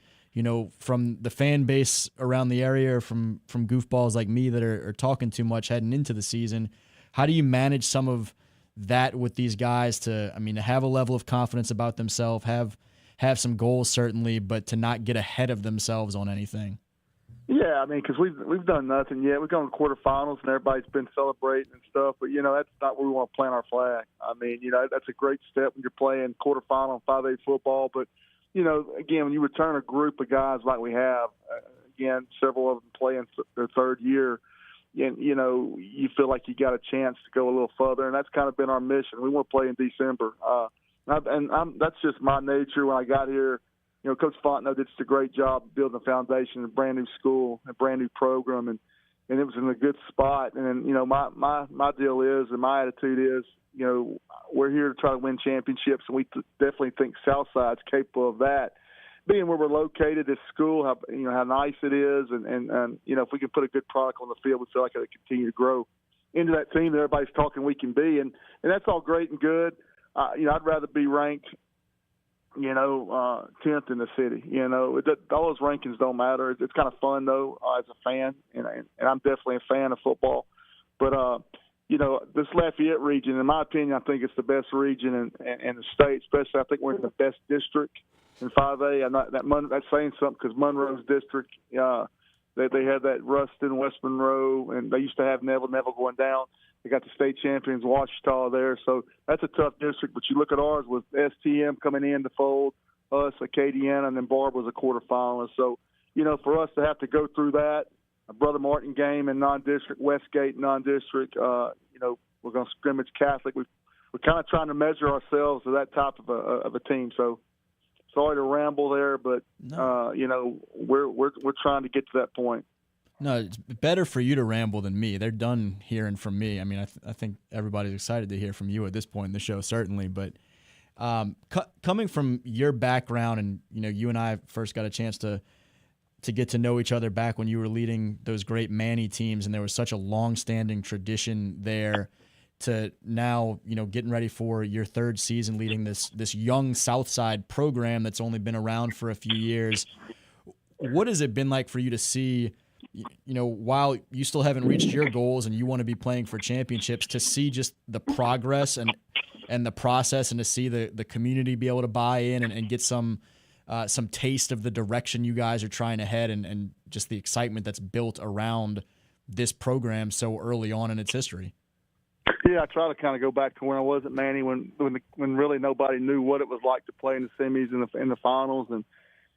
from the fan base around the area or from goofballs like me that are talking too much heading into the season? How do you manage some of that with these guys to have a level of confidence about themselves, have some goals certainly, but to not get ahead of themselves on anything? Yeah, because we've done nothing yet. We've gone to quarterfinals and everybody's been celebrating and stuff, but that's not where we want to plant our flag. That's a great step when you're playing quarterfinal 5A football, but again, when you return a group of guys like we have, again, several of them playing their third year, and you feel like you got a chance to go a little further, and that's kind of been our mission. We want to play in December, that's just my nature. When I got here, Coach Fontenot did just a great job building a foundation, a brand new school, a brand new program, and it was in a good spot. And my deal is, and my attitude is, we're here to try to win championships, and we definitely think Southside's capable of that. Being where we're located, this school, how nice it is, and if we can put a good product on the field, we feel like it'll continue to grow into that team that everybody's talking we can be, and that's all great and good. I'd rather be ranked 10th in the city. All those rankings don't matter. It's kind of fun though as a fan, and I'm definitely a fan of football. But this Lafayette region, in my opinion, I think it's the best region in the state. Especially, I think we're in the best district in 5A. That's saying something because Monroe's district, they have that Ruston, West Monroe, and they used to have Neville going down. They got the state champions, Ouachita, there. So that's a tough district. But you look at ours with STM coming in to fold, us, Acadiana, and then Barb was a quarterfinalist. So, for us to have to go through that, a Brother Martin game in non-district, Westgate non-district, we're going to scrimmage Catholic. We're kind of trying to measure ourselves to that type of a team. So sorry to ramble there, but we're trying to get to that point. No, it's better for you to ramble than me. They're done hearing from me. I mean, I think everybody's excited to hear from you at this point in the show, certainly. But coming from your background, and you and I first got a chance to get to know each other back when you were leading those great Manny teams, and there was such a long-standing tradition there. To now, getting ready for your third season leading this young Southside program that's only been around for a few years. What has it been like for you to see? While you still haven't reached your goals and you want to be playing for championships, to see just the progress and the process, and to see the community be able to buy in and get some taste of the direction you guys are trying to head, and just the excitement that's built around this program so early on in its history. Yeah, I try to kind of go back to when I was at Manny, when really nobody knew what it was like to play in the semis and in the finals, and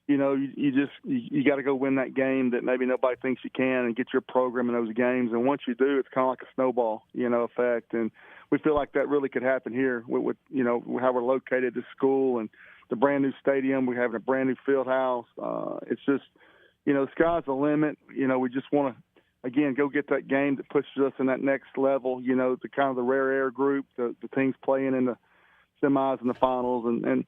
you got to go win that game that maybe nobody thinks you can, and get your program in those games. And once you do, it's kind of like a snowball, effect. And we feel like that really could happen here with how we're located, the school and the brand new stadium. We're having a brand new field house. It's just, the sky's the limit. We just want to, again, go get that game that pushes us in that next level. The kind of the rare air group, the teams playing in the semis and the finals, and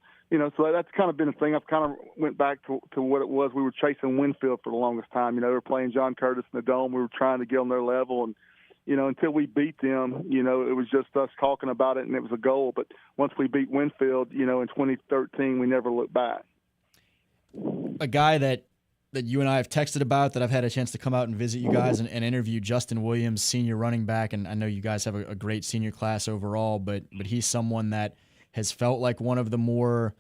so that's kind of been a thing. I've kind of went back to what it was. We were chasing Winfield for the longest time. They were playing John Curtis in the Dome. We were trying to get on their level, and until we beat them, it was just us talking about it, and it was a goal. But once we beat Winfield, in 2013, we never looked back. A guy that you and I have texted about, that I've had a chance to come out and visit you guys and interview, Justin Williams, senior running back, and I know you guys have a great senior class overall, but he's someone that has felt like one of the more,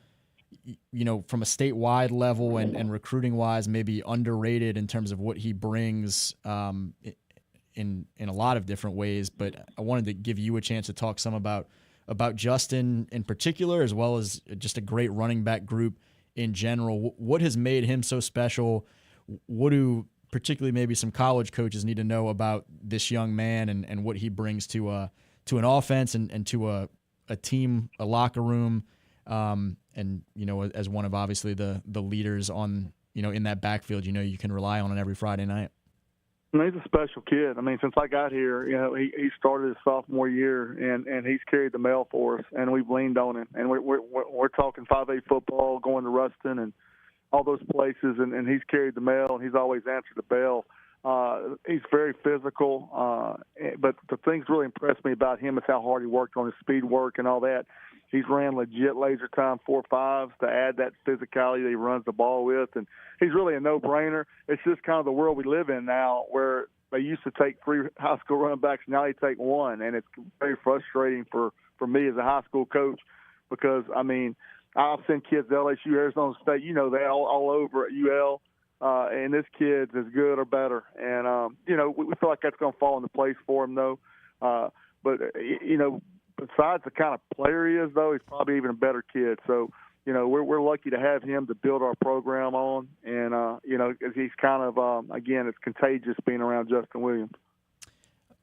from a statewide level and recruiting-wise, maybe underrated in terms of what he brings in a lot of different ways. But I wanted to give you a chance to talk some about Justin in particular, as well as just a great running back group in general. What has made him so special? What do particularly maybe some college coaches need to know about this young man and what he brings to an offense and to a team, a locker room, and as one of obviously the leaders on in that backfield, you can rely on every Friday night. He's a special kid. I mean, since I got here, he started his sophomore year, and he's carried the mail for us, and we've leaned on him. And we're talking 5A football, going to Ruston and all those places, and he's carried the mail, and he's always answered the bell. He's very physical, but the things really impressed me about him is how hard he worked on his speed work and all that. He's ran legit laser time 4.5s to add that physicality that he runs the ball with, and he's really a no-brainer. It's just kind of the world we live in now, where they used to take 3 high school running backs, now they take 1, and it's very frustrating for me as a high school coach, because, I mean, I'll send kids to LSU, Arizona State, they all over at UL. And this kid's as good or better. And, we feel like that's going to fall into place for him, though. But besides the kind of player he is, though, he's probably even a better kid. So, we're lucky to have him to build our program on. And, he's kind of, again, it's contagious being around Justin Williams.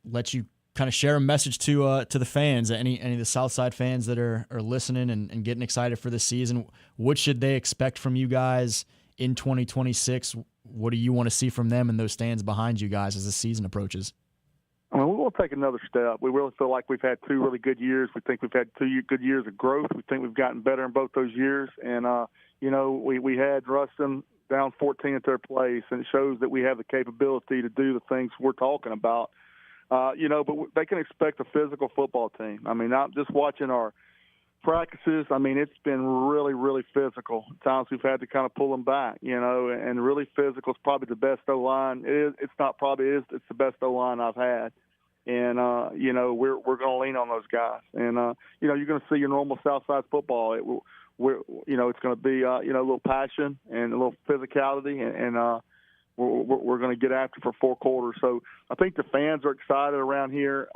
Let you kind of share a message to the fans, any of the Southside fans that are listening and getting excited for this season. What should they expect from you guys in 2026? What do you want to see from them in those stands behind you guys as the season approaches? I mean, we will take another step. We really feel like we've had 2 really good years. We think we've had 2 good years of growth. We think we've gotten better in both those years. And, we had Ruston down 14 at their place, and it shows that we have the capability to do the things we're talking about. But they can expect a physical football team. I mean, not just watching our practices. I mean, it's been really, really physical. At times we've had to kind of pull them back, and really physical is probably the best O-line. It's the best O-line I've had. And, we're going to lean on those guys. And, you're going to see your normal Southside football. It's going to be, a little passion and a little physicality. And we're going to get after for 4 quarters. So I think the fans are excited around here.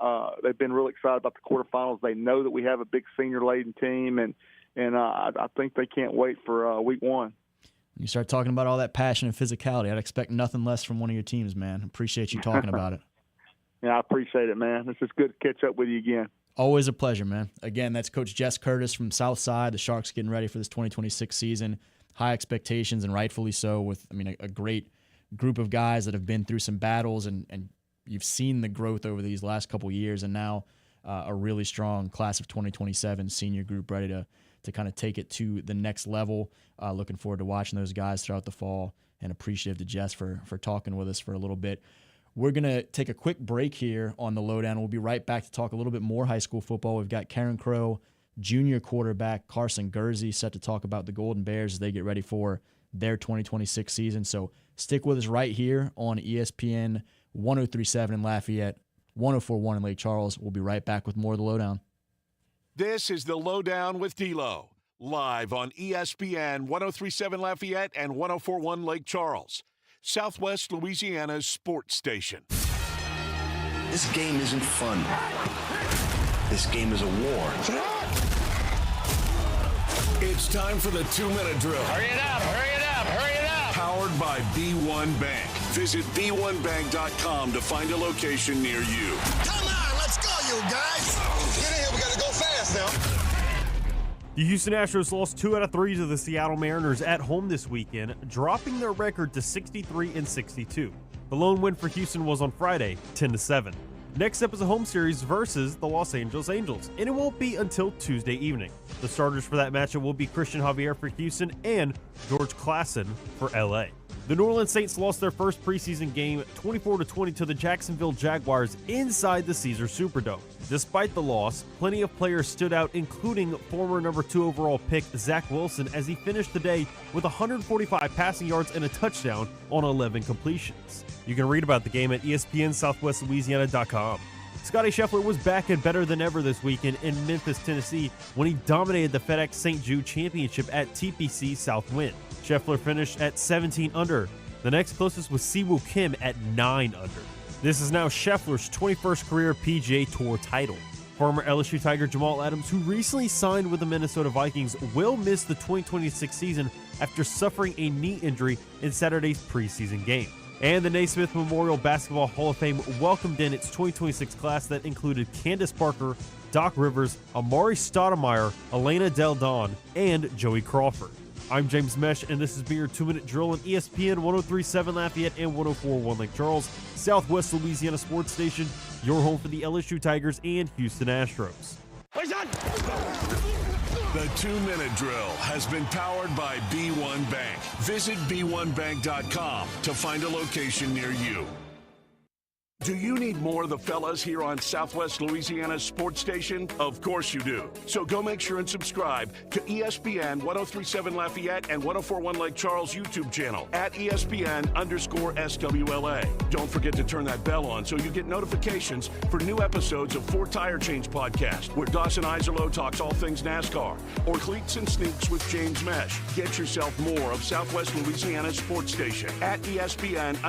They've been really excited about the quarterfinals. They know that we have a big senior-laden team, and I think they can't wait for week 1. You start talking about all that passion and physicality, I'd expect nothing less from one of your teams, man. Appreciate you talking about it. Yeah, I appreciate it, man. It's just good to catch up with you again. Always a pleasure, man. Again, that's Coach Jess Curtis from Southside. The Sharks getting ready for this 2026 season. High expectations, and rightfully so, with a great group of guys that have been through some battles, and you've seen the growth over these last couple of years, and now a really strong class of 2027 senior group ready to kind of take it to the next level. Looking forward to watching those guys throughout the fall, and appreciative to Jess for talking with us for a little bit. We're going to take a quick break here on the Lowdown. We'll be right back to talk a little bit more high school football. We've got Karen Crow, junior quarterback Carson Gursey, set to talk about the Golden Bears as they get ready for their 2026 season. So stick with us right here on ESPN 103.7 in Lafayette, 104.1 in Lake Charles. We'll be right back with more of the Lowdown. This is the Lowdown with D-Lo, live on ESPN 103.7 Lafayette and 104.1 Lake Charles, Southwest Louisiana's sports station. This game isn't fun. This game is a war. It's time for the 2-minute drill. Hurry it up, hurry it up, hurry it up. Powered by B1 Bank. Visit b1bank.com to find a location near you. Come on, let's go, you guys. Get in here, we gotta go fast now. The Houston Astros lost 2 out of 3 to the Seattle Mariners at home this weekend, dropping their record to 63-62. The lone win for Houston was on Friday, 10-7. Next up is a home series versus the Los Angeles Angels, and it won't be until Tuesday evening. The starters for that matchup will be Christian Javier for Houston and George Klassen for LA. The New Orleans Saints lost their first preseason game 24-20 to the Jacksonville Jaguars inside the Caesars Superdome. Despite the loss, plenty of players stood out, including former number 2 overall pick Zach Wilson, as he finished the day with 145 passing yards and a touchdown on 11 completions. You can read about the game at ESPN-SouthwestLouisiana.com. Scotty Scheffler was back and better than ever this weekend in Memphis, Tennessee, when he dominated the FedEx St. Jude Championship at TPC Southwind. Scheffler finished at 17 under. The next closest was Siwoo Kim at 9 under. This is now Scheffler's 21st career PGA Tour title. Former LSU Tiger Jamal Adams, who recently signed with the Minnesota Vikings, will miss the 2026 season after suffering a knee injury in Saturday's preseason game. And the Naismith Memorial Basketball Hall of Fame welcomed in its 2026 class that included Candace Parker, Doc Rivers, Amari Stoudemire, Elena Del Don, and Joey Crawford. I'm James Mesh, and this has been your 2-minute drill on ESPN 103.7 Lafayette and 104.1 Lake Charles, Southwest Louisiana sports station, your home for the LSU Tigers and Houston Astros. The 2-minute drill has been powered by B1 Bank. Visit b1bank.com to find a location near you. Do you need more of the fellas here on Southwest Louisiana's sports station? Of course you do. So go make sure and subscribe to ESPN 103.7 Lafayette and 104.1 Lake Charles YouTube channel at ESPN_SWLA. Don't forget to turn that bell on so you get notifications for new episodes of 4 Tire Change Podcast, where Dawson Iserloh talks all things NASCAR, or Cleats and Sneaks with James Mesh. Get yourself more of Southwest Louisiana's sports station at ESPN_SWLA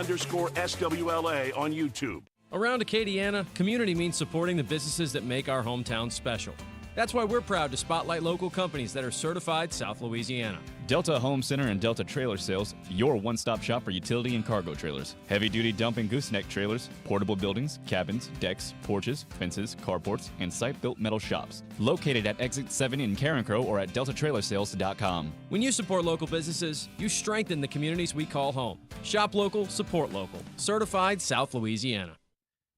on YouTube. Around Acadiana, community means supporting the businesses that make our hometown special. That's why we're proud to spotlight local companies that are certified South Louisiana. Delta Home Center and Delta Trailer Sales, your one-stop shop for utility and cargo trailers. Heavy-duty dump and gooseneck trailers, portable buildings, cabins, decks, porches, fences, carports, and site-built metal shops. Located at Exit 7 in Carencro or at deltatrailersales.com. When you support local businesses, you strengthen the communities we call home. Shop local, support local. Certified South Louisiana.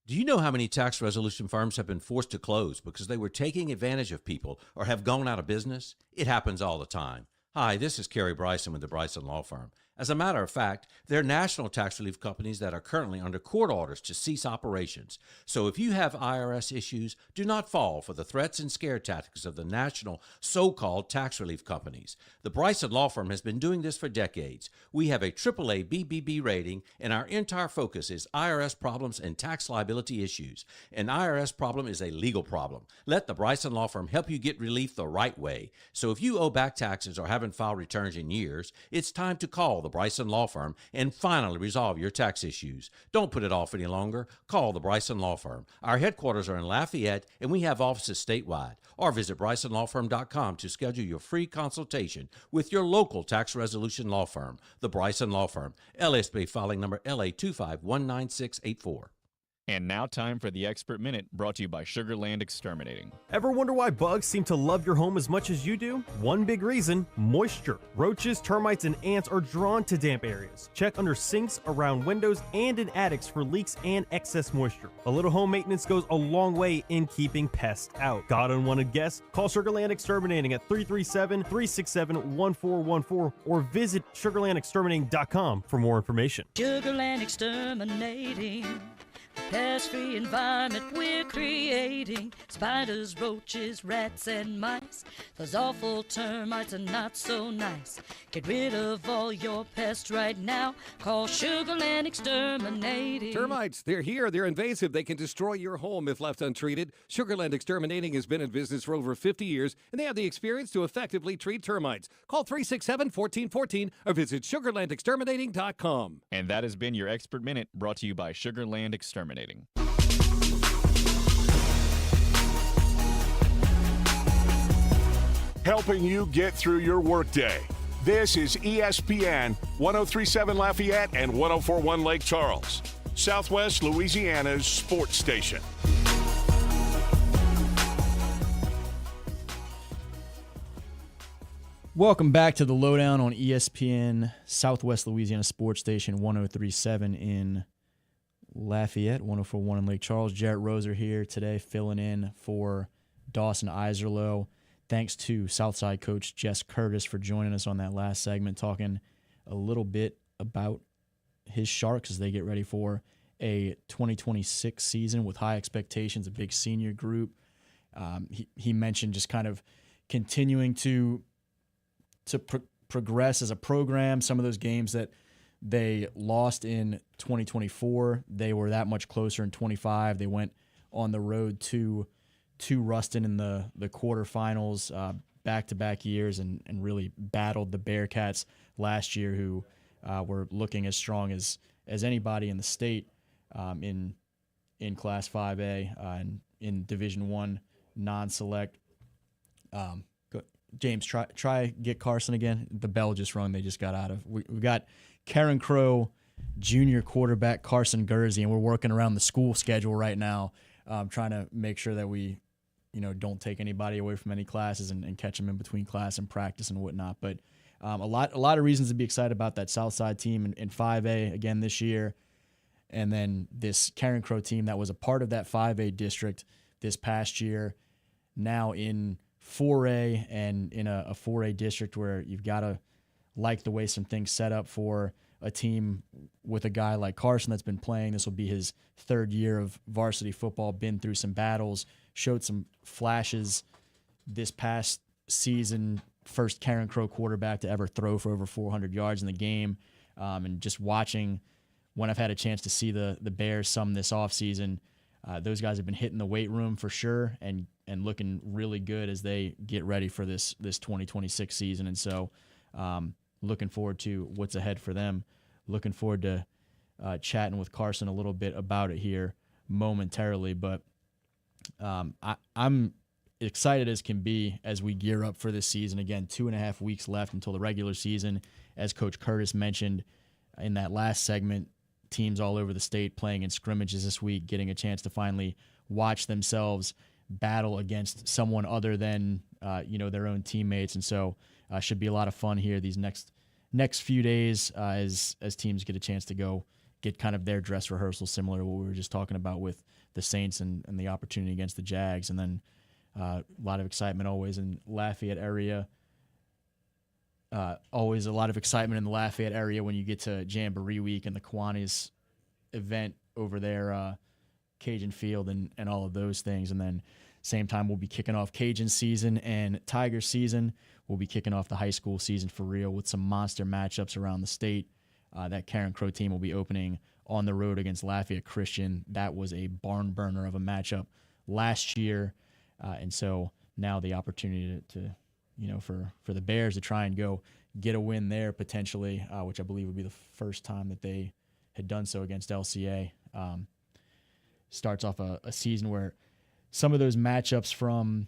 Do you know how many tax resolution firms have been forced to close because they were taking advantage of people or have gone out of business? It happens all the time. Hi, this is Kerry Bryson with the Bryson Law Firm. As a matter of fact, there are national tax relief companies that are currently under court orders to cease operations. So if you have IRS issues, do not fall for the threats and scare tactics of the national so-called tax relief companies. The Bryson Law Firm has been doing this for decades. We have a AAA BBB rating, and our entire focus is IRS problems and tax liability issues. An IRS problem is a legal problem. Let the Bryson Law Firm help you get relief the right way. So if you owe back taxes or haven't filed returns in years, it's time to call the Bryson Law Firm and finally resolve your tax issues. Don't put it off any longer. Call the Bryson Law Firm. Our headquarters are in Lafayette, and we have offices statewide. Or visit BrysonLawFirm.com to schedule your free consultation with your local tax resolution law firm, the Bryson Law Firm, LSB filing number LA251964. And now time for the Expert Minute, brought to you by Sugarland Exterminating. Ever wonder why bugs seem to love your home as much as you do? One big reason: moisture. Roaches, termites, and ants are drawn to damp areas. Check under sinks, around windows, and in attics for leaks and excess moisture. A little home maintenance goes a long way in keeping pests out. Got unwanted guests? Call Sugarland Exterminating at 337-367-1414 or visit sugarlandexterminating.com for more information. Sugarland Exterminating. Pest-free environment we're creating. Spiders, roaches, rats, and mice. Those awful termites are not so nice. Get rid of all your pests right now. Call Sugarland Exterminating. Termites, they're here. They're invasive. They can destroy your home if left untreated. Sugarland Exterminating has been in business for over 50 years, and they have the experience to effectively treat termites. Call 367-1414 or visit sugarlandexterminating.com. And that has been your Expert Minute, brought to you by Sugarland Exterminating. Helping you get through your workday. This is ESPN 1037 Lafayette and 1041 Lake Charles, Southwest Louisiana's sports station. Welcome back to the LohDown on ESPN Southwest Louisiana Sports Station 1037 in Lafayette, 1041 in Lake Charles. Jerit Roser here today, filling in for Dawson Iserloh. Thanks to Southside coach Jess Curtis for joining us on that last segment, talking a little bit about his Sharks as they get ready for a 2026 season with high expectations, a big senior group. He mentioned just kind of continuing to progress as a program. Some of those games that they lost in 2024, they were that much closer in 25. They went on the road to Ruston in the quarterfinals back-to-back years and really battled the Bearcats last year, who were looking as strong as anybody in the state in Class 5A and in Division I non-select. James, try get Carson again. The bell just rung. They just got out of. We got Karen Crow, junior quarterback Carson Gursey, and we're working around the school schedule right now, trying to make sure that we, don't take anybody away from any classes and catch them in between class and practice and whatnot. But a lot of reasons to be excited about that Southside team in 5A again this year, and then this Karen Crow team that was a part of that 5A district this past year, now in 4A and in a 4A district where you've got to like the way some things set up for a team with a guy like Carson that's been playing. This will be his third year of varsity football, been through some battles, showed some flashes this past season, first Karen Crow quarterback to ever throw for over 400 yards in the game. And just watching when I've had a chance to see the Bears some this offseason, those guys have been hitting the weight room for sure and looking really good as they get ready for this 2026 season. And so looking forward to what's ahead for them. Looking forward to chatting with Carson a little bit about it here momentarily. But I'm excited as can be as we gear up for this season. Again, 2.5 weeks left until the regular season. As Coach Curtis mentioned in that last segment, teams all over the state playing in scrimmages this week, getting a chance to finally watch themselves battle against someone other than their own teammates. And so should be a lot of fun here these next few days as teams get a chance to go get kind of their dress rehearsal, similar to what we were just talking about with the Saints and the opportunity against the Jags. And then a lot of excitement always in Lafayette area. Always a lot of excitement in the Lafayette area when you get to Jamboree Week and the Kiwanis event over there, Cajun Field and all of those things. And then same time we'll be kicking off Cajun season and Tiger season. We'll be kicking off the high school season for real with some monster matchups around the state. That Karen Crow team will be opening on the road against Lafayette Christian. That was a barn burner of a matchup last year. And so now the opportunity to for the Bears to try and go get a win there potentially, which I believe would be the first time that they had done so against LCA. Starts off a season where some of those matchups from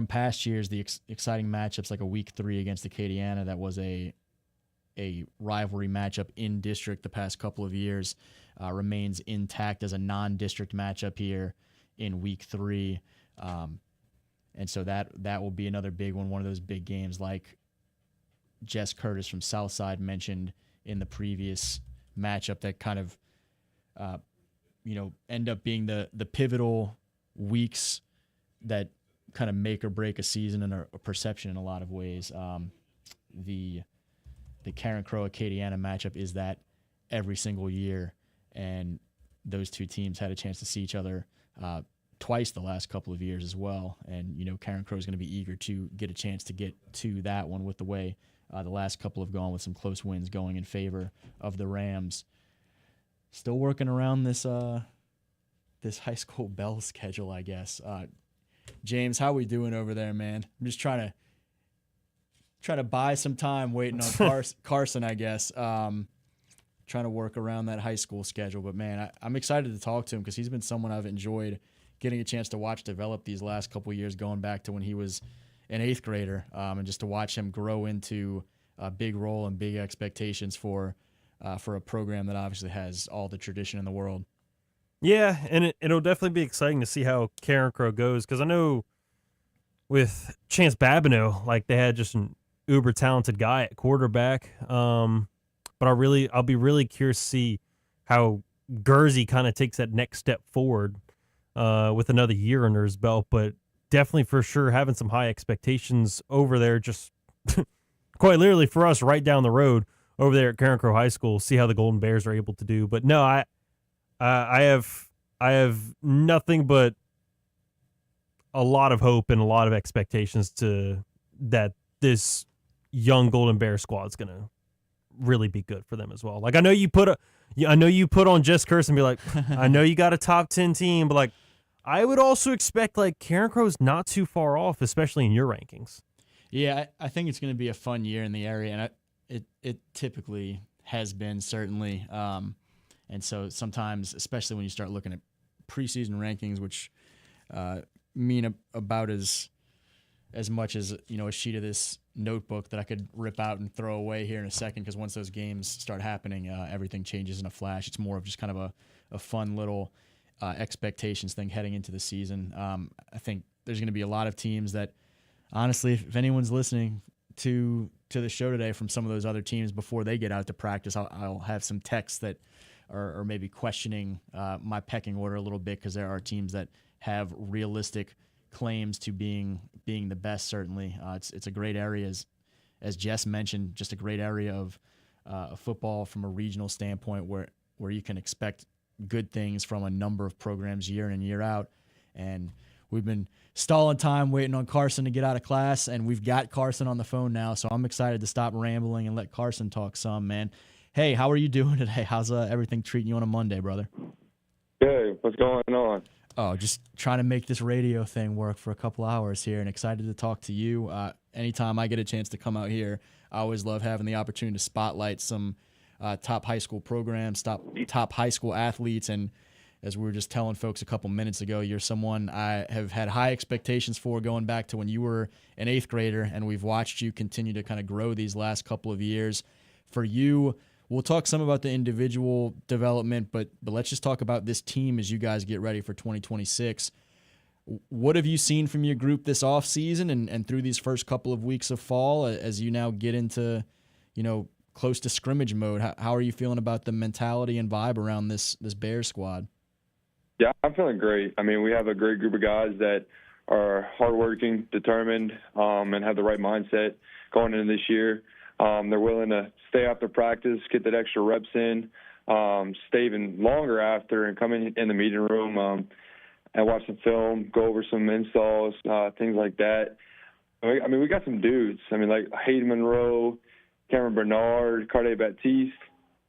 past years, the exciting matchups like a week 3 against Acadiana, that was a rivalry matchup in district the past couple of years, remains intact as a non-district matchup here in week 3. And so that will be another big one of those big games like Jess Curtis from Southside mentioned in the previous matchup that kind of, end up being the pivotal weeks that kind of make or break a season and a perception in a lot of ways. The Karen Crow Acadiana matchup is that every single year, and those two teams had a chance to see each other twice the last couple of years as well. And, Karen Crow is going to be eager to get a chance to get to that one with the way the last couple have gone, with some close wins going in favor of the Rams. Still working around this high school bell schedule, I guess. James, how we doing over there, man? I'm just trying to buy some time waiting on Carson, I guess. Trying to work around that high school schedule. But, man, I'm excited to talk to him because he's been someone I've enjoyed getting a chance to watch develop these last couple of years, going back to when he was an 8th grader, and just to watch him grow into a big role and big expectations for a program that obviously has all the tradition in the world. Yeah, and it'll definitely be exciting to see how Karen Crow goes, because I know with Chance Babineau, like, they had just an uber talented guy at quarterback. But I'll be really curious to see how Guernsey kind of takes that next step forward with another year under his belt. But definitely for sure having some high expectations over there, just quite literally for us right down the road over there at Karen Crow High School, see how the Golden Bears are able to do. But no, I have nothing but a lot of hope and a lot of expectations to that this young Golden Bear squad is going to really be good for them as well. Like, I know you put on Jess Curse and be like, I know you got a top 10 team, but like, I would also expect like Karen Crow's not too far off, especially in your rankings. Yeah, I think it's going to be a fun year in the area, and it typically has been, certainly. And so sometimes, especially when you start looking at preseason rankings, which mean about as much as, a sheet of this notebook that I could rip out and throw away here in a second, because once those games start happening, everything changes in a flash. It's more of just kind of a fun little expectations thing heading into the season. I think there's going to be a lot of teams that, honestly, if anyone's listening to the show today from some of those other teams before they get out to practice, I'll have some texts that are maybe questioning my pecking order a little bit, because there are teams that have realistic claims to being the best. Certainly, it's a great area, as Jess mentioned, just a great area of football from a regional standpoint, where you can expect good things from a number of programs year in and year out. And we've been stalling time waiting on Carson to get out of class, and we've got Carson on the phone now, so I'm excited to stop rambling and let Carson talk some, man. Hey, how are you doing today? How's everything treating you on a Monday, brother? Hey, what's going on? Oh, just trying to make this radio thing work for a couple hours here, and excited to talk to you. Anytime I get a chance to come out here, I always love having the opportunity to spotlight some top high school programs, top high school athletes, and as we were just telling folks a couple minutes ago, you're someone I have had high expectations for going back to when you were an 8th grader, and we've watched you continue to kind of grow these last couple of years. For you, we'll talk some about the individual development, but let's just talk about this team as you guys get ready for 2026. What have you seen from your group this offseason and through these first couple of weeks of fall as you now get into, close to scrimmage mode? How are you feeling about the mentality and vibe around this Bears squad? Yeah, I'm feeling great. I mean, we have a great group of guys that are hardworking, determined, and have the right mindset going into this year. They're willing to stay after practice, get that extra reps in, stay even longer after, and come in the meeting room and watch some film, go over some installs, things like that. I mean, we got some dudes. I mean, like Hayden Monroe, Cameron Bernard, Carde Baptiste.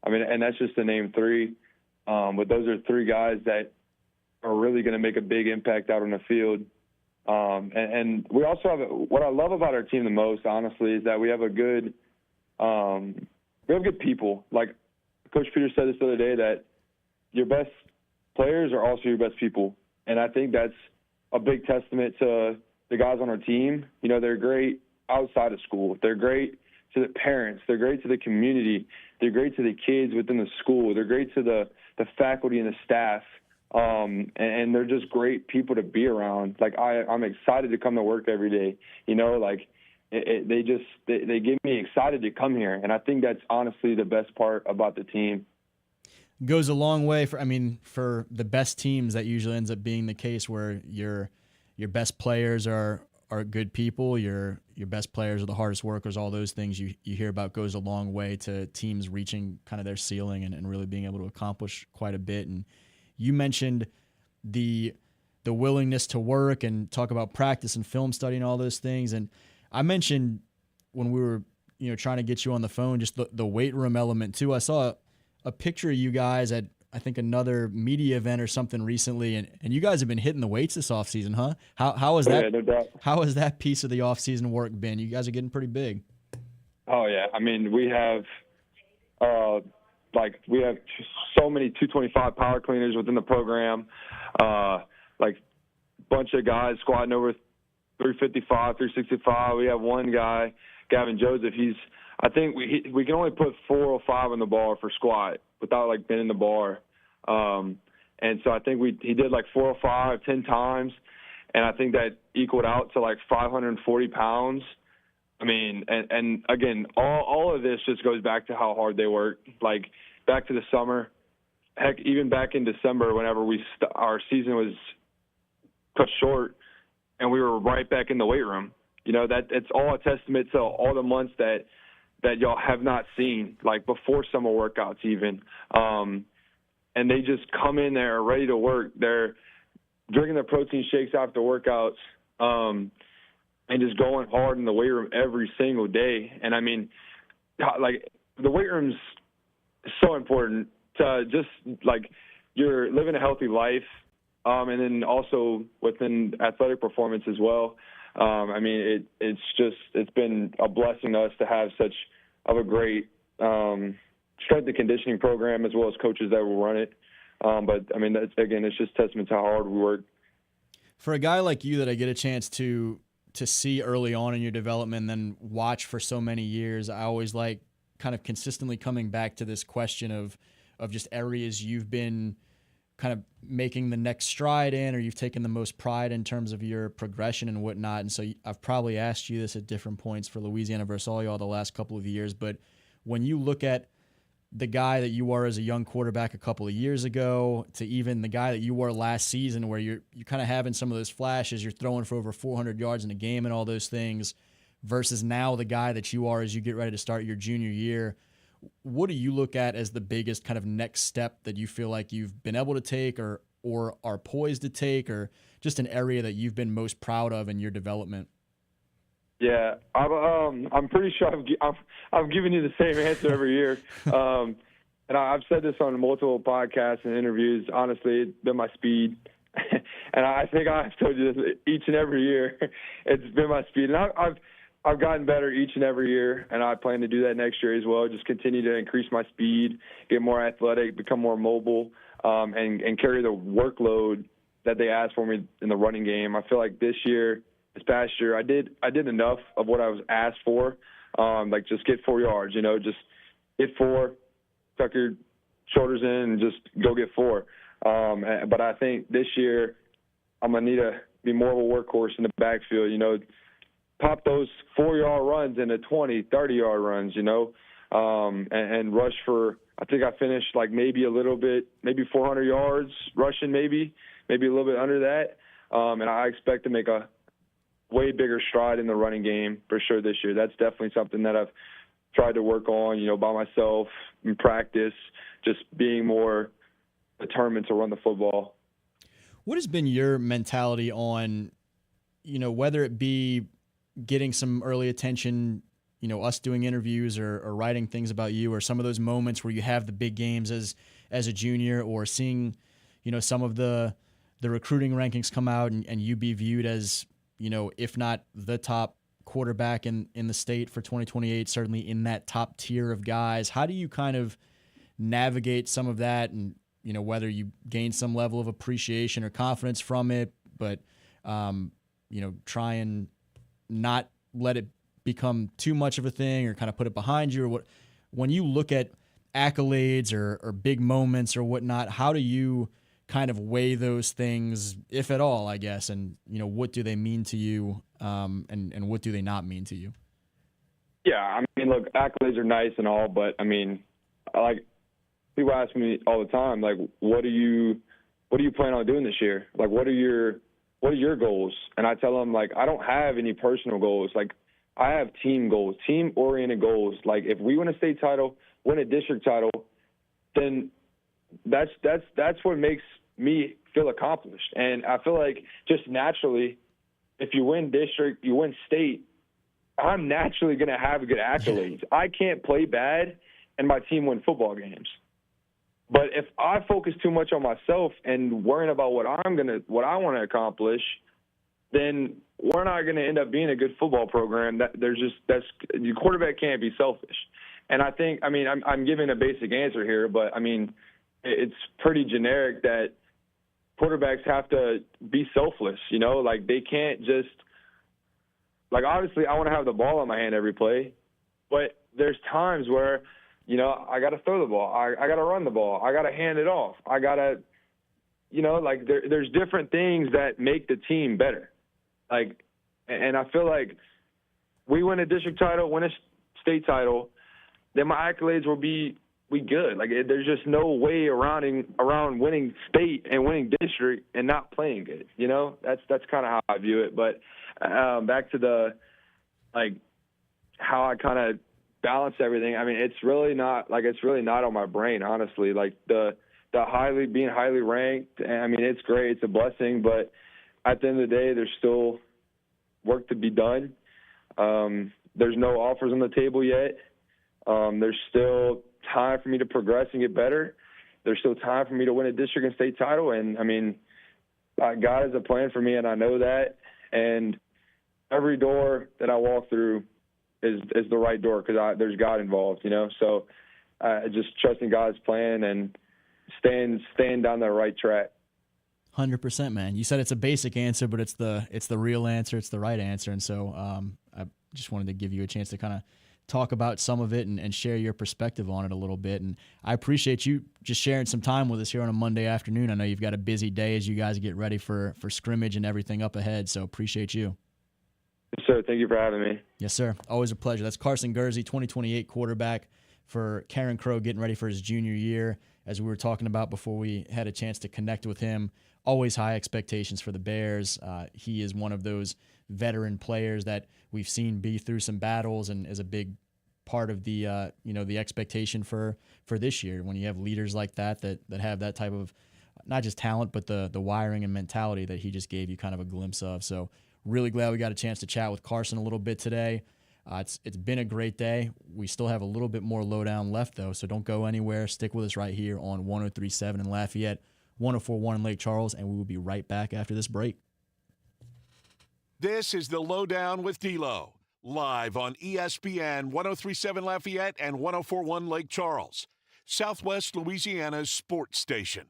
I mean, and that's just to name 3. But those are 3 guys that are really going to make a big impact out on the field. And we also have what I love about our team the most, honestly, is that we have a good we have good people. Like Coach Peter said this the other day, that your best players are also your best people. And I think that's a big testament to the guys on our team. You know, they're great outside of school. They're great to the parents. They're great to the community. They're great to the kids within the school. They're great to the faculty and the staff. And they're just great people to be around. Like I'm excited to come to work every day. You know, like they get me excited to come here. And I think that's honestly the best part about the team. Goes a long way for the best teams. That usually ends up being the case, where your best players are good people, your best players are the hardest workers. All those things you hear about goes a long way to teams reaching kind of their ceiling and really being able to accomplish quite a bit. And you mentioned the willingness to work and talk about practice and film study and all those things. And I mentioned when we were trying to get you on the phone, just the weight room element too. I saw a picture of you guys at, I think, another media event or something recently, and you guys have been hitting the weights this offseason, huh? How has that? Yeah, no doubt. How has that piece of the offseason work been? You guys are getting pretty big. Oh yeah, I mean we have so many 225 power cleaners within the program, like bunch of guys squatting over 355, 365. We have one guy, Gavin Joseph. I think we can only put 405 on the bar for squat without like bending the bar. And so I think he did like 405 10 times, and I think that equaled out to like 540 pounds. I mean, and again, all of this just goes back to how hard they work. Like back to the summer, heck, even back in December, whenever our season was cut short, and we were right back in the weight room. You know, that it's all a testament to all the months that y'all have not seen, like before summer workouts even. And they just come in there ready to work. They're drinking their protein shakes after workouts, and just going hard in the weight room every single day. And I mean, like the weight room's so important to just like you're living a healthy life, and then also within athletic performance as well. I mean, it's been a blessing to us to have such of a great strength and conditioning program, as well as coaches that will run it. But I mean, it's just testament to how hard we work. For a guy like you that I get a chance to see early on in your development and then watch for so many years, I always like kind of consistently coming back to this question of just areas you've been kind of making the next stride in, or you've taken the most pride in terms of your progression and whatnot. And so I've probably asked you this at different points for Louisiana versus all y'all the last couple of years, but when you look at the guy that you were as a young quarterback a couple of years ago to even the guy that you were last season, where you're kind of having some of those flashes, you're throwing for over 400 yards in a game and all those things, versus now the guy that you are as you get ready to start your junior year, what do you look at as the biggest kind of next step that you feel like you've been able to take or are poised to take, or just an area that you've been most proud of in your development? Yeah, I'm pretty sure I'm giving you the same answer every year. And I've said this on multiple podcasts and interviews. Honestly, it's been my speed. And I think I've told you this each and every year. It's been my speed. And I've gotten better each and every year, and I plan to do that next year as well. Just continue to increase my speed, get more athletic, become more mobile, and carry the workload that they asked for me in the running game. I feel like this past year, I did enough of what I was asked for. Like just get 4 yards, just get 4, tuck your shoulders in, and just go get 4. But I think this year I'm gonna need to be more of a workhorse in the backfield. Pop those 4-yard runs into 20, 30-yard runs, and rush for, I think I finished like maybe 400 yards rushing, maybe a little bit under that. And I expect to make a way bigger stride in the running game for sure this year. That's definitely something that I've tried to work on, by myself in practice, just being more determined to run the football. What has been your mentality on, whether it be getting some early attention, us doing interviews or writing things about you, or some of those moments where you have the big games as a junior, or seeing, some of the recruiting rankings come out and you be viewed as, if not the top quarterback in the state for 2028, certainly in that top tier of guys. How do you kind of navigate some of that, and whether you gain some level of appreciation or confidence from it, but try and not let it become too much of a thing, or kind of put it behind you? Or what, when you look at accolades or big moments or whatnot, how do you kind of weigh those things, if at all, I guess, and what do they mean to you, and what do they not mean to you? Yeah, I mean, look, accolades are nice and all, but I mean, like, people ask me all the time, like, what do you plan on doing this year? Like, what are your goals? And I tell them, like, I don't have any personal goals. Like, I have team goals, team-oriented goals. Like, if we win a state title, win a district title, then that's what makes me feel accomplished. And I feel like just naturally, if you win district, you win state, I'm naturally going to have good accolades. I can't play bad and my team win football games. But if I focus too much on myself and worrying about what I want to accomplish, then we're not going to end up being a good football program. Your quarterback can't be selfish. And I think, I mean, I'm giving a basic answer here, but I mean, it's pretty generic that quarterbacks have to be selfless, like they can't just, like, obviously I want to have the ball in my hand every play, but there's times where, I got to throw the ball. I got to run the ball. I got to hand it off. I got to, like there's different things that make the team better. Like, and I feel like we win a district title, win a state title, then my accolades will be good. Like, there's just no way around winning state and winning district and not playing good. That's kind of how I view it. But back to the, like, how I kind of balance everything. I mean, it's really not on my brain, honestly. Like, the being highly ranked, I mean, it's great. It's a blessing, but at the end of the day, there's still work to be done. There's no offers on the table yet. There's still time for me to progress and get better. There's still time for me to win a district and state title. And I mean, God has a plan for me, and I know that. And every door that I walk through is the right door, because there's God involved, So just trusting God's plan and staying down that right track. 100%, man. You said it's a basic answer, but it's the real answer. It's the right answer. And so I just wanted to give you a chance to kind of talk about some of it and share your perspective on it a little bit. And I appreciate you just sharing some time with us here on a Monday afternoon. I know you've got a busy day as you guys get ready for scrimmage and everything up ahead, so appreciate you. Yes, sir. Thank you for having me. Yes, sir. Always a pleasure. That's Carson Gursey, 2028 quarterback for Karen Crow, getting ready for his junior year. As we were talking about before we had a chance to connect with him, always high expectations for the Bears. He is one of those veteran players that we've seen be through some battles and is a big part of the the expectation for this year. When you have leaders like that have that type of not just talent, but the wiring and mentality that he just gave you kind of a glimpse of. So really glad we got a chance to chat with Carson a little bit today. It's been a great day. We still have a little bit more LohDown left, though, so don't go anywhere. Stick with us right here on 103.7 in Lafayette, 104.1 in Lake Charles, and we will be right back after this break. This is the LohDown with D-Lo, live on ESPN 103.7 Lafayette and 104.1 Lake Charles, Southwest Louisiana's sports station.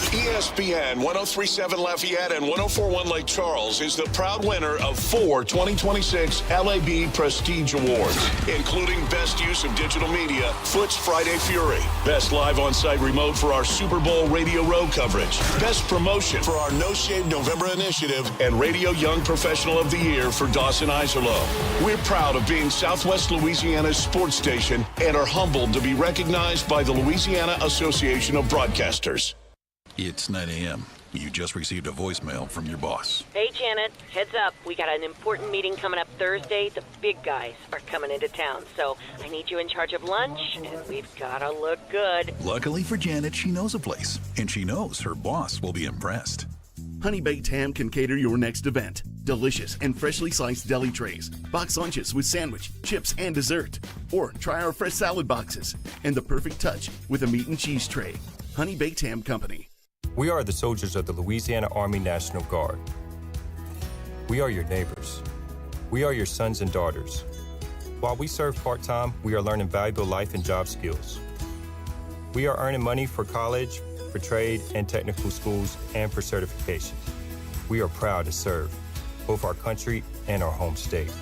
ESPN 103.7 Lafayette and 104.1 Lake Charles is the proud winner of 4 2026 LAB Prestige Awards, including Best Use of Digital Media, Foot's Friday Fury, Best Live On-Site Remote for our Super Bowl Radio Row coverage, Best Promotion for our No Shave November initiative, and Radio Young Professional of the Year for Dawson Iserloh. We're proud of being Southwest Louisiana's sports station and are humbled to be recognized by the Louisiana Association of Broadcasters. It's 9 a.m. You just received a voicemail from your boss. Hey, Janet. Heads up. We got an important meeting coming up Thursday. The big guys are coming into town, so I need you in charge of lunch, and we've got to look good. Luckily for Janet, she knows a place, and she knows her boss will be impressed. Honey Baked Ham can cater your next event. Delicious and freshly sliced deli trays, box lunches with sandwich, chips, and dessert. Or try our fresh salad boxes, and the perfect touch with a meat and cheese tray. Honey Baked Ham Company. We are the soldiers of the Louisiana Army National Guard. We are your neighbors. We are your sons and daughters. While we serve part-time, we are learning valuable life and job skills. We are earning money for college, for trade and technical schools, and for certifications. We are proud to serve both our country and our home state.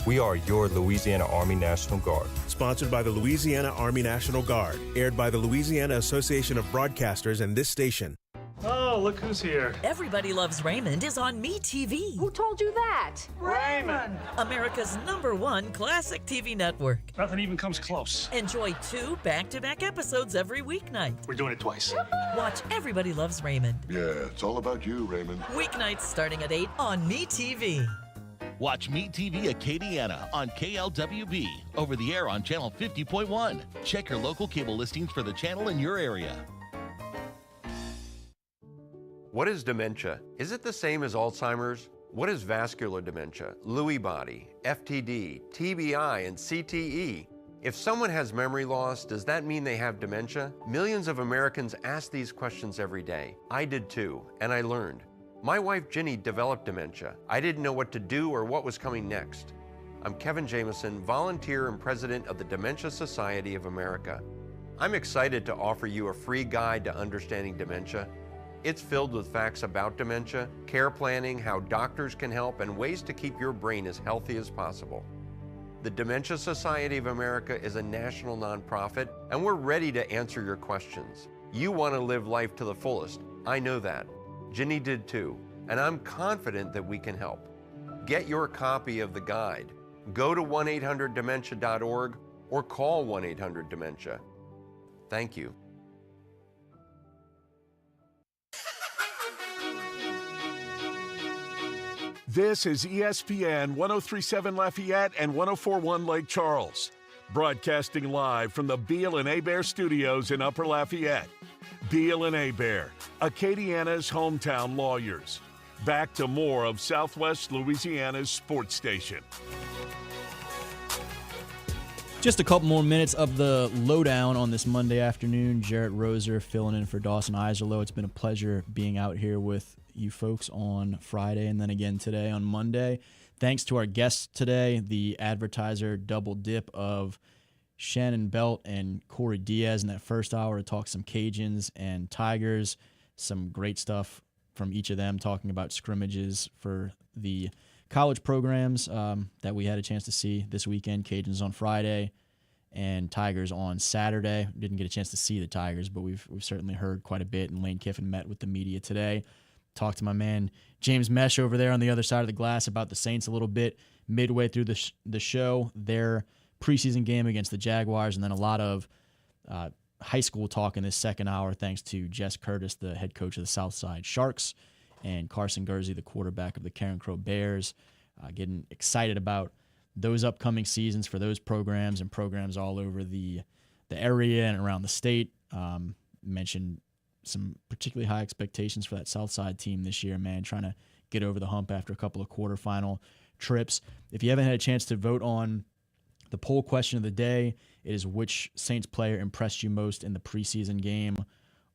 We are your Louisiana Army National Guard. Sponsored by the Louisiana Army National Guard. Aired by the Louisiana Association of Broadcasters and this station. Oh, look who's here. Everybody Loves Raymond is on MeTV. Who told you that? Raymond! America's #1 classic TV network. Nothing even comes close. Enjoy 2 back-to-back episodes every weeknight. We're doing it twice. Watch Everybody Loves Raymond. Yeah, it's all about you, Raymond. Weeknights starting at 8 on MeTV. Watch Meet TV Acadiana on KLWB, over the air on channel 50.1. Check your local cable listings for the channel in your area. What is dementia? Is it the same as Alzheimer's? What is vascular dementia, Lewy body, FTD, TBI, and CTE? If someone has memory loss, does that mean they have dementia? Millions of Americans ask these questions every day. I did too, and I learned. My wife Ginny developed dementia. I didn't know what to do or what was coming next. I'm Kevin Jameson, volunteer and president of the Dementia Society of America. I'm excited to offer you a free guide to understanding dementia. It's filled with facts about dementia, care planning, how doctors can help, and ways to keep your brain as healthy as possible. The Dementia Society of America is a national nonprofit, and we're ready to answer your questions. You want to live life to the fullest. I know that. Ginny did too, and I'm confident that we can help. Get your copy of the guide. Go to 1-800-DEMENTIA.org or call 1-800-DEMENTIA. Thank you. This is ESPN 1037 Lafayette and 1041 Lake Charles, broadcasting live from the Beal and Hebert studios in Upper Lafayette. Beal and Hebert, Acadiana's hometown lawyers. Back to more of Southwest Louisiana's sports station. Just a couple more minutes of the lowdown on this Monday afternoon. Jerit Roser filling in for Dawson Iserloh. It's been a pleasure being out here with you folks on Friday and then again today on Monday. Thanks to our guests today, the advertiser double dip of Shannon Belt and Corey Diaz in that first hour to talk some Cajuns and Tigers. Some great stuff from each of them talking about scrimmages for the college programs that we had a chance to see this weekend. Cajuns on Friday and Tigers on Saturday. Didn't get a chance to see the Tigers, but we've certainly heard quite a bit, and Lane Kiffin met with the media today. Talked to my man James Mesh over there on the other side of the glass about the Saints a little bit midway through the show. Their preseason game against the Jaguars, and then a lot of high school talk in this second hour thanks to Jess Curtis, the head coach of the Southside Sharks, and Carson Gursey, the quarterback of the Karen Crow Bears. Getting excited about those upcoming seasons for those programs and programs all over the area and around the state. Mentioned some particularly high expectations for that Southside team this year, man, trying to get over the hump after a couple of quarterfinal trips. If you haven't had a chance to vote on the poll question of the day, it is which Saints player impressed you most in the preseason game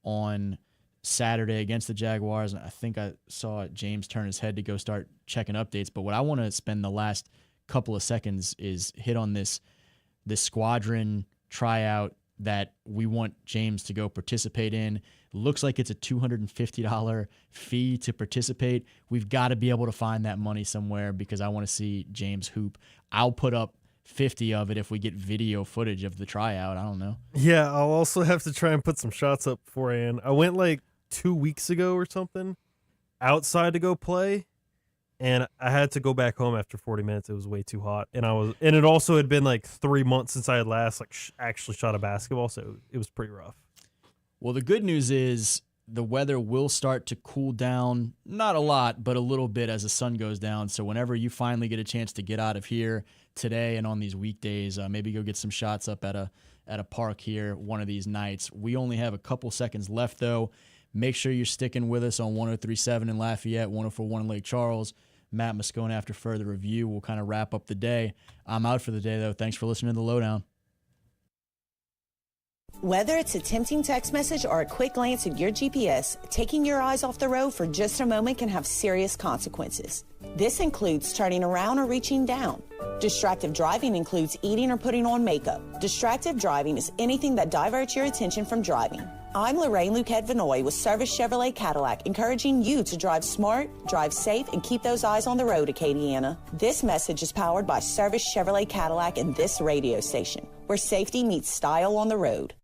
on Saturday against the Jaguars. And I think I saw James turn his head to go start checking updates. But what I want to spend the last couple of seconds is hit on this squadron tryout that we want James to go participate in. Looks like it's a $250 fee to participate. We've got to be able to find that money somewhere because I want to see James hoop. I'll put up 50 of it if we get video footage of the tryout. I don't know. Yeah, I'll also have to try and put some shots up beforehand. I went like 2 weeks ago or something outside to go play, and I had to go back home after 40 minutes. It was way too hot, and it also had been like 3 months since I had last actually shot a basketball, so it was pretty rough. Well, the good news is the weather will start to cool down, not a lot, but a little bit as the sun goes down. So whenever you finally get a chance to get out of here today and on these weekdays, maybe go get some shots up at a park here one of these nights. We only have a couple seconds left, though. Make sure you're sticking with us on 103.7 in Lafayette, 104.1 in Lake Charles. Matt Moscone, after further review, will kind of wrap up the day. I'm out for the day, though. Thanks for listening to The Lowdown. Whether it's a tempting text message or a quick glance at your GPS, taking your eyes off the road for just a moment can have serious consequences. This includes turning around or reaching down. Distractive driving includes eating or putting on makeup. Distractive driving is anything that diverts your attention from driving. I'm Lorraine Luquette Vinoy with Service Chevrolet Cadillac, encouraging you to drive smart, drive safe, and keep those eyes on the road, Acadiana. This message is powered by Service Chevrolet Cadillac and this radio station, where safety meets style on the road.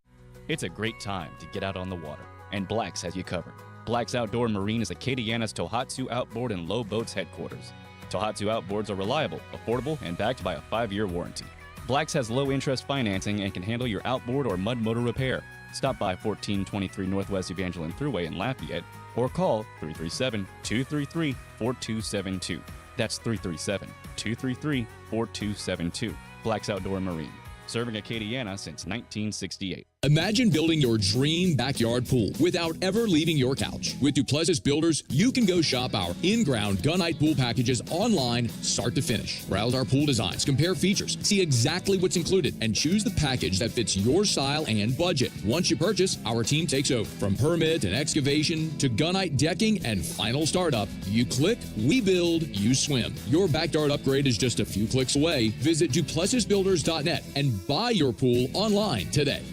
It's a great time to get out on the water, and Black's has you covered. Black's Outdoor Marine is Acadiana's Tohatsu Outboard and Low Boats headquarters. Tohatsu Outboards are reliable, affordable, and backed by a 5-year warranty. Black's has low-interest financing and can handle your outboard or mud motor repair. Stop by 1423 Northwest Evangeline Thruway in Lafayette or call 337-233-4272. That's 337-233-4272. Black's Outdoor Marine, serving Acadiana since 1968. Imagine building your dream backyard pool without ever leaving your couch. With Duplessis Builders, you can go shop our in-ground gunite pool packages online, start to finish. Browse our pool designs, compare features, see exactly what's included, and choose the package that fits your style and budget. Once you purchase, our team takes over. From permit and excavation to gunite decking and final startup, you click, we build, you swim. Your backyard upgrade is just a few clicks away. Visit DuplessisBuilders.net and buy your pool online today.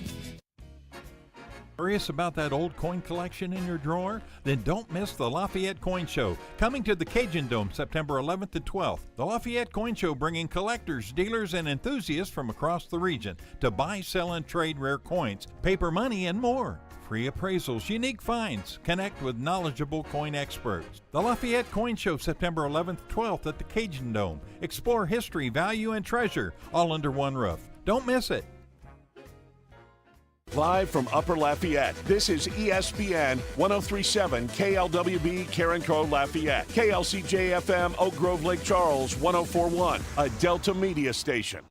Curious about that old coin collection in your drawer? Then don't miss the Lafayette Coin Show, coming to the Cajun Dome September 11th to 12th. The Lafayette Coin Show bringing collectors, dealers, and enthusiasts from across the region to buy, sell, and trade rare coins, paper money, and more. Free appraisals, unique finds, connect with knowledgeable coin experts. The Lafayette Coin Show September 11th to 12th at the Cajun Dome. Explore history, value, and treasure all under one roof. Don't miss it. Live from Upper Lafayette, this is ESPN 1037 KLWB Karen Crow Lafayette, KLCJ FM Oak Grove Lake Charles 1041, a Delta Media station.